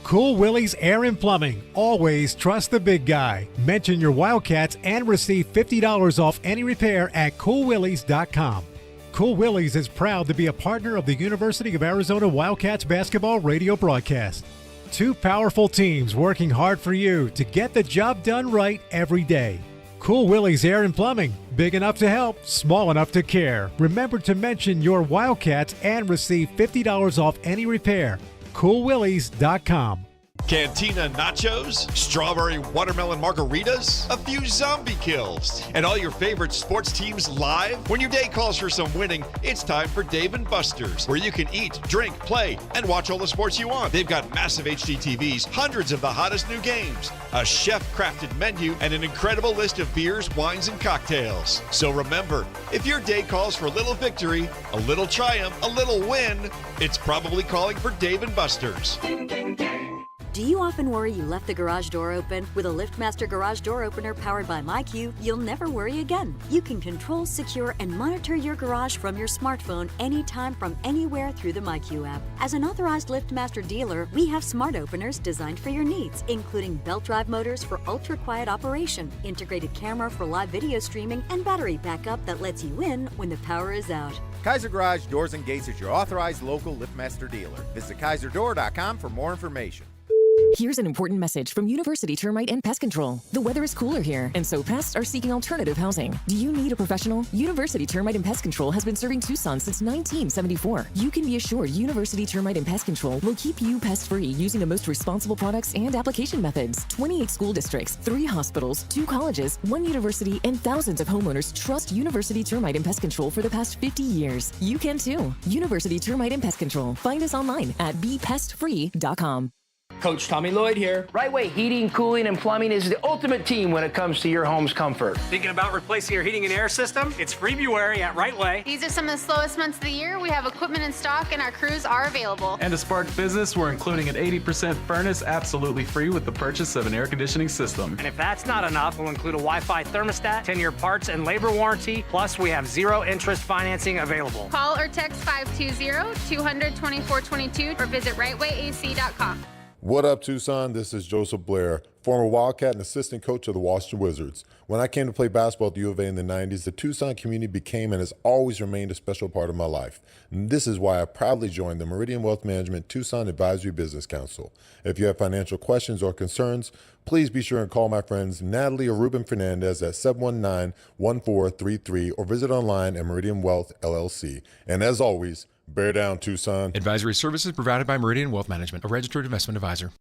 Cool Willie's Air and Plumbing. Always trust the big guy. Mention your Wildcats and receive $50 off any repair at coolwillies.com. Cool Willie's is proud to be a partner of the University of Arizona Wildcats basketball radio broadcast. Two powerful teams working hard for you to get the job done right every day. Cool Willie's Air and Plumbing. Big enough to help, small enough to care. Remember to mention your Wildcats and receive $50 off any repair. coolwillies.com. Cantina nachos, strawberry watermelon margaritas, a few zombie kills, and all your favorite sports teams live? When your day calls for some winning, it's time for Dave & Buster's, where you can eat, drink, play, and watch all the sports you want. They've got massive HD TVs, hundreds of the hottest new games, a chef-crafted menu, and an incredible list of beers, wines, and cocktails. So remember, if your day calls for a little victory, a little triumph, a little win, it's probably calling for Dave & Buster's. Do you often worry you left the garage door open? With a LiftMaster garage door opener powered by MyQ, you'll never worry again. You can control, secure, and monitor your garage from your smartphone anytime from anywhere through the MyQ app. As an authorized LiftMaster dealer, we have smart openers designed for your needs, including belt drive motors for ultra-quiet operation, integrated camera for live video streaming, and battery backup that lets you in when the power is out. Kaiser Garage Doors and Gates is your authorized local LiftMaster dealer. Visit KaiserDoor.com for more information. Here's an important message from University Termite and Pest Control. The weather is cooler here, and so pests are seeking alternative housing. Do you need a professional? University Termite and Pest Control has been serving Tucson since 1974. You can be assured University Termite and Pest Control will keep you pest-free using the most responsible products and application methods. 28 school districts, 3 hospitals, 2 colleges, 1 university, and thousands of homeowners trust University Termite and Pest Control for the past 50 years. You can too. University Termite and Pest Control. Find us online at bepestfree.com. Coach Tommy Lloyd here. Right Way Heating, Cooling, and Plumbing is the ultimate team when it comes to your home's comfort. Thinking about replacing your heating and air system? It's February at Right Way. These are some of the slowest months of the year. We have equipment in stock and our crews are available. And to spark business, we're including an 80% furnace absolutely free with the purchase of an air conditioning system. And if that's not enough, we'll include a Wi-Fi thermostat, 10-year parts and labor warranty, plus we have 0 interest financing available. Call or text 520-200-2422 or visit rightwayac.com. What up, Tucson? This is Joseph Blair, former Wildcat and assistant coach of the Washington Wizards. When I came to play basketball at the U of A in the 90s, the Tucson community became and has always remained a special part of my life. And this is why I proudly joined the Meridian Wealth Management Tucson Advisory Business Council. If you have financial questions or concerns, please be sure and call my friends Natalie or Ruben Fernandez at 719-1433 or visit online at Meridian Wealth LLC. And as always, bear down, Tucson. Advisory services provided by Meridian Wealth Management, a registered investment advisor.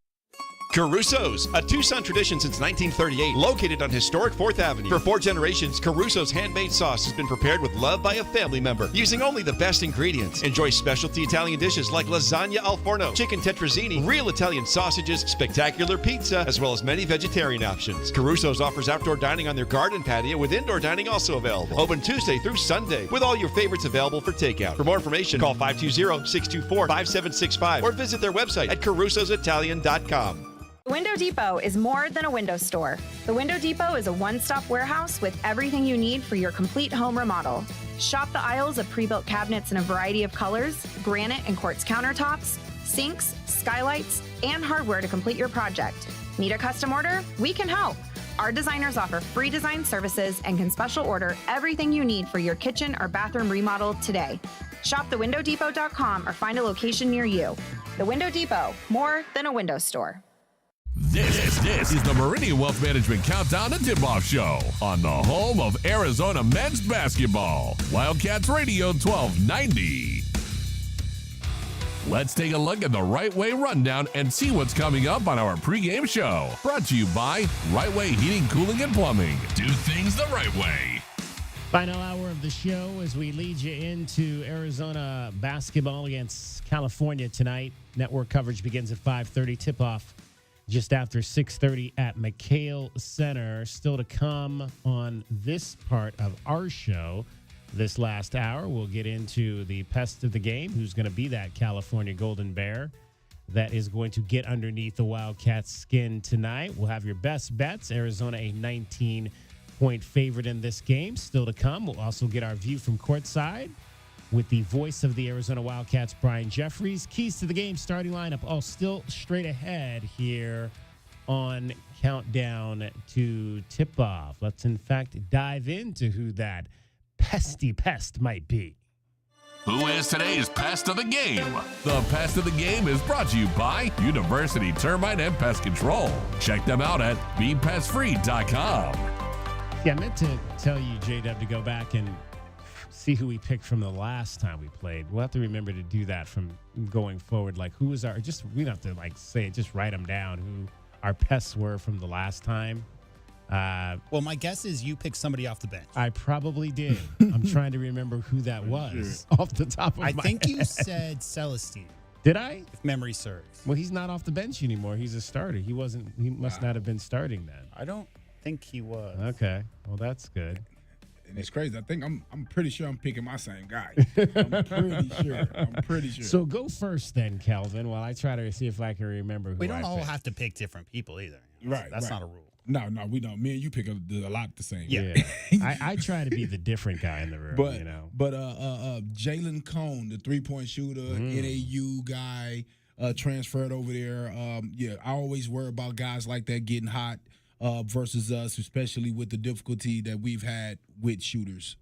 Caruso's, a Tucson tradition since 1938, located on historic 4th Avenue. For 4 generations, Caruso's handmade sauce has been prepared with love by a family member, using only the best ingredients. Enjoy specialty Italian dishes like lasagna al forno, chicken tetrazzini, real Italian sausages, spectacular pizza, as well as many vegetarian options. Caruso's offers outdoor dining on their garden patio with indoor dining also available. Open Tuesday through Sunday, with all your favorites available for takeout. For more information, call 520-624-5765 or visit their website at carusositalian.com. The Window Depot is more than a window store. The Window Depot is a one-stop warehouse with everything you need for your complete home remodel. Shop the aisles of pre-built cabinets in a variety of colors, granite and quartz countertops, sinks, skylights, and hardware to complete your project. Need a custom order? We can help. Our designers offer free design services and can special order everything you need for your kitchen or bathroom remodel today. Shop thewindowdepot.com or find a location near you. The Window Depot, more than a window store. This is the Meridian Wealth Management Countdown to Tipoff Show on the home of Arizona men's basketball. Wildcats Radio 1290. Let's take a look at the Right Way Rundown and see what's coming up on our pregame show. Brought to you by Right Way Heating, Cooling, and Plumbing. Do things the right way. Final hour of the show as we lead you into Arizona basketball against California tonight. Network coverage begins at 5:30. Tip-off just after 6:30 at McHale Center. Still to come on this part of our show. This last hour, we'll get into the pest of the game, who's going to be that California Golden Bear that is going to get underneath the Wildcats' skin tonight. We'll have your best bets. Arizona, a 19-point favorite in this game. Still to come. We'll also get our view from courtside with the voice of the Arizona Wildcats, Brian Jeffries. Keys to the game, starting lineup, all still straight ahead here on Countdown to Tip-Off. Let's, in fact, dive into who that pesty pest might be. Who is today's pest of the game? The pest of the game is brought to you by University Termite and Pest Control. Check them out at BePestFree.com. Yeah, I meant to tell you, J-Dub, to go back and see who we picked from the last time we played. We'll have to remember to do that from going forward. Like, who was our, just, we don't have to, like, say it, just write them down, who our pests were from the last time. Well, my guess is you picked somebody off the bench. I probably did. I'm trying to remember who that was off the top of my head. I think you said Celestine. Did I? If memory serves. Well, he's not off the bench anymore. He's a starter. He must not have been starting then. I don't think he was. Okay. Well, that's good. And it's crazy. I think I'm pretty sure I'm picking my same guy. I'm pretty sure. So go first then, Kelvin, while I try to see if I can remember who We don't all picked. have to pick different people either. Right. That's not a rule. No, we don't. Me and you pick a lot the same. Yeah. I try to be the different guy in the room, But you know. But Jalen Cone, the 3-point shooter, NAU guy, transferred over there. I always worry about guys like that getting hot versus us, especially with the difficulty that we've had with shooters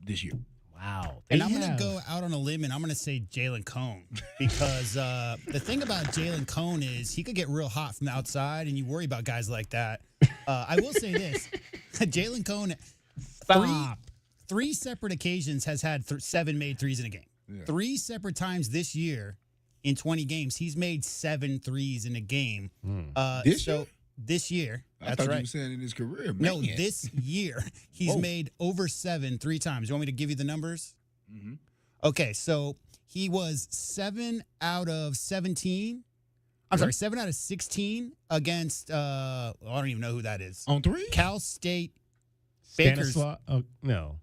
this year. Wow. And I'm going to go out on a limb, and I'm going to say Jalen Cone because the thing about Jalen Cone is he could get real hot from the outside, and you worry about guys like that. I will say this. Jalen Cone, three separate occasions has had 7 made threes in a game. Yeah. 3 separate times this year in 20 games, he's made 7 threes in a game. This year? This year. I thought you were saying in his career. No, this year he's made over 7 3 times. You want me to give you the numbers? Mm-hmm. Okay, so he was 7 out of 17. I'm sorry, 7 out of 16 against, I don't even know who that is. On 3? Cal State Stanislaus? Oh, no.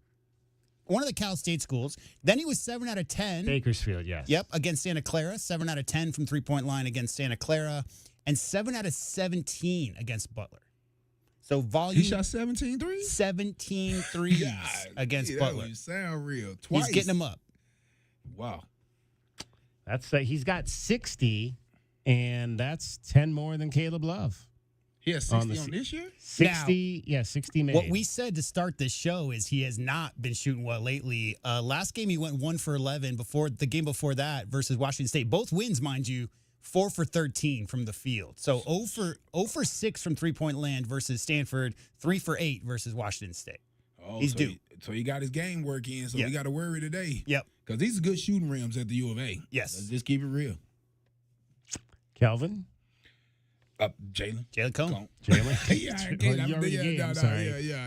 One of the Cal State schools. Then he was 7 out of 10. Bakersfield, yes. Yep, against Santa Clara. 7 out of 10 from three-point line against Santa Clara. And 7 out of 17 against Butler. So volume. He shot 17 threes? 17 threes against Butler. That sound real. Twice. He's getting them up. Wow. That's he's got 60, and that's 10 more than Caleb Love. He has 60 on this year? 60, now, 60 made. What we said to start this show is he has not been shooting well lately. Last game he went 1 for 11. Before the game before that versus Washington State. Both wins, mind you. 4 for 13 from the field. So 0 for 6 from three-point land versus Stanford, 3 for 8 versus Washington State. Oh, he's due. So he got his game work in, so we got to worry today. Yep. Because these are good shooting rims at the U of A. Yes. Let's just keep it real. Kelvin? Jalen Cone.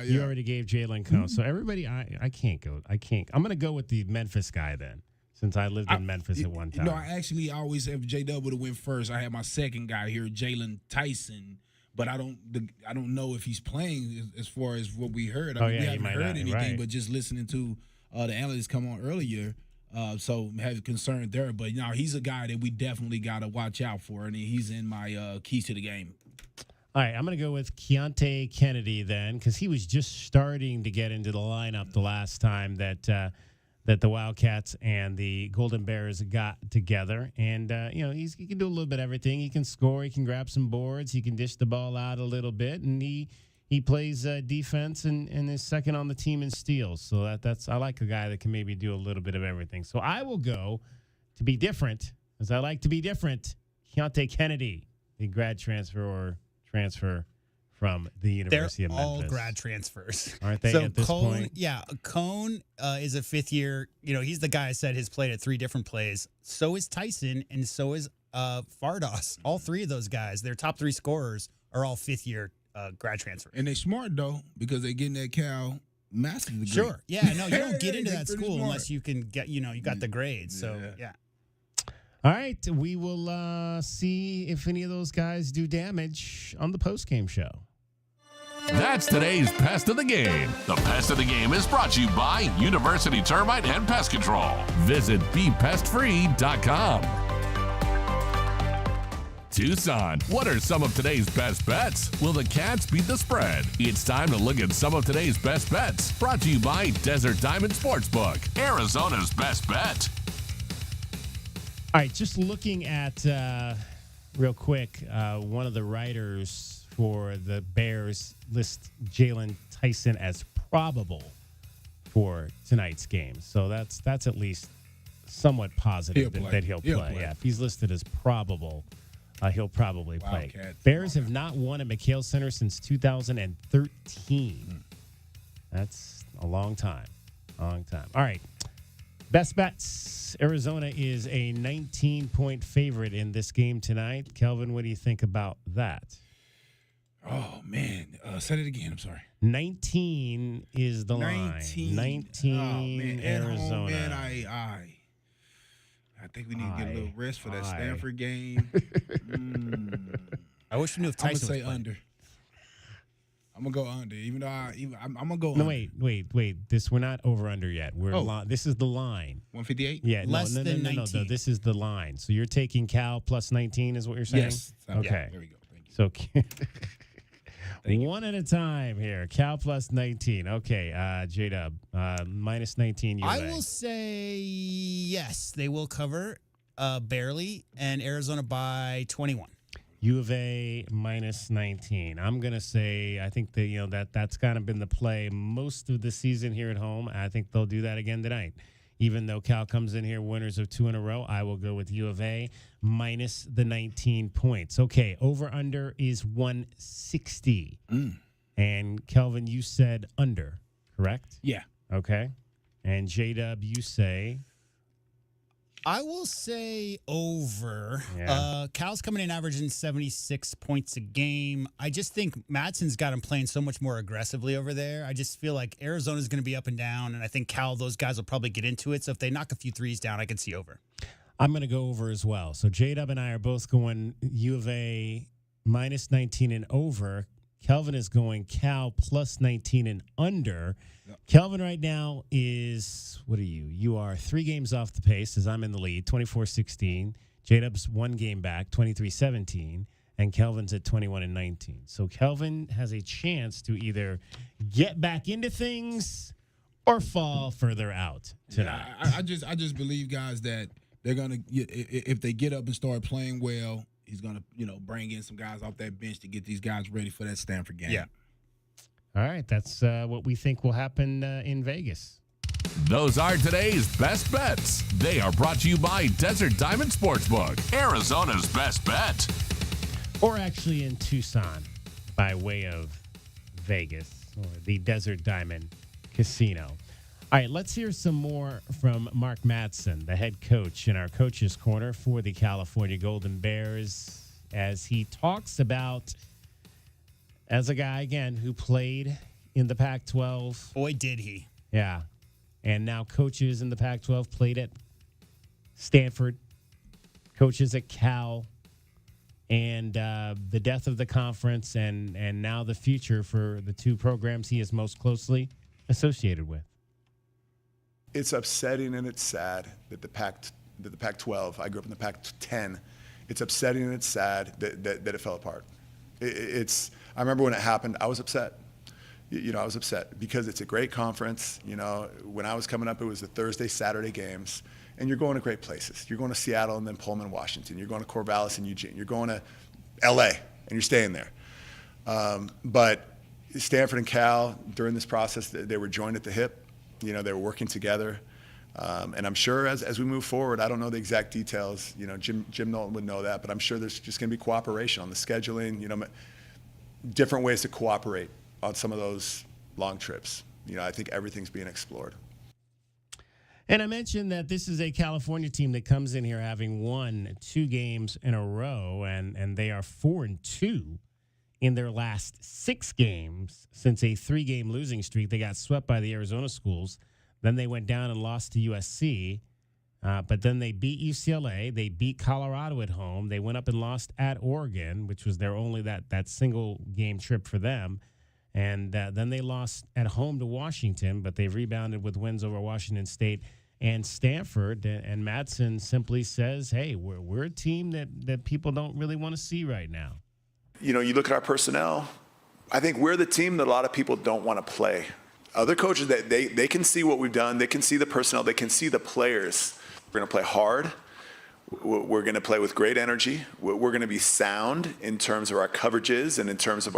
You already gave Jalen Cone. So everybody, I can't go. I'm going to go with the Memphis guy then, since I lived in Memphis at one time. No, I always have J-Dub would have went first. I had my second guy here, Jalen Tyson, but I don't know if he's playing as far as what we heard. We haven't heard anything, but just listening to the analysts come on earlier. So have concern there, but he's a guy that we definitely got to watch out for, and he's in my keys to the game. All right, I'm going to go with Keontae Kennedy then, because he was just starting to get into the lineup the last time that the Wildcats and the Golden Bears got together, and he can do a little bit of everything. He can score, he can grab some boards, he can dish the ball out a little bit, and he plays defense and is second on the team in steals. So that's I like a guy that can maybe do a little bit of everything. So I will go to be different, as I like to be different. Keontae Kennedy, the grad transfer or transfer from the University of Memphis. They're all grad transfers. Aren't they at this point? Yeah, Cone is a fifth year. He's the guy I said has played at 3 different plays. So is Tyson, and so is Fardas. All 3 of those guys, their top 3 scorers, are all fifth-year grad transfer. And they're smart, though, because they're getting that Cal master's degree. Sure. Yeah, no, you don't get into that school unless you can get, you got the grades. So, yeah. All right, we will see if any of those guys do damage on the postgame show. That's today's Pest of the Game. The Pest of the Game is brought to you by University Termite and Pest Control. Visit BePestFree.com. Tucson, what are some of today's best bets? Will the Cats beat the spread? It's time to look at some of today's best bets. Brought to you by Desert Diamond Sportsbook, Arizona's best bet. All right, just looking at, real quick, one of the writers for the Bears lists Jalen Tyson as probable for tonight's game. So that's at least somewhat positive that he'll play. Yeah, if he's listed as probable, he'll probably play. Bears have not won at McHale Center since 2013. That's a long time. All right. Best bets. Arizona is a 19-point favorite in this game tonight. Kelvin, what do you think about that? Oh, man. Say it again. I'm sorry. 19 is the line. 19 oh, man. Arizona. Home, man, I think we need to get a little rest for that Stanford game. I wish we knew if Tyson I'm going to say under. I'm going to go under, even though I'm going to go under. No, wait. We're not over under yet. This is the line. 158? Yeah, less than 19. No. This is the line. So you're taking Cal plus 19 is what you're saying? Yes. Okay. Yeah, there we go. Thank you. So one at a time here. Cal plus 19. Okay, J-Dub, minus 19 UVA. I will say yes, they will cover barely, and Arizona by 21. U of A minus 19. I'm going to say I think that that's kind of been the play most of the season here at home. I think they'll do that again tonight. Even though Cal comes in here winners of 2 in a row, I will go with U of A minus the 19 points. Okay, over-under is 160. And Kelvin, you said under, correct? Yeah. Okay. And J-Dub, you say? I will say over. Yeah. Cal's coming in averaging 76 points a game. I just think Madsen's got him playing so much more aggressively over there. I just feel like Arizona's going to be up and down, and I think Cal, those guys will probably get into it. So if they knock a few threes down, I can see over. I'm going to go over as well. So J-Dub and I are both going U of A minus 19 and over. Kelvin is going Cal plus 19 and under. Yep. Kelvin right now is, what are you? You are 3 games off the pace as I'm in the lead, 24-16. J-Dub's 1 game back, 23-17. And Kelvin's at 21-19. So Kelvin has a chance to either get back into things or fall further out tonight. Yeah, I just believe, guys, that they're going to, if they get up and start playing well, he's going to, bring in some guys off that bench to get these guys ready for that Stanford game. Yeah. All right. That's what we think will happen in Vegas. Those are today's best bets. They are brought to you by Desert Diamond Sportsbook, Arizona's best bet. Or actually in Tucson by way of Vegas or the Desert Diamond Casino. All right, let's hear some more from Mark Madsen, the head coach in our Coach's Corner for the California Golden Bears. as he talks about, as a guy, again, who played in the Pac-12. Boy, did he. Yeah. And now coaches in the Pac-12, played at Stanford, coaches at Cal, and the death of the conference and now the future for the two programs he is most closely associated with. It's upsetting and it's sad that the Pac-12, I grew up in the Pac-10, it's upsetting and it's sad that it fell apart. I remember when it happened, I was upset. I was upset because it's a great conference. When I was coming up, it was the Thursday, Saturday games, and you're going to great places. You're going to Seattle and then Pullman, Washington. You're going to Corvallis and Eugene. You're going to LA, and you're staying there. But Stanford and Cal, during this process, they were joined at the hip. They were working together. And I'm sure as we move forward, I don't know the exact details. Jim Knowlton would know that, but I'm sure there's just going to be cooperation on the scheduling, different ways to cooperate on some of those long trips. I think everything's being explored. And I mentioned that this is a California team that comes in here having won 2 games in a row, and they are 4-2 in their last 6 games since a 3-game losing streak. They got swept by the Arizona schools. Then they went down and lost to USC. But then they beat UCLA. They beat Colorado at home. They went up and lost at Oregon, which was their only that single game trip for them. And then they lost at home to Washington, but they've rebounded with wins over Washington State and Stanford. And Madsen simply says, hey, we're a team that people don't really want to see right now. You look at our personnel, I think we're the team that a lot of people don't want to play. Other coaches, they can see what we've done. They can see the personnel. They can see the players. We're going to play hard. We're going to play with great energy. We're going to be sound in terms of our coverages and in terms of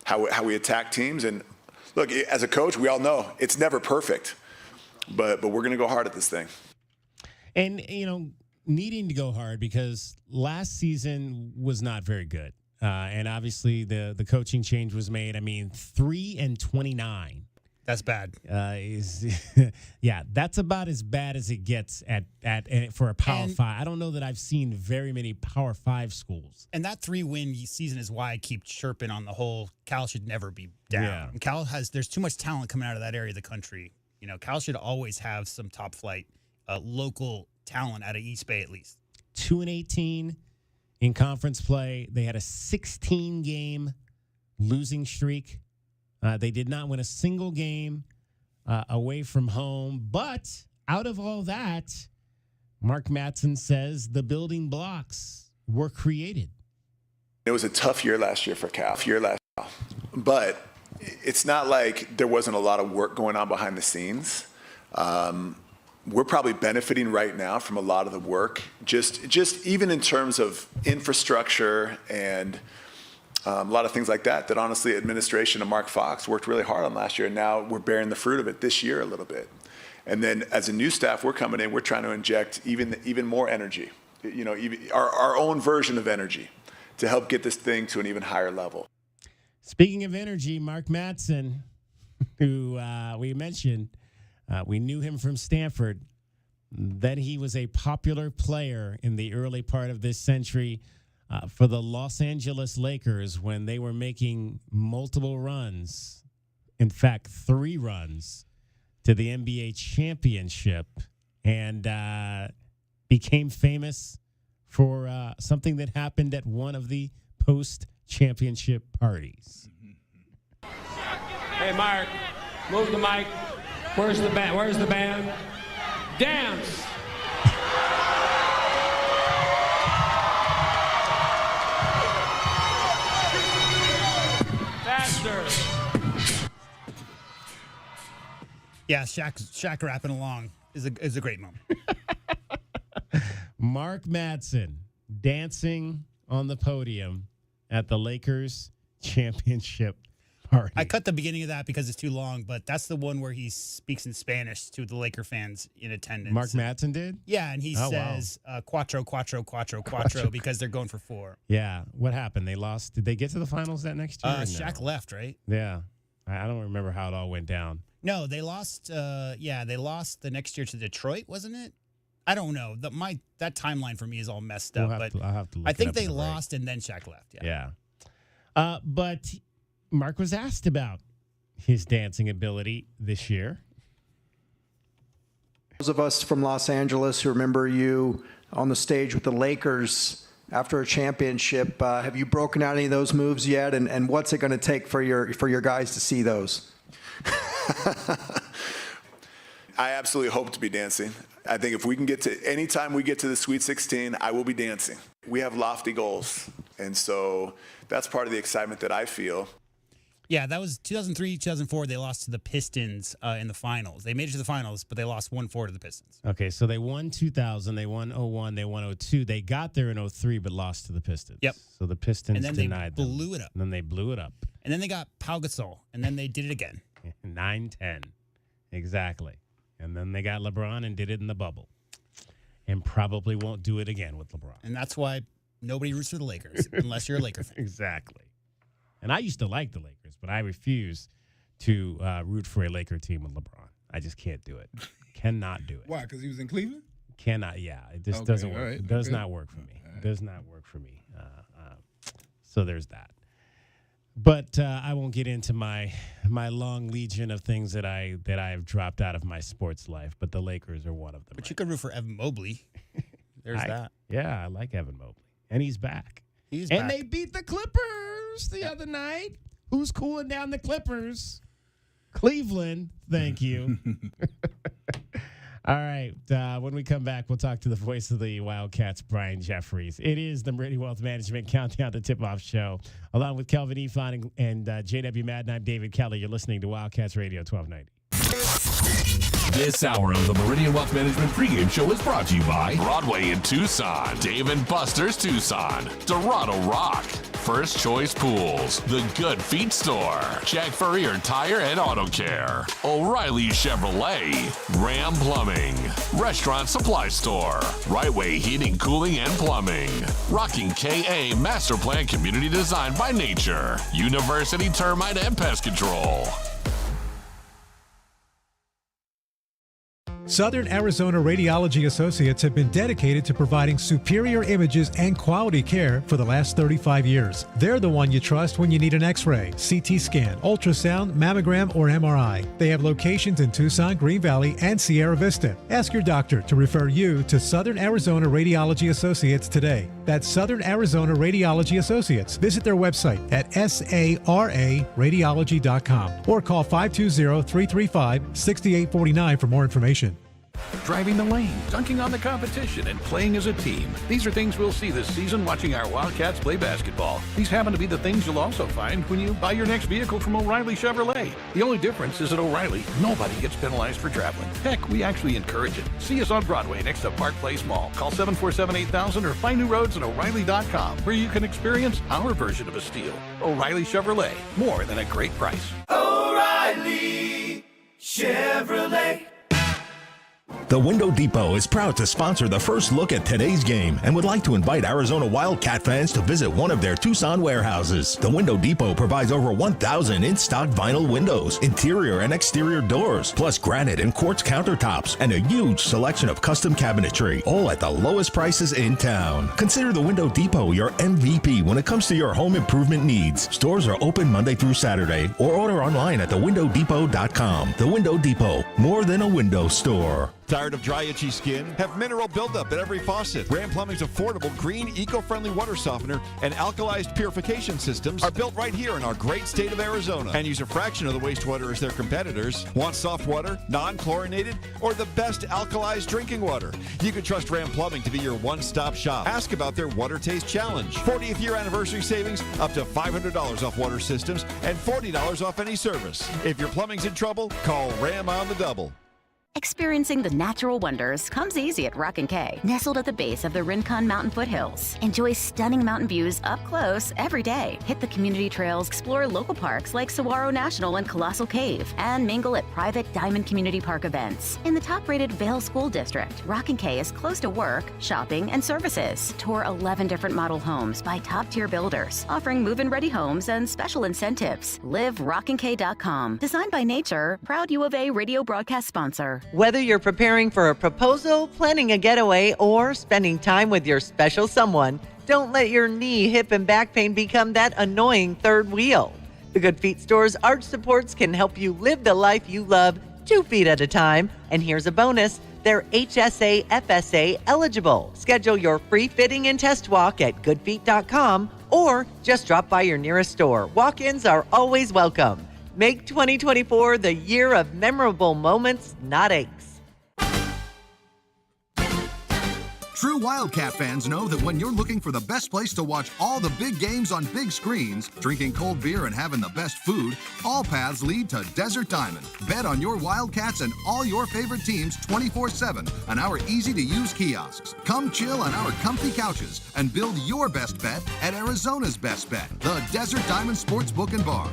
how we attack teams. And look, as a coach, we all know it's never perfect, but we're going to go hard at this thing. And, needing to go hard because last season was not very good. And obviously the coaching change was made. 3-29. That's bad. Yeah, that's about as bad as it gets at for a Power 5. I don't know that I've seen very many Power 5 schools. And that 3-win season is why I keep chirping on the whole Cal should never be down. Yeah. Cal there's too much talent coming out of that area of the country. Cal should always have some top flight local talent out of East Bay at least. 2-18 in conference play. They had a 16-game losing streak. They did not win a single game away from home. But out of all that, Mark Madsen says the building blocks were created. It was a tough year last year for Cal. But it's not like there wasn't a lot of work going on behind the scenes. We're probably benefiting right now from a lot of the work, just even in terms of infrastructure and a lot of things like that honestly administration of Mark Fox worked really hard on last year, and now we're bearing the fruit of it this year a little bit. And then as a new staff, we're coming in, we're trying to inject even more energy, even our own version of energy to help get this thing to an even higher level. Speaking of energy, Mark Madsen, who we mentioned, we knew him from Stanford, that he was a popular player in the early part of this century for the Los Angeles Lakers when they were making multiple runs, in fact, 3 runs to the NBA championship, and became famous for something that happened at one of the post-championship parties. Hey, Mark, move the mic. Where's the band? Where's the band? Dance! Faster! Yeah, Shaq rapping along is a great moment. Mark Madsen dancing on the podium at the Lakers championship party. I cut the beginning of that because it's too long, but that's the one where he speaks in Spanish to the Laker fans in attendance. Mark Madsen did? Yeah, and he says cuatro, cuatro, cuatro, cuatro because they're going for 4. Yeah. What happened? They lost. Did they get to the finals that next year? Shaq left, right? Yeah. I don't remember how it all went down. No, they lost. They lost the next year to Detroit, wasn't it? I don't know. That timeline for me is all messed up. I'll have to look I it think up they in the break. lost and then Shaq left. Yeah. But Mark was asked about his dancing ability this year. Those of us from Los Angeles who remember you on the stage with the Lakers after a championship, have you broken out any of those moves yet? And what's it going to take for your guys to see those? I absolutely hope to be dancing. I think if we can anytime we get to the Sweet 16, I will be dancing. We have lofty goals. And so that's part of the excitement that I feel. Yeah, that was 2003, 2004. They lost to the Pistons in the finals. They made it to the finals, but they lost 1-4 to the Pistons. Okay, so they won 2000, they won 01, they won 02. They got there in 03, but lost to the Pistons. Yep. So the Pistons And then denied they them. blew it up. And then they blew it up. And then they got Pau Gasol, and then they did it again. 9-10. Exactly. And then they got LeBron and did it in the bubble. And probably won't do it again with LeBron. And that's why nobody roots for the Lakers unless you're a Laker fan. Exactly. And I used to like the Lakers, but I refuse to root for a Laker team with LeBron. I just can't do it. Cannot do it. Why? Because he was in Cleveland? Cannot. Yeah. It just doesn't work. It does not work for me. It does not work for me. So there's that. But I won't get into my long legion of things that I've dropped out of my sports life. But the Lakers are one of them. But you could root for Evan Mobley. There's that. Yeah, I like Evan Mobley, and he's back. He's and back. they beat the Clippers the other night. Who's cooling down the Clippers? Cleveland. Thank you. All right. When we come back, we'll talk to the voice of the Wildcats, Brian Jeffries. It is the Meridian Wealth Management Countdown to Tip-Off Show. Along with Kelvin Efon and JW Madden, I'm David Kelly. You're listening to Wildcats Radio 1290. This hour of the Meridian Wealth Management pregame show is brought to you by Broadway in Tucson, Dave & Buster's Tucson, Dorado Rock, First Choice Pools, The Good Feet Store, Jack Furrier Tire and Auto Care, O'Reilly Chevrolet, Ram Plumbing, Restaurant Supply Store, Right Way Heating, Cooling, and Plumbing, Rocking KA Master Plan Community Design by Nature, University Termite and Pest Control. Southern Arizona Radiology Associates have been dedicated to providing superior images and quality care for the last 35 years. They're the one you trust when you need an X-ray, CT scan, ultrasound, mammogram, or MRI. They have locations in Tucson, Green Valley, and Sierra Vista. Ask your doctor to refer you to Southern Arizona Radiology Associates today. That's Southern Arizona Radiology Associates. Visit their website at sararadiology.com or call 520-335-6849 for more information. Driving the lane, dunking on the competition, and playing as a team. These are things we'll see this season watching our Wildcats play basketball. These happen to be the things you'll also find when you buy your next vehicle from O'Reilly Chevrolet. The only difference is at O'Reilly, nobody gets penalized for traveling. Heck, we actually encourage it. See us on Broadway next to Park Place Mall. Call 747-8000 or find new roads at O'Reilly.com, where you can experience our version of a steal. O'Reilly Chevrolet, more than a great price. O'Reilly Chevrolet. The Window Depot is proud to sponsor the first look at today's game and would like to invite Arizona Wildcat fans to visit one of their Tucson warehouses. The Window Depot provides over 1,000 in-stock vinyl windows, interior and exterior doors, plus granite and quartz countertops, and a huge selection of custom cabinetry, all at the lowest prices in town. Consider the Window Depot your MVP when it comes to your home improvement needs. Stores are open Monday through Saturday, or order online at thewindowdepot.com. The Window Depot, more than a window store. Tired of dry, itchy skin? Have mineral buildup at every faucet. Ram Plumbing's affordable, green, eco-friendly water softener and alkalized purification systems are built right here in our great state of Arizona and use a fraction of the wastewater as their competitors. Want soft water, non-chlorinated, or the best alkalized drinking water? You can trust Ram Plumbing to be your one-stop shop. Ask about their Water Taste Challenge. 40th year anniversary savings, up to $500 off water systems and $40 off any service. If your plumbing's in trouble, call Ram on the double. Experiencing the natural wonders comes easy at Rock & Kay. Nestled at the base of the Rincon Mountain foothills. Enjoy stunning mountain views up close every day. Hit the community trails, explore local parks like Saguaro National and Colossal Cave, and mingle at private Diamond Community Park events. In the top-rated Vail School District, Rock & Kay is close to work, shopping, and services. Tour 11 different model homes by top-tier builders, offering move-in ready homes and special incentives. Live RockandK.com. Designed by Nature, proud U of A radio broadcast sponsor. Whether you're preparing for a proposal, planning a getaway, or spending time with your special someone, don't let your knee, hip, and back pain become that annoying third wheel. The Good Feet Store's arch supports can help you live the life you love 2 feet at a time. And here's a bonus. They're HSA FSA eligible. Schedule your free fitting and test walk at goodfeet.com or just drop by your nearest store. Walk-ins are always welcome. Make 2024 the year of memorable moments, not aches. True Wildcat fans know that when you're looking for the best place to watch all the big games on big screens, drinking cold beer and having the best food, all paths lead to Desert Diamond. Bet on your Wildcats and all your favorite teams 24/7 on our easy-to-use kiosks. Come chill on our comfy couches and build your best bet at Arizona's best bet, the Desert Diamond Sportsbook and Bar.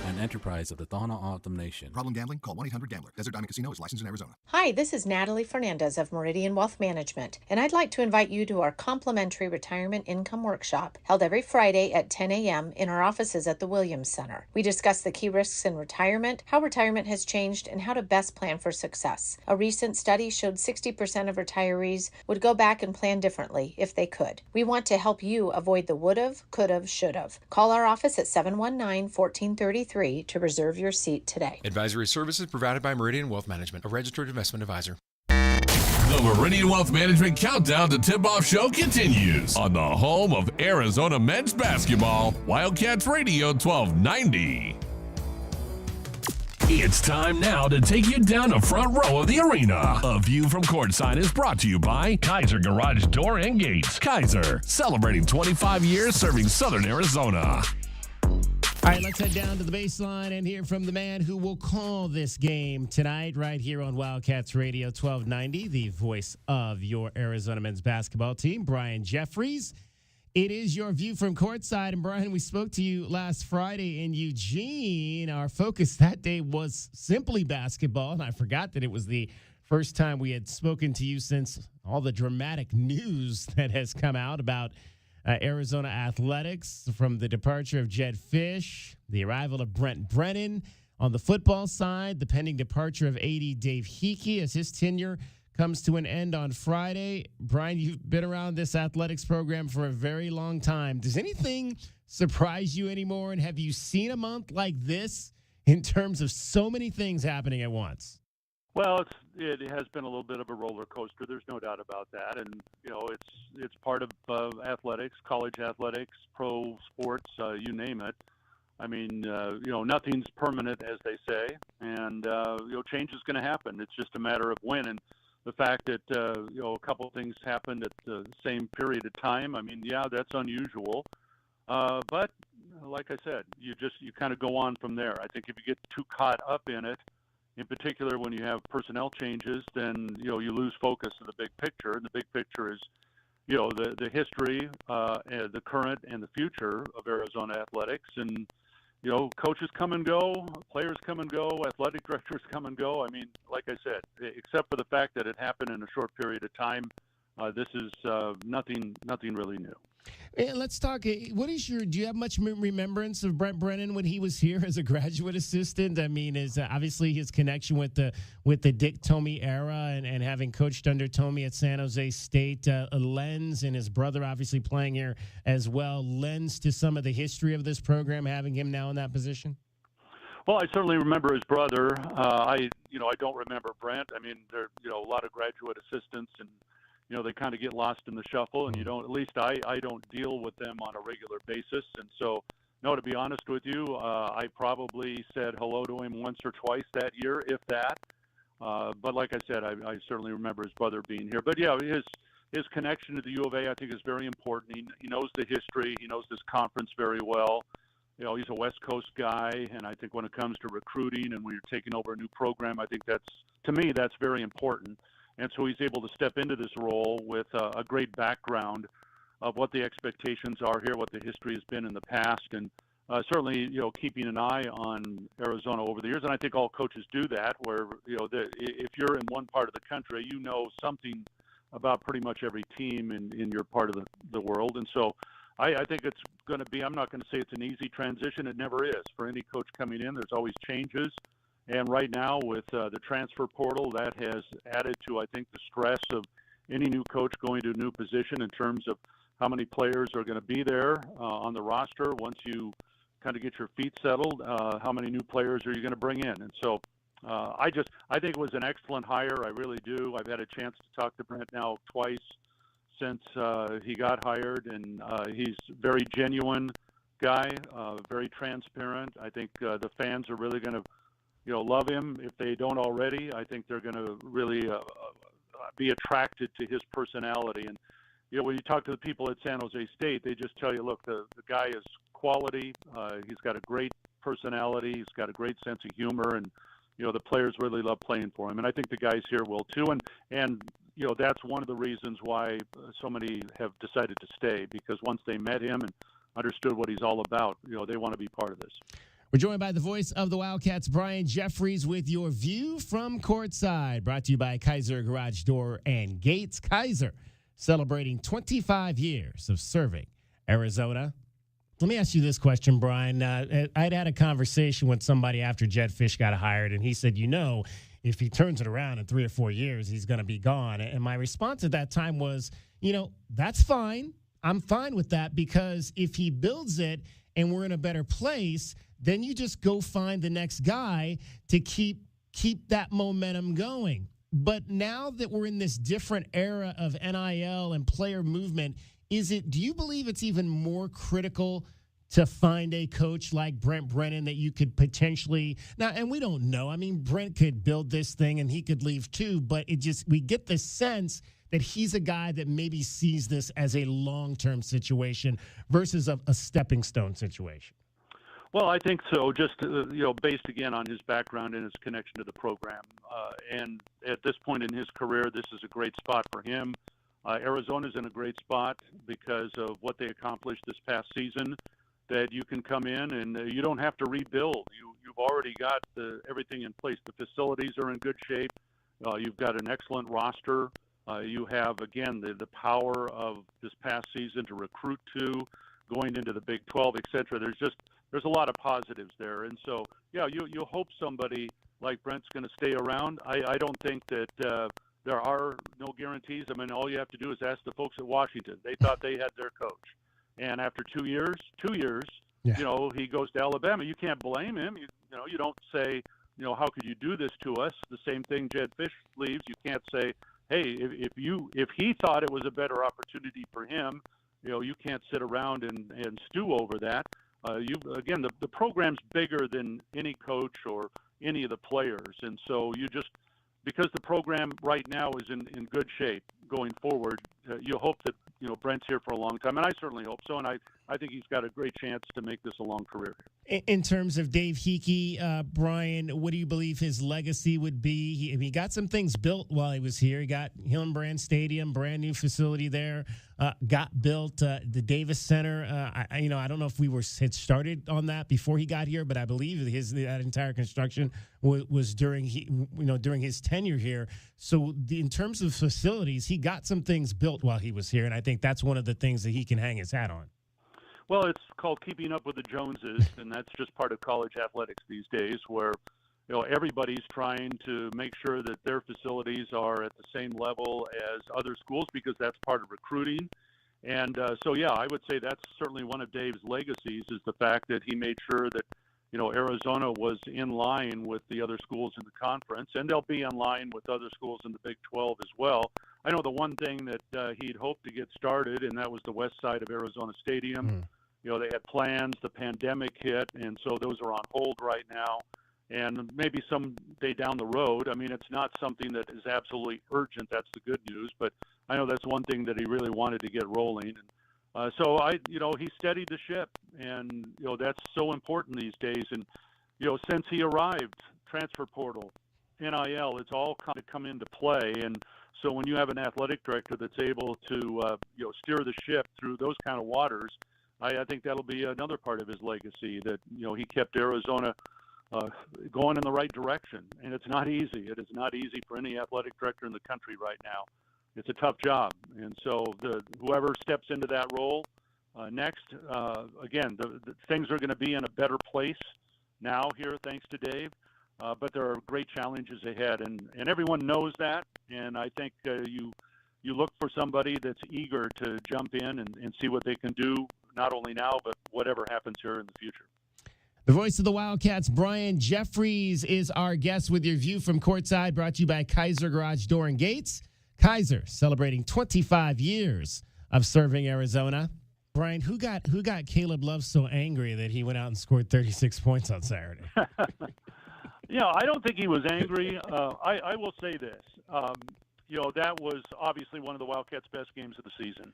An enterprise of the Thana Autumn Nation. Problem gambling? Call 1-800-GAMBLER. Desert Diamond Casino is licensed in Arizona. Hi, this is Natalie Fernandez of Meridian Wealth Management, and I'd like to invite you to our complimentary retirement income workshop held every Friday at 10 a.m. in our offices at the Williams Center. We discuss the key risks in retirement, how retirement has changed, and how to best plan for success. A recent study showed 60% of retirees would go back and plan differently if they could. We want to help you avoid the would've, could've, should've. Call our office at 719-1433 to reserve your seat today. Advisory services provided by Meridian Wealth Management, a registered investment advisor. The Meridian Wealth Management Countdown to Tipoff Show continues on the home of Arizona men's basketball, Wildcats Radio 1290. It's time now to take you down the front row of the arena. A view from courtside is brought to you by Kaiser Garage Door and Gates. Kaiser, celebrating 25 years serving Southern Arizona. All right, let's head down to the baseline and hear from the man who will call this game tonight right here on Wildcats Radio 1290, the voice of your Arizona men's basketball team, Brian Jeffries. It is your view from courtside. And, Brian, we spoke to you last Friday in Eugene. Our focus that day was simply basketball, and I forgot that it was the first time we had spoken to you since all the dramatic news that has come out about Arizona athletics, from the departure of Jed Fish, the arrival of Brent Brennan. On the football side, the pending departure of AD Dave Hickey as his tenure comes to an end on Friday. Brian, you've been around this athletics program for a very long time. Does anything surprise you anymore? And have you seen a month like this in terms of so many things happening at once? Well, it has been a little bit of a roller coaster. There's no doubt about that, and it's part of athletics, college athletics, pro sports, you name it. I mean, nothing's permanent, as they say, and change is going to happen. It's just a matter of when. And the fact that a couple of things happened at the same period of time. I mean, yeah, that's unusual, but like I said, you kind of go on from there. I think if you get too caught up in it, in particular, when you have personnel changes, then you lose focus of the big picture. And the big picture is, the history, the current, and the future of Arizona athletics. And coaches come and go, players come and go, athletic directors come and go. I mean, like I said, except for the fact that it happened in a short period of time, this is nothing really new. Let's talk. Do you have much remembrance of Brent Brennan when he was here as a graduate assistant? I mean, is obviously his connection with the Dick Tomey era and having coached under Tomey at San Jose State lends, and his brother obviously playing here as well, lends to some of the history of this program, having him now in that position? Well, I certainly remember his brother. I don't remember Brent. I mean, there a lot of graduate assistants, and they kind of get lost in the shuffle, and at least I don't deal with them on a regular basis. And so, no, to be honest with you, I probably said hello to him once or twice that year, if that. But like I said, I certainly remember his brother being here. But yeah, his connection to the U of A, I think, is very important. He knows the history. He knows this conference very well. He's a West Coast guy, and I think when it comes to recruiting and when you're taking over a new program, I think to me, that's very important. And so he's able to step into this role with a great background of what the expectations are here, what the history has been in the past, and certainly, keeping an eye on Arizona over the years. And I think all coaches do that, where, if you're in one part of the country, something about pretty much every team in your part of the world. And so I think it's going to be, I'm not going to say it's an easy transition. It never is. For any coach coming in, there's always changes. And right now with the transfer portal, that has added to, I think, the stress of any new coach going to a new position in terms of how many players are going to be there on the roster. Once you kind of get your feet settled, how many new players are you going to bring in? And so I think it was an excellent hire. I really do. I've had a chance to talk to Brent now twice since he got hired, and he's a very genuine guy, very transparent. I think the fans are really going to, love him if they don't already. I think they're going to really be attracted to his personality. And when you talk to the people at San Jose State, they just tell you, look, the guy is quality. He's got a great personality. He's got a great sense of humor, and the players really love playing for him. And I think the guys here will too. And that's one of the reasons why so many have decided to stay, because once they met him and understood what he's all about, they want to be part of this. We're joined by the voice of the Wildcats, Brian Jeffries, with your view from courtside. Brought to you by Kaiser Garage Door and Gates. Kaiser, celebrating 25 years of serving Arizona. Let me ask you this question, Brian. I'd had a conversation with somebody after Jed Fish got hired, and he said, if he turns it around in 3 or 4 years, he's going to be gone. And my response at that time was, that's fine. I'm fine with that, because if he builds it and we're in a better place, then you just go find the next guy to keep that momentum going. But now that we're in this different era of NIL and player movement, do you believe it's even more critical to find a coach like Brent Brennan that you could potentially now, and we don't know. I mean, Brent could build this thing and he could leave too, but we get the sense that he's a guy that maybe sees this as a long-term situation versus a stepping stone situation. Well, I think so, just, based again on his background and his connection to the program. And at this point in his career, this is a great spot for him. Arizona's in a great spot because of what they accomplished this past season, that you can come in and you don't have to rebuild. You've already got everything in place. The facilities are in good shape. You've got an excellent roster. You have, again, the power of this past season to recruit to, going into the Big 12, et cetera. There's a lot of positives there. And so, yeah, you hope somebody like Brent's going to stay around. I don't think that there are no guarantees. I mean, all you have to do is ask the folks at Washington. They thought they had their coach. And after 2 years, yeah. He goes to Alabama. You can't blame him. You don't say, how could you do this to us? The same thing, Jed Fish leaves. You can't say, hey, if he thought it was a better opportunity for him, you can't sit around and stew over that. The program's bigger than any coach or any of the players, and so because the program right now is in good shape going forward, you hope that Brent's here for a long time, and I certainly hope so, and I think he's got a great chance to make this a long career here. In terms of Dave Hickey, Brian, what do you believe his legacy would be? He got some things built while he was here. He got Hillenbrand Stadium, brand new facility there, got built. The Davis Center, I don't know if we had started on that before he got here, but I believe that entire construction was during his tenure here. So in terms of facilities, he got some things built while he was here, and I think that's one of the things that he can hang his hat on. Well, it's called keeping up with the Joneses, and that's just part of college athletics these days, where everybody's trying to make sure that their facilities are at the same level as other schools, because that's part of recruiting. And I would say that's certainly one of Dave's legacies, is the fact that he made sure that Arizona was in line with the other schools in the conference, and they'll be in line with other schools in the Big 12 as well. I know the one thing that he'd hoped to get started, and that was the west side of Arizona Stadium. They had plans, the pandemic hit, and so those are on hold right now. And maybe someday down the road, I mean, it's not something that is absolutely urgent. That's the good news. But I know that's one thing that he really wanted to get rolling. And he steadied the ship, and that's so important these days. And since he arrived, transfer portal, NIL, it's all come into play. And so when you have an athletic director that's able to steer the ship through those kind of waters, I think that'll be another part of his legacy, that he kept Arizona going in the right direction. And it's not easy. It is not easy for any athletic director in the country right now. It's a tough job. And so whoever steps into that role next, again, the things are going to be in a better place now here, thanks to Dave. but there are great challenges ahead, and everyone knows that. And I think you look for somebody that's eager to jump in and see what they can do, not only now, but whatever happens here in the future. The voice of the Wildcats, Brian Jeffries, is our guest with your view from courtside, brought to you by Kaiser Garage Door and Gates. Kaiser celebrating 25 years of serving Arizona. Brian, who got Caleb Love so angry that he went out and scored 36 points on Saturday? I don't think he was angry. I will say this. That was obviously one of the Wildcats' best games of the season,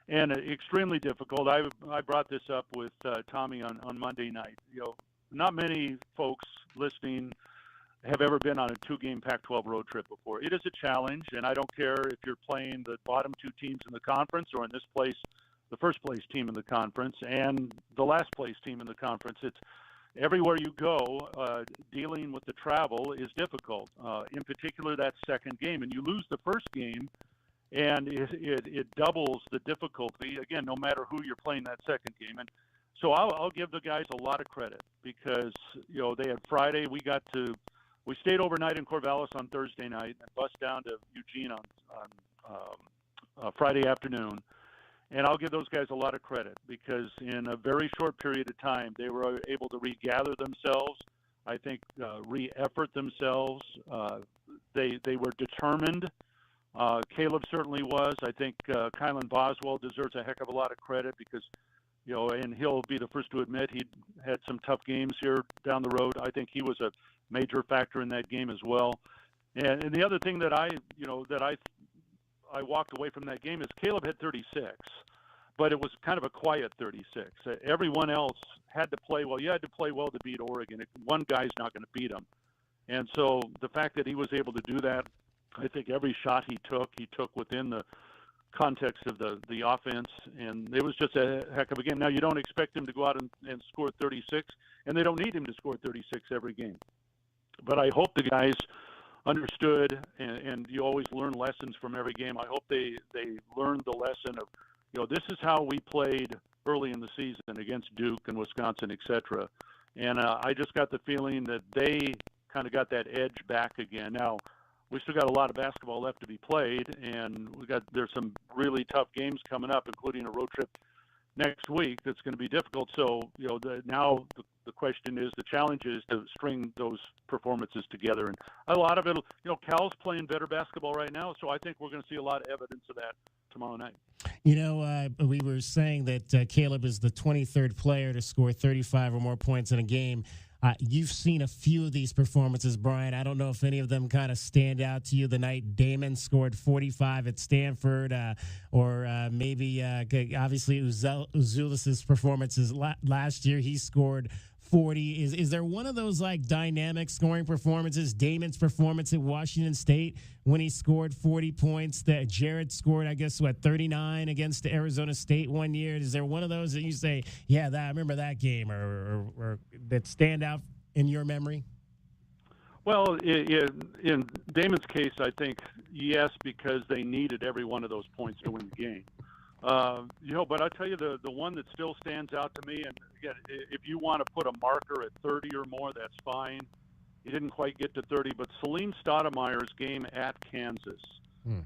and extremely difficult. I brought this up with Tommy on Monday night. Not many folks listening have ever been on a 2-game Pac-12 road trip before. It is a challenge, and I don't care if you're playing the bottom 2 teams in the conference, or in this place, the first place team in the conference and the last place team in the conference. It's everywhere you go, dealing with the travel is difficult. In particular, that second game, and you lose the first game, and it doubles the difficulty, again, no matter who you're playing that second game. And so I'll give the guys a lot of credit, because they had Friday. We stayed overnight in Corvallis on Thursday night and bust down to Eugene on Friday afternoon. And I'll give those guys a lot of credit, because in a very short period of time, they were able to regather themselves, I think re-effort themselves. They were determined. Caleb certainly was. I think Kylan Boswell deserves a heck of a lot of credit, because, and he'll be the first to admit he had some tough games here down the road. I think he was a major factor in that game as well. And the other thing that I walked away from that game is Caleb had 36, but it was kind of a quiet 36. Everyone else had to play well. You had to play well to beat Oregon. One guy's not going to beat them. And so the fact that he was able to do that, I think every shot he took within the context of the offense, and it was just a heck of a game. Now, you don't expect him to go out and score 36, and they don't need him to score 36 every game. But I hope the guys understood, and you always learn lessons from every game. I hope they learned the lesson of, this is how we played early in the season against Duke and Wisconsin, etc. And I just got the feeling that they kind of got that edge back again. Now, we still got a lot of basketball left to be played, and there's some really tough games coming up, including a road trip next week that's going to be difficult. So, now the question is, the challenge is to string those performances together. And a lot of it, Cal's playing better basketball right now, so I think we're going to see a lot of evidence of that tomorrow night. We were saying that Caleb is the 23rd player to score 35 or more points in a game. You've seen a few of these performances, Brian. I don't know if any of them kind of stand out to you. The night Damon scored 45 at Stanford, or maybe obviously Uzulis's performances last year. He scored 40. Is there one of those like dynamic scoring performances? Damon's performance at Washington State when he scored 40 points. That Jared scored, 39 against Arizona State one year. Is there one of those that you say, yeah, I remember that game, or that stand out in your memory? Well, in Damon's case, I think yes, because they needed every one of those points to win the game. But I'll tell you the one that still stands out to me, and again, if you want to put a marker at 30 or more, that's fine. He didn't quite get to 30, but Salim Stoudemire's game at Kansas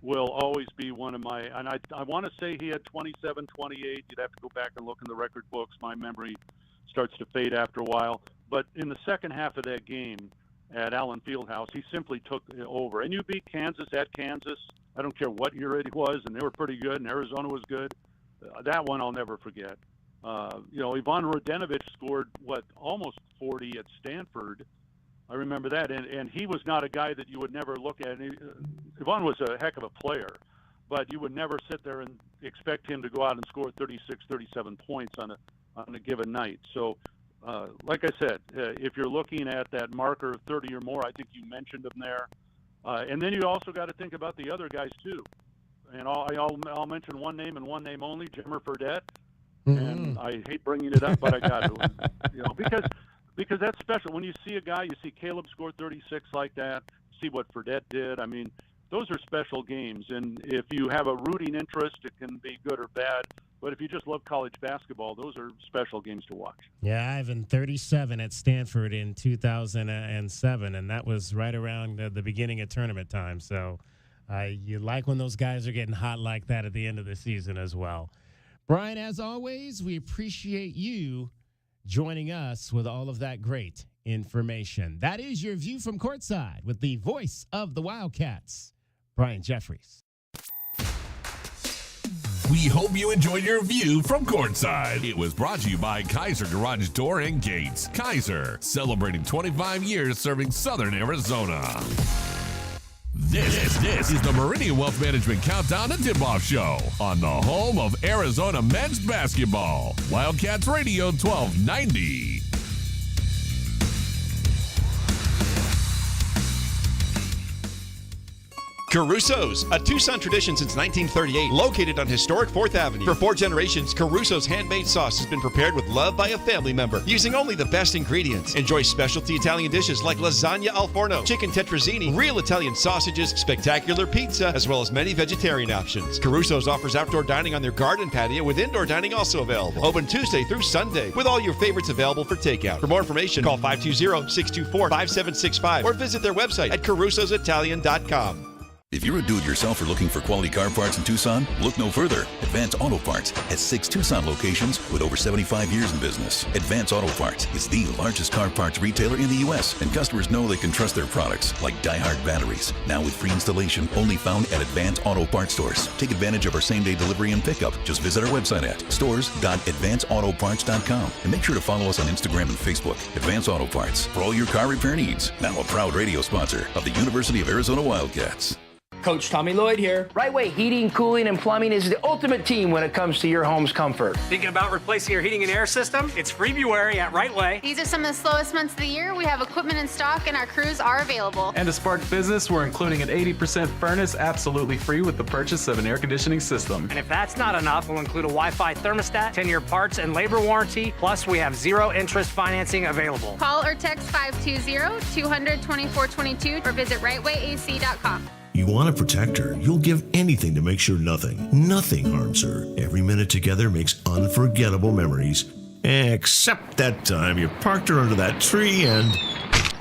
will always be one of my, and I want to say he had 27, 28. You'd have to go back and look in the record books. My memory starts to fade after a while. But in the second half of that game at Allen Fieldhouse, he simply took over. And you beat Kansas at Kansas. I don't care what year it was, and they were pretty good, and Arizona was good. That one I'll never forget. Ivan Rodenovic scored, almost 40 at Stanford. I remember that, and he was not a guy that you would never look at. Ivan was a heck of a player, but you would never sit there and expect him to go out and score 36, 37 points on a given night. So, like I said, if you're looking at that marker of 30 or more, I think you mentioned them there. And then you also got to think about the other guys too. And I'll mention one name and one name only, Jimmer Fredette. Mm-hmm. And I hate bringing it up, but I got to, because that's special. When you see a guy, you see Caleb score 36 like that, see what Fredette did. I mean, those are special games. And if you have a rooting interest, it can be good or bad. But if you just love college basketball, those are special games to watch. Yeah, Ivan, 37 at Stanford in 2007, and that was right around the beginning of tournament time. So you like when those guys are getting hot like that at the end of the season as well. Brian, as always, we appreciate you joining us with all of that great information. That is your view from courtside with the voice of the Wildcats, Brian Jeffries. We hope you enjoyed your view from courtside. It was brought to you by Kaiser Garage Door and Gates. Kaiser, celebrating 25 years serving Southern Arizona. This is the Meridian Wealth Management Countdown to Tipoff Show on the home of Arizona men's basketball. Wildcats Radio 1290. Caruso's, a Tucson tradition since 1938, located on historic 4th Avenue. For 4 generations, Caruso's handmade sauce has been prepared with love by a family member, using only the best ingredients. Enjoy specialty Italian dishes like lasagna al forno, chicken tetrazzini, real Italian sausages, spectacular pizza, as well as many vegetarian options. Caruso's offers outdoor dining on their garden patio with indoor dining also available. Open Tuesday through Sunday, with all your favorites available for takeout. For more information, call 520-624-5765 or visit their website at carusositalian.com. If you're a do-it-yourselfer looking for quality car parts in Tucson, look no further. Advance Auto Parts has 6 Tucson locations with over 75 years in business. Advance Auto Parts is the largest car parts retailer in the U.S., and customers know they can trust their products, like Die-Hard batteries. Now with free installation, only found at Advance Auto Parts stores. Take advantage of our same-day delivery and pickup. Just visit our website at stores.advanceautoparts.com. And make sure to follow us on Instagram and Facebook. Advance Auto Parts, for all your car repair needs. Now a proud radio sponsor of the University of Arizona Wildcats. Coach Tommy Lloyd here. Right Way Heating, Cooling, and Plumbing is the ultimate team when it comes to your home's comfort. Thinking about replacing your heating and air system? It's February at Right Way. These are some of the slowest months of the year. We have equipment in stock and our crews are available. And to spark business, we're including an 80% furnace absolutely free with the purchase of an air conditioning system. And if that's not enough, we'll include a Wi-Fi thermostat, 10-year parts and labor warranty, plus we have 0 interest financing available. Call or text 520-200-2422 or visit rightwayac.com. You want to protect her. You'll give anything to make sure nothing harms her. Every minute together makes unforgettable memories. Except that time you parked her under that tree and...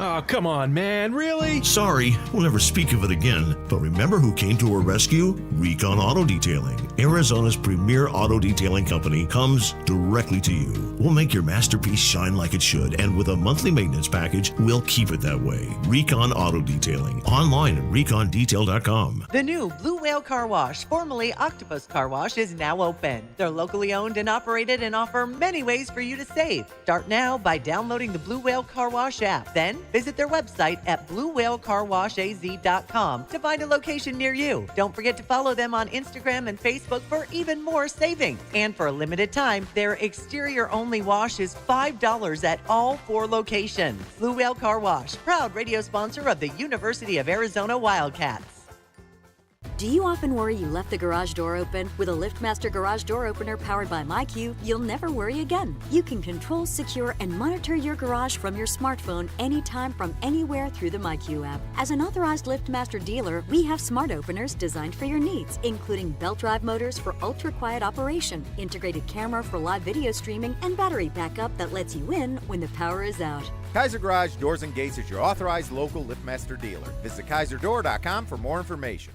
Oh, come on, man. Really? Sorry, we'll never speak of it again. But remember who came to her rescue? Recon Auto Detailing. Arizona's premier auto detailing company comes directly to you. We'll make your masterpiece shine like it should, and with a monthly maintenance package, we'll keep it that way. Recon Auto Detailing. Online at recondetail.com. The new Blue Whale Car Wash, formerly Octopus Car Wash, is now open. They're locally owned and operated and offer many ways for you to save. Start now by downloading the Blue Whale Car Wash app. Then visit their website at bluewhalecarwashaz.com to find a location near you. Don't forget to follow them on Instagram and Facebook for even more savings. And for a limited time, their exterior-only wash is $5 at all 4 locations. Blue Whale Car Wash, proud radio sponsor of the University of Arizona Wildcats. Do you often worry you left the garage door open? With a LiftMaster garage door opener powered by MyQ, you'll never worry again. You can control, secure, and monitor your garage from your smartphone anytime from anywhere through the MyQ app. As an authorized LiftMaster dealer, we have smart openers designed for your needs, including belt drive motors for ultra-quiet operation, integrated camera for live video streaming, and battery backup that lets you in when the power is out. Kaiser Garage Doors and Gates is your authorized local LiftMaster dealer. Visit KaiserDoor.com for more information.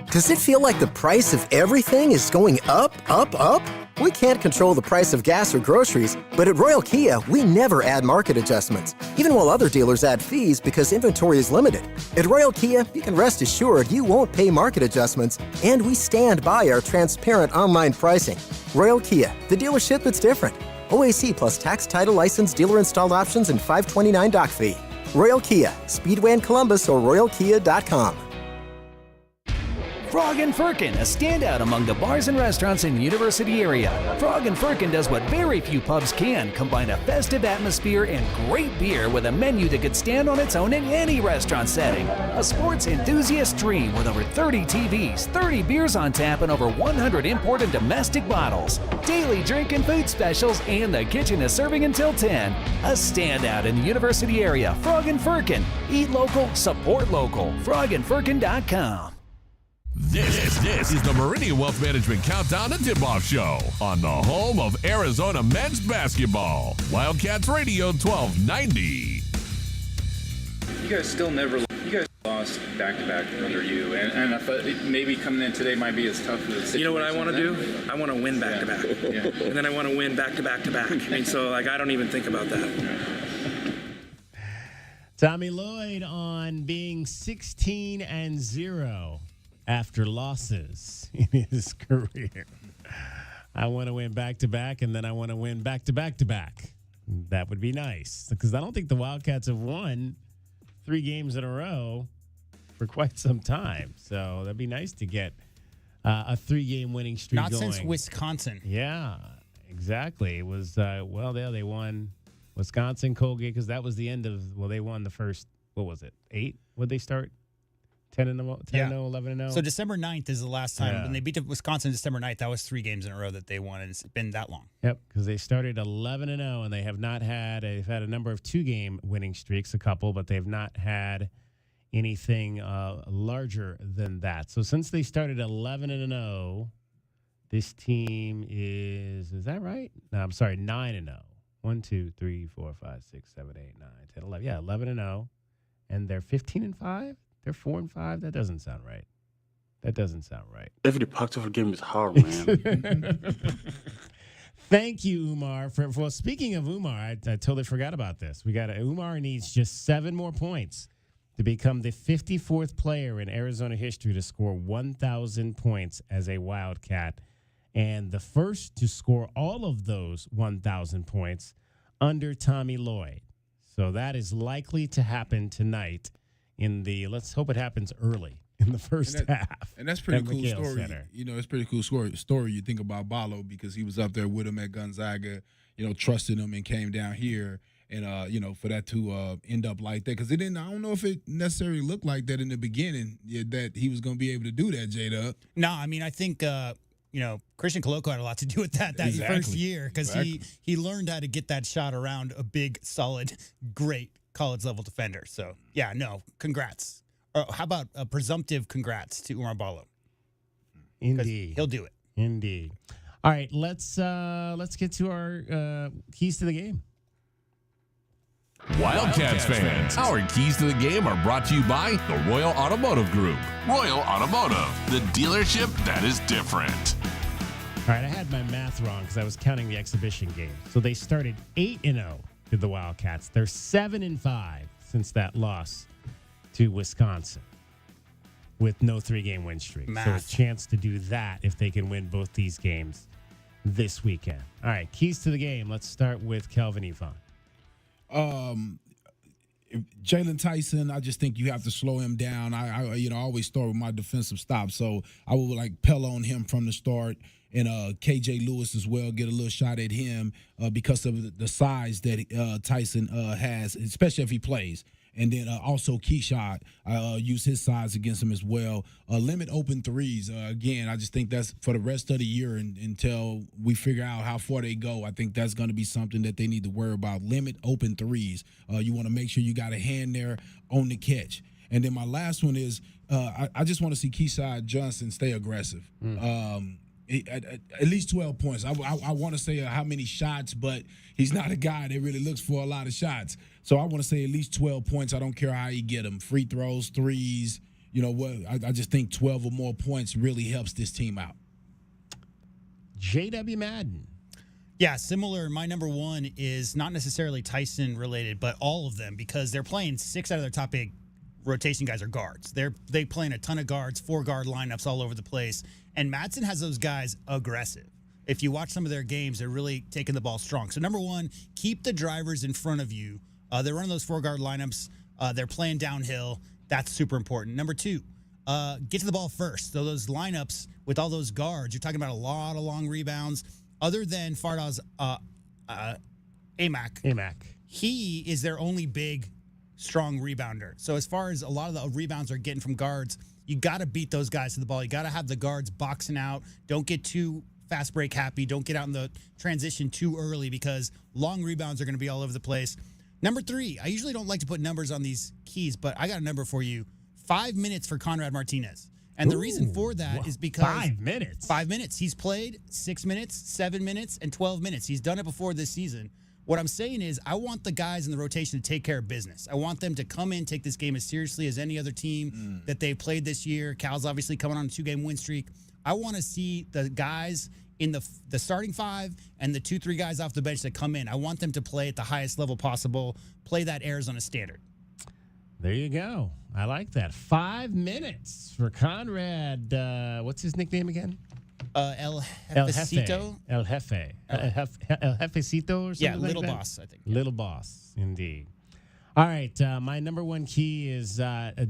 Does it feel like the price of everything is going up, up, up? We can't control the price of gas or groceries, but at Royal Kia, we never add market adjustments, even while other dealers add fees because inventory is limited. At Royal Kia, you can rest assured you won't pay market adjustments, and we stand by our transparent online pricing. Royal Kia, the dealership that's different. OAC plus tax, title, license, dealer installed options, and $529 doc fee. Royal Kia, Speedway in Columbus or royalkia.com. Frog and Firkin, a standout among the bars and restaurants in the University area. Frog and Firkin does what very few pubs can, combine a festive atmosphere and great beer with a menu that could stand on its own in any restaurant setting. A sports enthusiast dream with over 30 TVs, 30 beers on tap, and over 100 import and domestic bottles. Daily drink and food specials, and the kitchen is serving until 10. A standout in the University area. Frog and Firkin. Eat local, support local. frogandfirkin.com. This is the Meridian Wealth Management Countdown to Tipoff Show on the home of Arizona men's basketball. Wildcats Radio 1290. You guys still never. You guys lost back-to-back under you, and I thought maybe coming in today might be as tough as the situation. You know what I want to do? I want to win back-to-back, and then I want to win back-to-back-to-back. And so, I don't even think about that. Tommy Lloyd on being 16-0 after losses in his career. I want to win back-to-back, and then I want to win back-to-back-to-back. That would be nice, because I don't think the Wildcats have won 3 games in a row for quite some time. So that'd be nice to get a 3-game winning streak going. Not since Wisconsin. Yeah, exactly. It was, they won Wisconsin, Colgate, because that was the end of, they won the first, 8? Would they start? 10-0, 11-0? So December 9th is the last time. When they beat Wisconsin December 9th, that was 3 games in a row that they won, and it's been that long. Yep, because they started 11-0, and they have not had, they've had a number of 2-game winning streaks, a couple, but they've not had anything larger than that. So since they started 11-0, this team is that right? No, I'm sorry, 9-0. 1, 2, 3, 4, 5, 6, 7, 8, 9, 10, 11. Yeah, 11-0, and they're 15-5. They're 4-5. That doesn't sound right. Every part of the game is hard, man. Thank you, Umar. Well, speaking of Umar, I totally forgot about this. Umar needs just 7 more points to become the 54th player in Arizona history to score 1,000 points as a Wildcat, and the first to score all of those 1,000 points under Tommy Lloyd. So that is likely to happen tonight. Let's hope it happens early in the first half. And that's pretty cool McHale story. Center. It's pretty cool story. You think about Ballo because he was up there with him at Gonzaga, trusted him and came down here. And, for that to end up like that. Because I don't know if it necessarily looked like that in the beginning, that he was going to be able to do that, J-Dub. No, I mean, I think, Christian Coloco had a lot to do with that first year. Because he learned how to get that shot around a big, solid, great college-level defender. So, congrats. How about a presumptive congrats to Umar Ballo? Indeed. He'll do it. Indeed. All right, let's get to our keys to the game. Wildcats fans, our keys to the game are brought to you by the Royal Automotive Group. Royal Automotive, the dealership that is different. All right, I had my math wrong because I was counting the exhibition game. So they started 8-0 to the Wildcats. They're 7-5 since that loss to Wisconsin with no 3-game win streak. Math. So a chance to do that if they can win both these games this weekend. All right, keys to the game. Let's start with Kelvin Yvonne. Jalen Tyson, I just think you have to slow him down. I always start with my defensive stop, so I would pell on him from the start. And KJ Lewis as well, get a little shot at him because of the size that Tyson has, especially if he plays. And then also Keyshot, use his size against him as well. Limit open threes. Again, I just think that's for the rest of the year until we figure out how far they go. I think that's going to be something that they need to worry about. Limit open threes. You want to make sure you got a hand there on the catch. And then my last one is I just want to see Keyshawn Johnson stay aggressive. At least 12 points. I want to say how many shots, but he's not a guy that really looks for a lot of shots. So I want to say at least 12 points. I don't care how you get them. Free throws, threes, I just think 12 or more points really helps this team out. J.W. Madden. Yeah, similar. My number one is not necessarily Tyson related, but all of them, because they're playing 6 out of their top 8 rotation guys are guards. They playing a ton of guards, 4-guard lineups all over the place. And Madsen has those guys aggressive. If you watch some of their games, they're really taking the ball strong. So number one, keep the drivers in front of you. They're running those 4-guard lineups. They're playing downhill. That's super important. Number two, get to the ball first. So those lineups with all those guards, you're talking about a lot of long rebounds. Other than Fardaz Amac, he is their only big, strong rebounder. So as far as a lot of the rebounds are getting from guards, you got to beat those guys to the ball. You got to have the guards boxing out. Don't get too fast break happy. Don't get out in the transition too early because long rebounds are going to be all over the place. Number three, I usually don't like to put numbers on these keys, but I got a number for you. 5 minutes for Conrad Martinez. And the reason for that is because 5 minutes. 5 minutes. He's played 6 minutes, 7 minutes, and 12 minutes. He's done it before this season. What I'm saying is I want the guys in the rotation to take care of business. I want them to come in, take this game as seriously as any other team that they played this year. Cal's obviously coming on a 2-game win streak. I want to see the guys in the starting 5 and the 2-3 guys off the bench that come in. I want them to play at the highest level possible, play that Arizona standard. There you go. I like that. 5 minutes for Conrad. What's his nickname again? El Jefecito. El Jefe. El Jefecito or something Yeah, like Little that? Boss, I think. Little Boss, indeed. All right, my number one key is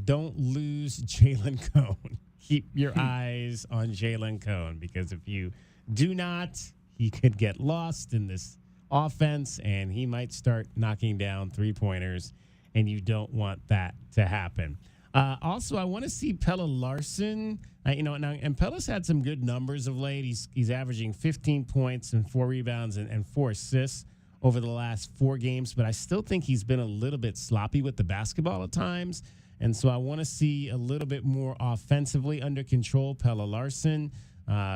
don't lose Jalen Cone. Keep your eyes on Jalen Cone, because if you do not, he could get lost in this offense, and he might start knocking down three-pointers, and you don't want that to happen. Also, I want to see Pelle Larsson. And Pelle's had some good numbers of late. He's averaging 15 points and 4 rebounds and 4 assists over the last 4 games, but I still think he's been a little bit sloppy with the basketball at times. And so I want to see a little bit more offensively under control, Pelle Larsson,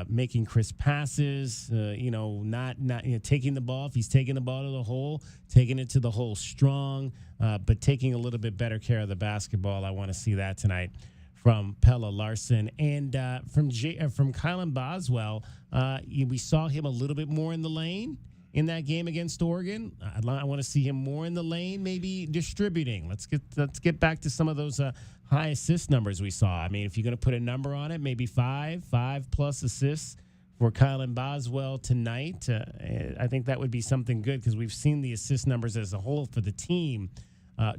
making crisp passes, not taking the ball. If he's taking the ball to the hole, taking it to the hole strong, but taking a little bit better care of the basketball. I want to see that tonight from Pelle Larsson. And from Kylan Boswell, we saw him a little bit more in the lane in that game against Oregon. I want to see him more in the lane, maybe distributing. Let's get back to some of those high assist numbers we saw. I mean, if you're going to put a number on it, maybe 5 plus assists for Kylan Boswell tonight. I think that would be something good, because we've seen the assist numbers as a whole for the team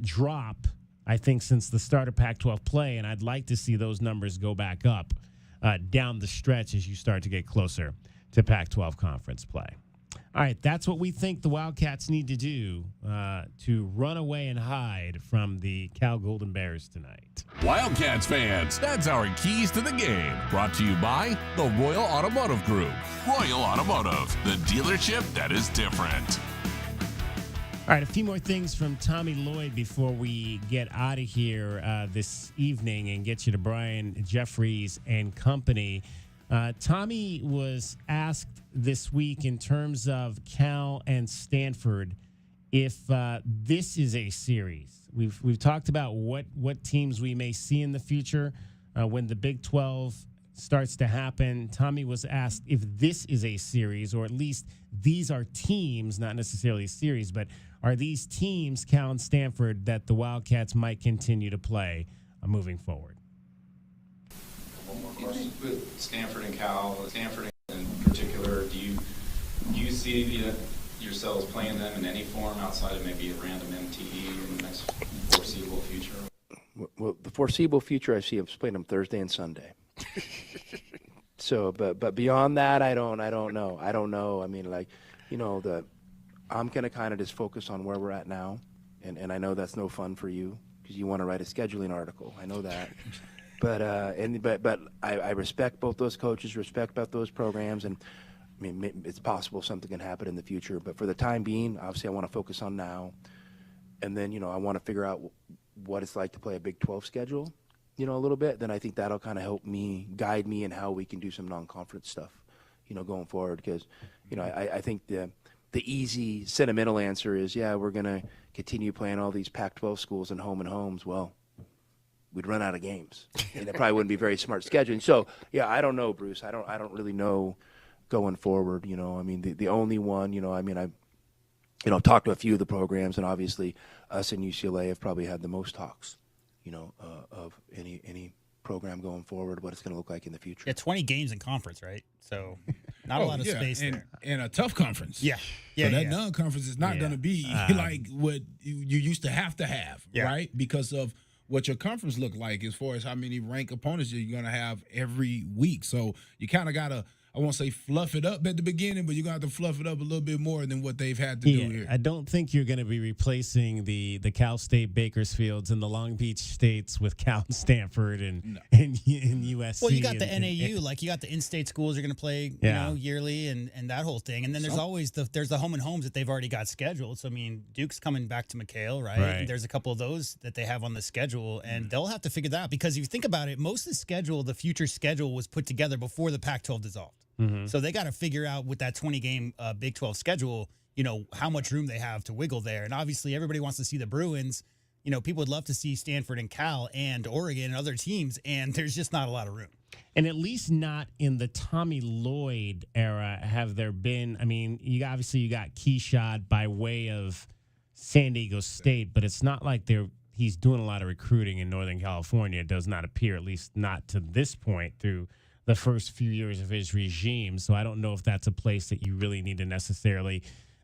drop, I think, since the start of Pac-12 play, and I'd like to see those numbers go back up down the stretch as you start to get closer to Pac-12 conference play. All right, that's what we think the Wildcats need to do to run away and hide from the Cal Golden Bears tonight. Wildcats fans, that's our keys to the game. Brought to you by the Royal Automotive Group. Royal Automotive, the dealership that is different. All right, a few more things from Tommy Lloyd before we get out of here this evening and get you to Brian Jeffries and company. Tommy was asked this week in terms of Cal and Stanford if this is a series. We've talked about what teams we may see in the future when the Big 12 starts to happen. Tommy was asked if this is a series, or at least these are teams, not necessarily a series, but are these teams, Cal and Stanford, that the Wildcats might continue to play moving forward? One more question with Stanford and Cal. Stanford in particular, do you see yourselves playing them in any form outside of maybe a random MTE in the next foreseeable future? Well, the foreseeable future, I see us playing them Thursday and Sunday. So, but beyond that, I don't know. I mean, I'm gonna kind of just focus on where we're at now, and I know that's no fun for you because you want to write a scheduling article. I know that. But I respect both those coaches, respect both those programs, and I mean, it's possible something can happen in the future. But for the time being, obviously, I want to focus on now, and then I want to figure out what it's like to play a Big 12 schedule, a little bit. Then I think that'll kind of help me, guide me in how we can do some non-conference stuff, going forward. Because I think the easy sentimental answer is, yeah, we're gonna continue playing all these Pac-12 schools and homes. Well, we'd run out of games, and it probably wouldn't be very smart scheduling. So, yeah, I don't know, Bruce. I don't really know going forward. I mean, the only one, I've talked to a few of the programs, and obviously us and UCLA have probably had the most talks, of any program going forward, what it's going to look like in the future. Yeah, 20 games in conference, right? So not a lot of space there. And a tough conference. Yeah. So that non-conference is not going to be like what you used to have, right? Because of what your conference look like as far as how many ranked opponents you're going to have every week. So you kind of got to I won't say fluff it up at the beginning, but you're going to have to fluff it up a little bit more than what they've had to do here. I don't think you're going to be replacing the Cal State Bakersfields and the Long Beach States with Cal Stanford and USC. Well, you got the NAU, like you got the in-state schools you're going to play, you know, yearly and that whole thing. And then there's always there's the home and homes that they've already got scheduled. So, I mean, Duke's coming back to McHale, right? And there's a couple of those that they have on the schedule, and they'll have to figure that out because if you think about it, most of the schedule, the future schedule was put together before the Pac-12 dissolved. So they got to figure out with that 20-game Big 12 schedule, you know, how much room they have to wiggle there. And obviously everybody wants to see the Bruins. You know, people would love to see Stanford and Cal and Oregon and other teams, and there's just not a lot of room. And at least not in the Tommy Lloyd era have there been. I mean, you got Keyshot by way of San Diego State, but it's not like he's doing a lot of recruiting in Northern California. It does not appear, at least not to this point, through the first few years of his regime. So I don't know if that's a place that you really need to necessarily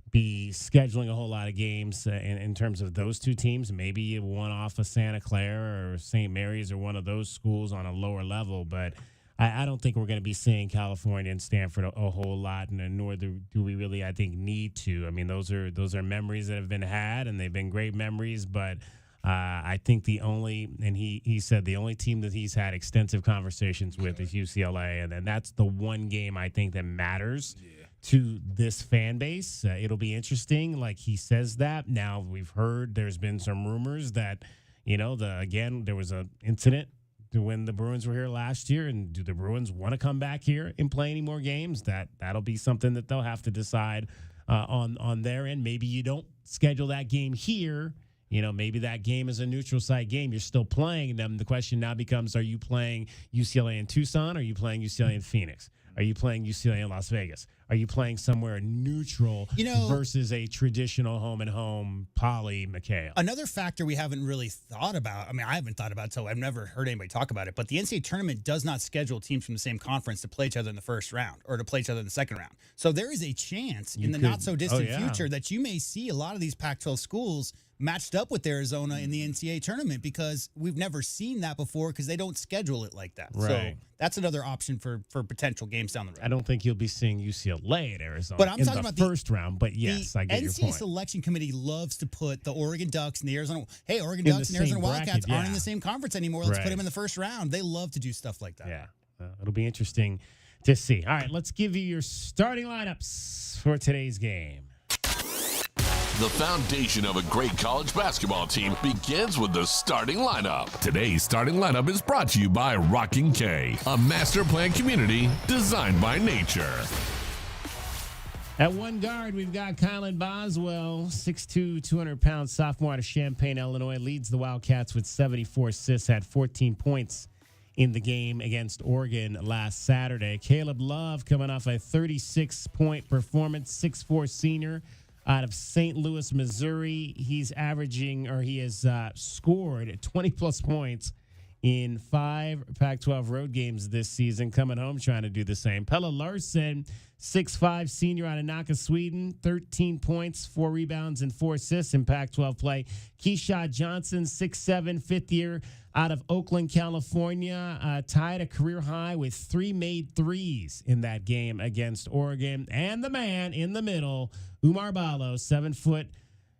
be scheduling a whole lot of games in terms of those two teams. Maybe one off of Santa Clara or St. Mary's or one of those schools on a lower level. But I don't think we're going to be seeing California and Stanford a whole lot, and nor do we really, I think, need to. I mean, those are memories that have been had, and they've been great memories, but I think he said the only team that he's had extensive conversations with is UCLA, and that's the one game I think that matters to this fan base. It'll be interesting, like he says that. Now, we've heard there's been some rumors that, you know, there was an incident when the Bruins were here last year, and do the Bruins want to come back here and play any more games? That'll be something that they'll have to decide on their end. Maybe you don't schedule that game here. You know, maybe that game is a neutral site game. You're still playing them. The question now becomes, are you playing UCLA in Tucson? Or are you playing UCLA in Phoenix? Are you playing UCLA in Las Vegas? Are you playing somewhere neutral versus a traditional home-and-home Poly McHale? Another factor we haven't really thought about, I mean, I haven't thought about it, so I've never heard anybody talk about it, but the NCAA tournament does not schedule teams from the same conference to play each other in the first round or to play each other in the second round. So there is a chance in the not-so-distant future that you may see a lot of these Pac-12 schools matched up with Arizona in the NCAA tournament, because we've never seen that before because they don't schedule it like that. Right. So that's another option for potential games down the road. I don't think you'll be seeing UCLA at Arizona but I'm talking about the first round, but yes, I get your point. The NCAA selection committee loves to put the Oregon Ducks and the Arizona Ducks and Arizona Wildcats aren't in the same conference anymore. Let's put them in the first round. They love to do stuff like that. Yeah, it'll be interesting to see. All right, let's give you your starting lineups for today's game. The foundation of a great college basketball team begins with the starting lineup. Today's starting lineup is brought to you by Rockin' K, a master plan community designed by nature. At one guard, we've got Kylan Boswell, 6'2", 200-pound sophomore out of Champaign, Illinois, leads the Wildcats with 74 assists, had 14 points in the game against Oregon last Saturday. Caleb Love coming off a 36-point performance, 6'4" senior out of St. Louis, Missouri. He has scored 20-plus points in 5 Pac-12 road games this season, coming home trying to do the same. Pelle Larsson, 6'5", senior out of Nacka, Sweden, 13 points, 4 rebounds, and 4 assists in Pac-12 play. Keyshot Johnson, 6'7", fifth year out of Oakland, California, tied a career high with 3 made threes in that game against Oregon. And the man in the middle, Umar Ballo, 7-foot,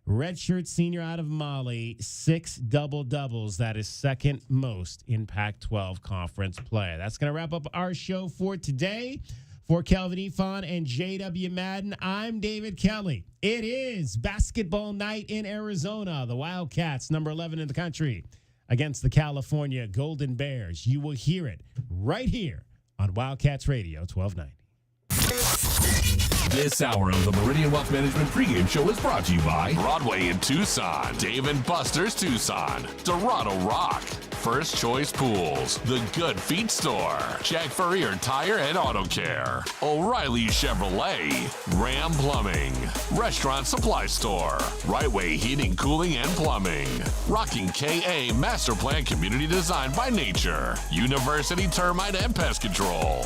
redshirt senior out of Mali, 6 double-doubles. That is second most in Pac-12 conference play. That's going to wrap up our show for today. For Kelvin Ifan and J.W. Madden, I'm David Kelly. It is basketball night in Arizona. The Wildcats, number 11 in the country, against the California Golden Bears. You will hear it right here on Wildcats Radio 1290. This hour of the Meridian Wealth Management pregame show is brought to you by Broadway in Tucson, Dave & Buster's Tucson, Dorado Rock, First Choice Pools, The Good Feet Store, Jack Furrier Tire and Auto Care, O'Reilly Chevrolet, Ram Plumbing, Restaurant Supply Store, Right Way Heating, Cooling, and Plumbing, Rocking KA Master Plan Community Designed by Nature, University Termite and Pest Control.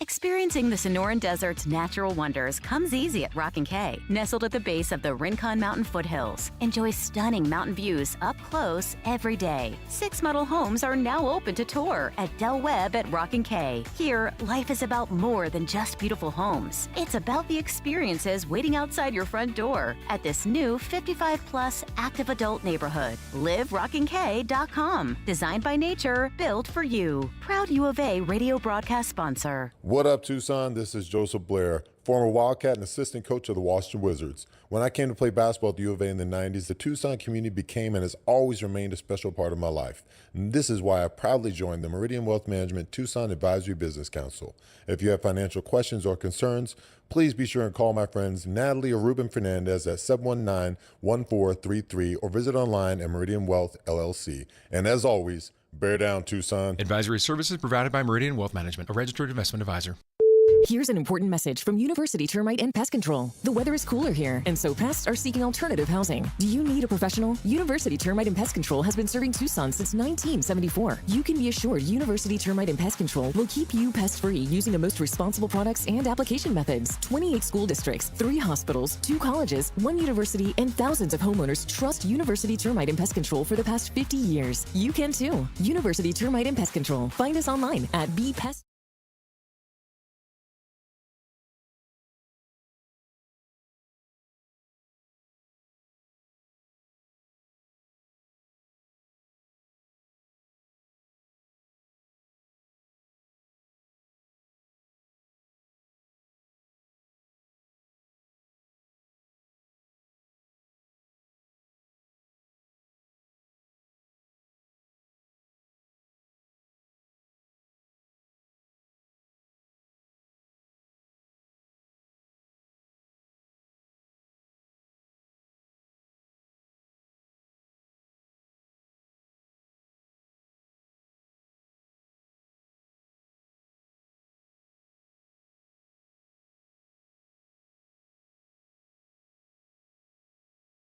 Experiencing the Sonoran Desert's natural wonders comes easy at Rockin' Cay, nestled at the base of the Rincon Mountain foothills. Enjoy stunning mountain views up close every day. 6 model homes are now open to tour at Del Webb at Rockin' Cay. Here, life is about more than just beautiful homes. It's about the experiences waiting outside your front door at this new 55-plus active adult neighborhood. LiveRockinCay.com. Designed by nature, built for you. Proud U of A radio broadcast sponsor. What up, Tucson? This is Joseph Blair, former Wildcat and assistant coach of the Washington Wizards. When I came to play basketball at the U of A in the 90s, the Tucson community became and has always remained a special part of my life. And this is why I proudly joined the Meridian Wealth Management Tucson Advisory Business Council. If you have financial questions or concerns, please be sure and call my friends Natalie or Ruben Fernandez at 719-1433 or visit online at Meridian Wealth LLC. And as always, bear down, Tucson. Advisory services provided by Meridian Wealth Management, a registered investment advisor. Here's an important message from University Termite and Pest Control. The weather is cooler here, and so pests are seeking alternative housing. Do you need a professional? University Termite and Pest Control has been serving Tucson since 1974. You can be assured University Termite and Pest Control will keep you pest-free using the most responsible products and application methods. 28 school districts, 3 hospitals, 2 colleges, 1 university, and thousands of homeowners trust University Termite and Pest Control for the past 50 years. You can too. University Termite and Pest Control. Find us online at bpest.